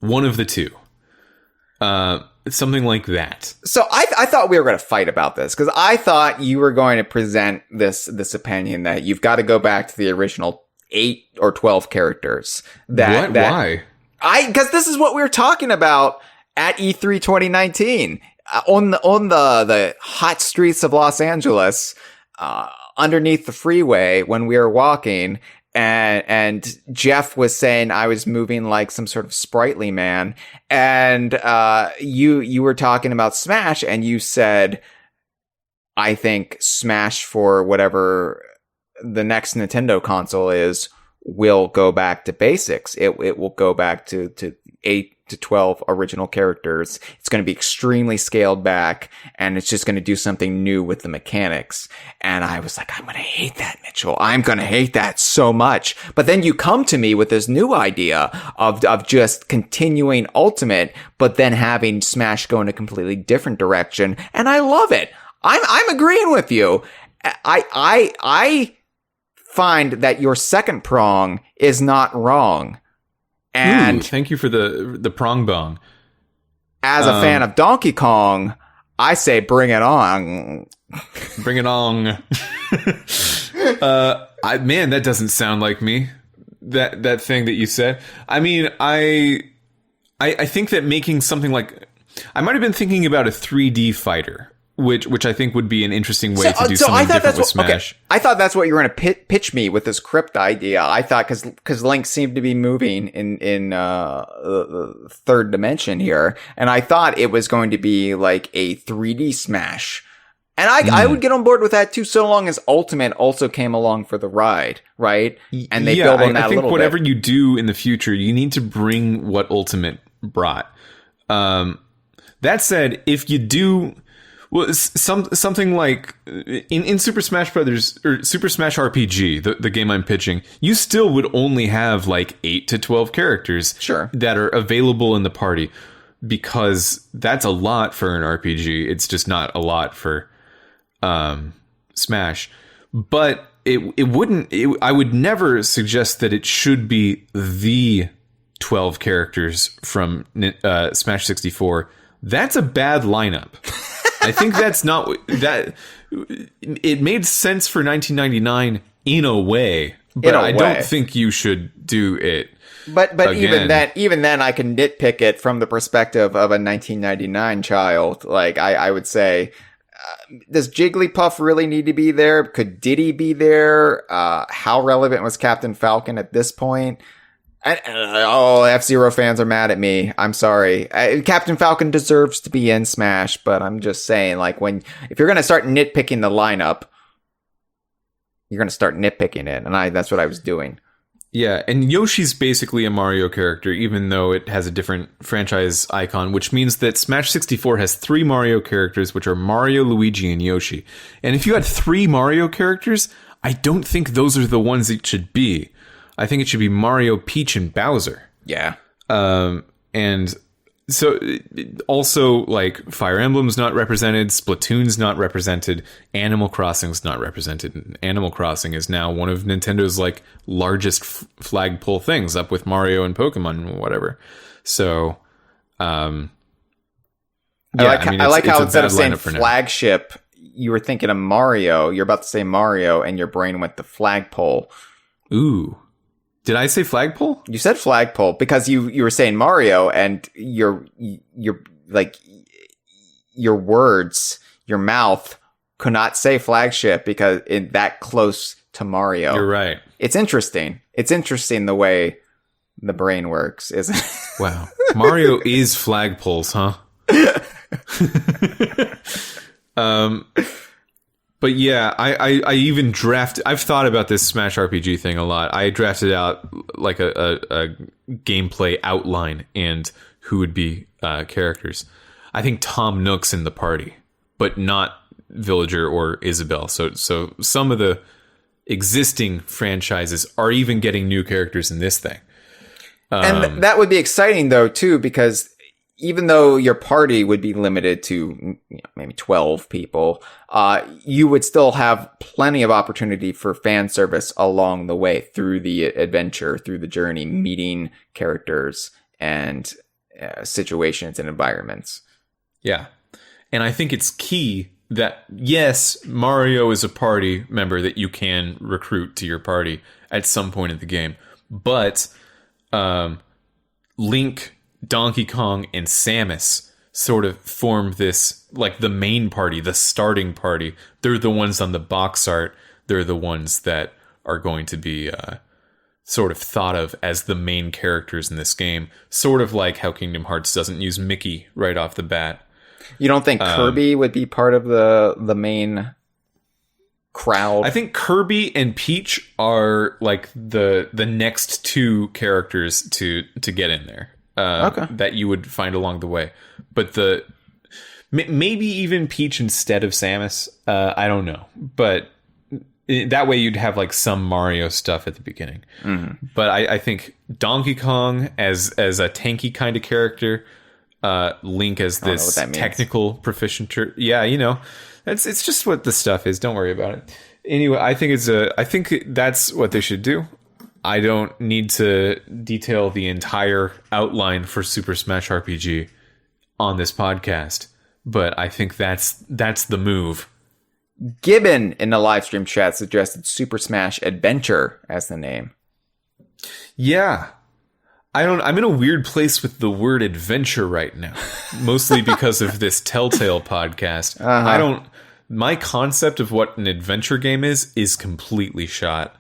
One of the two. Something like that. So I thought we were going to fight about this because I thought you were going to present this opinion that you've got to go back to the original 8 or 12 characters. Why? Because this is what we were talking about at E3 2019 on the hot streets of Los Angeles, underneath the freeway when we were walking. And Jeff was saying I was moving like some sort of sprightly man. And, you were talking about Smash and you said, I think Smash for whatever the next Nintendo console is will go back to basics. It will go back to 8 to 12 original characters. It's going to be extremely scaled back and it's just going to do something new with the mechanics. And I was like, I'm going to hate that, Mitchell. I'm going to hate that so much. But then you come to me with this new idea of just continuing Ultimate, but then having Smash go in a completely different direction. And I love it. I'm agreeing with you. I find that your second prong is not wrong. And thank you for the prong bong. As a fan of Donkey Kong, I say bring it on. Bring it on. Man, that doesn't sound like me. That thing that you said. I mean, I think that making something like, I might have been thinking about a 3D fighter which I think would be an interesting way to do something different with Smash. Okay. I thought that's what you were going to pitch me with this crypt idea. I thought because Link seemed to be moving in the third dimension here, and I thought it was going to be like a 3D Smash. And I would get on board with that too, so long as Ultimate also came along for the ride, right? And they build on that a little bit. I think whatever you do in the future, you need to bring what Ultimate brought. That said, if you do, well, something like in Super Smash Brothers or Super Smash RPG, the game I'm pitching, you still would only have like 8 to 12 characters that are available in the party, because that's a lot for an RPG. It's just not a lot for Smash. But I would never suggest that it should be the 12 characters from Smash 64. That's a bad lineup. I think that's not that. It made sense for 1999 in a way, but I don't think you should do it. But even then, I can nitpick it from the perspective of a 1999 child. Like I would say, does Jigglypuff really need to be there? Could Diddy be there? How relevant was Captain Falcon at this point? F-Zero fans are mad at me. I'm sorry. Captain Falcon deserves to be in Smash, but I'm just saying, like, if you're going to start nitpicking the lineup, you're going to start nitpicking it. And that's what I was doing. Yeah, and Yoshi's basically a Mario character, even though it has a different franchise icon, which means that Smash 64 has 3 Mario characters, which are Mario, Luigi, and Yoshi. And if you had 3 Mario characters, I don't think those are the ones it should be. I think it should be Mario, Peach, and Bowser. Yeah. And so also, like, Fire Emblem's not represented, Splatoon's not represented, Animal Crossing's not represented. Animal Crossing is now one of Nintendo's, like, largest flagpole things, up with Mario and Pokemon and whatever. So, I like how instead of saying flagship, you were thinking of Mario. You're about to say Mario, and your brain went to flagpole. Ooh. Did I say flagpole? You said flagpole because you were saying Mario, and your like your words, your mouth could not say flagship because it's that close to Mario. You're right. It's interesting. It's interesting the way the brain works, isn't it? Wow. Mario is flagpoles, huh? But yeah, I even I've thought about this Smash RPG thing a lot. I drafted out like a gameplay outline and who would be characters. I think Tom Nook's in the party, but not Villager or Isabelle. So some of the existing franchises are even getting new characters in this thing. And that would be exciting though too, because even though your party would be limited to maybe 12 people, you would still have plenty of opportunity for fan service along the way through the adventure, through the journey, meeting characters and situations and environments. Yeah. And I think it's key that, yes, Mario is a party member that you can recruit to your party at some point in the game. But Link, Donkey Kong, and Samus sort of form this, like, the main party, the starting party. They're the ones on the box art. They're the ones that are going to be sort of thought of as the main characters in this game. Sort of like how Kingdom Hearts doesn't use Mickey right off the bat. You don't think Kirby would be part of the main crowd? I think Kirby and Peach are like the next 2 characters to get in there. That you would find along the way, but maybe even Peach instead of Samus. I don't know, but that way you'd have like some Mario stuff at the beginning. Mm-hmm. But I think Donkey Kong as a tanky kind of character, Link as this technical proficient. Yeah, it's just what the stuff is. Don't worry about it. Anyway, I think that's what they should do. I don't need to detail the entire outline for Super Smash RPG on this podcast, but I think that's the move. Gibbon in the live stream chat suggested Super Smash Adventure as the name. Yeah. I'm in a weird place with the word adventure right now, mostly because of this Telltale podcast. My concept of what an adventure game is completely shot.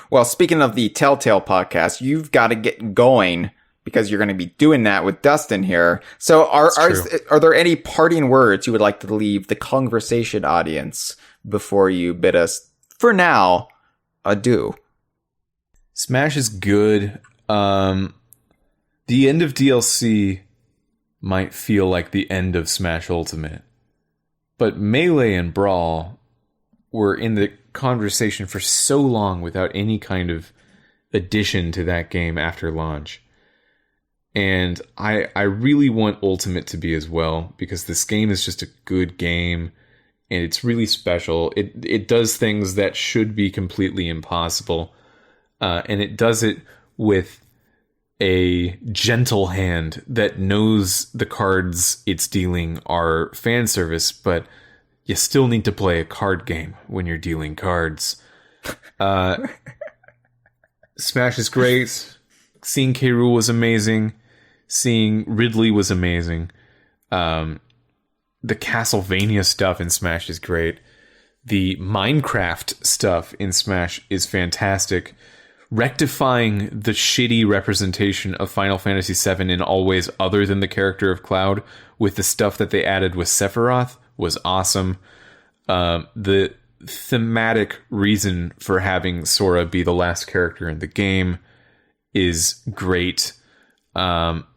Well, speaking of the Telltale podcast, you've got to get going because you're going to be doing that with Dustin here. So are there any parting words you would like to leave the Kongversation audience before you bid us, for now, adieu? Smash is good. The end of DLC might feel like the end of Smash Ultimate. But Melee and Brawl were in the conversation for so long without any kind of addition to that game after launch. And I really want Ultimate to be as well, because this game is just a good game, and it's really special. It does things that should be completely impossible, and it does it with a gentle hand that knows the cards it's dealing are fan service, but you still need to play a card game when you're dealing cards. Smash is great. Seeing K. Rool was amazing. Seeing Ridley was amazing. The Castlevania stuff in Smash is great. The Minecraft stuff in Smash is fantastic. Rectifying the shitty representation of Final Fantasy VII in all ways other than the character of Cloud with the stuff that they added with Sephiroth was awesome. The thematic reason for having Sora be the last character in the game is great.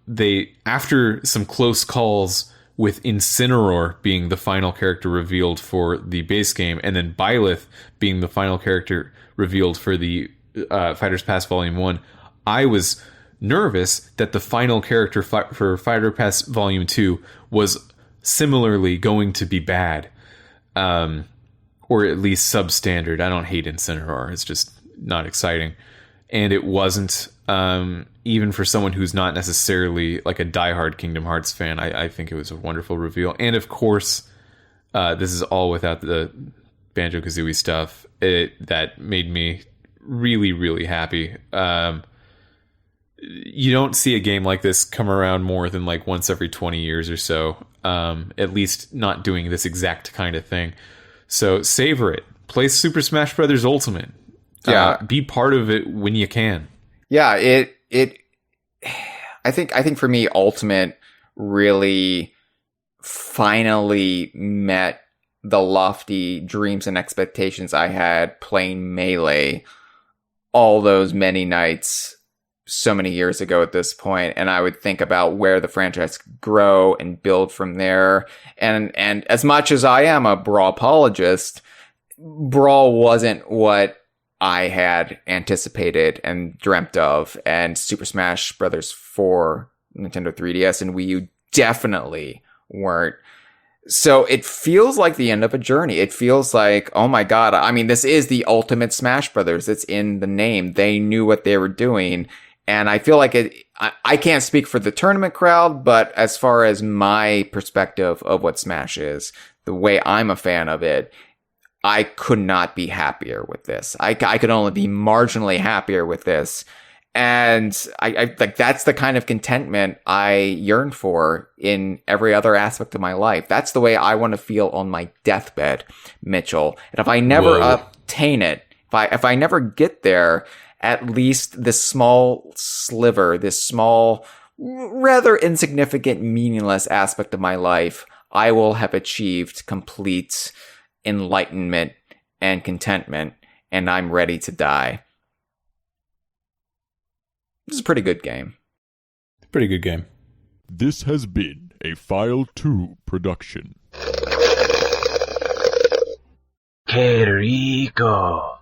They, after some close calls with Incineroar being the final character revealed for the base game, and then Byleth being the final character revealed for the Fighters Pass Volume 1, I was nervous that the final character for Fighter Pass Volume 2 was similarly going to be bad. Or at least substandard. I don't hate Incineroar. It's just not exciting. And it wasn't, even for someone who's not necessarily like a diehard Kingdom Hearts fan. I think it was a wonderful reveal. And of course, this is all without the Banjo-Kazooie stuff. That made me really, really happy. You don't see a game like this come around more than like once every 20 years or so. At least not doing this exact kind of thing. So savor it. Play Super Smash Bros. Ultimate. Yeah. Be part of it when you can. Yeah, I think for me, Ultimate really finally met the lofty dreams and expectations I had playing Melee all those many nights so many years ago at this point, and I would think about where the franchise could grow and build from there. And as much as I am a Brawl apologist, Brawl wasn't what I had anticipated and dreamt of, and Super Smash Bros. 4, Nintendo 3DS, and Wii U definitely weren't. So it feels like the end of a journey. It feels like, oh my god, I mean, this is the ultimate Smash Brothers. It's in the name. They knew what they were doing. And I feel like I can't speak for the tournament crowd, but as far as my perspective of what Smash is, the way I'm a fan of it, I could not be happier with this. I could only be marginally happier with this. And I like, that's the kind of contentment I yearn for in every other aspect of my life. That's the way I want to feel on my deathbed, Mitchell. And if I never obtain it, if I never get there, at least this small sliver, this small, rather insignificant, meaningless aspect of my life, I will have achieved complete enlightenment and contentment, and I'm ready to die. This is a pretty good game. Pretty good game. This has been a File 2 production. Que rico.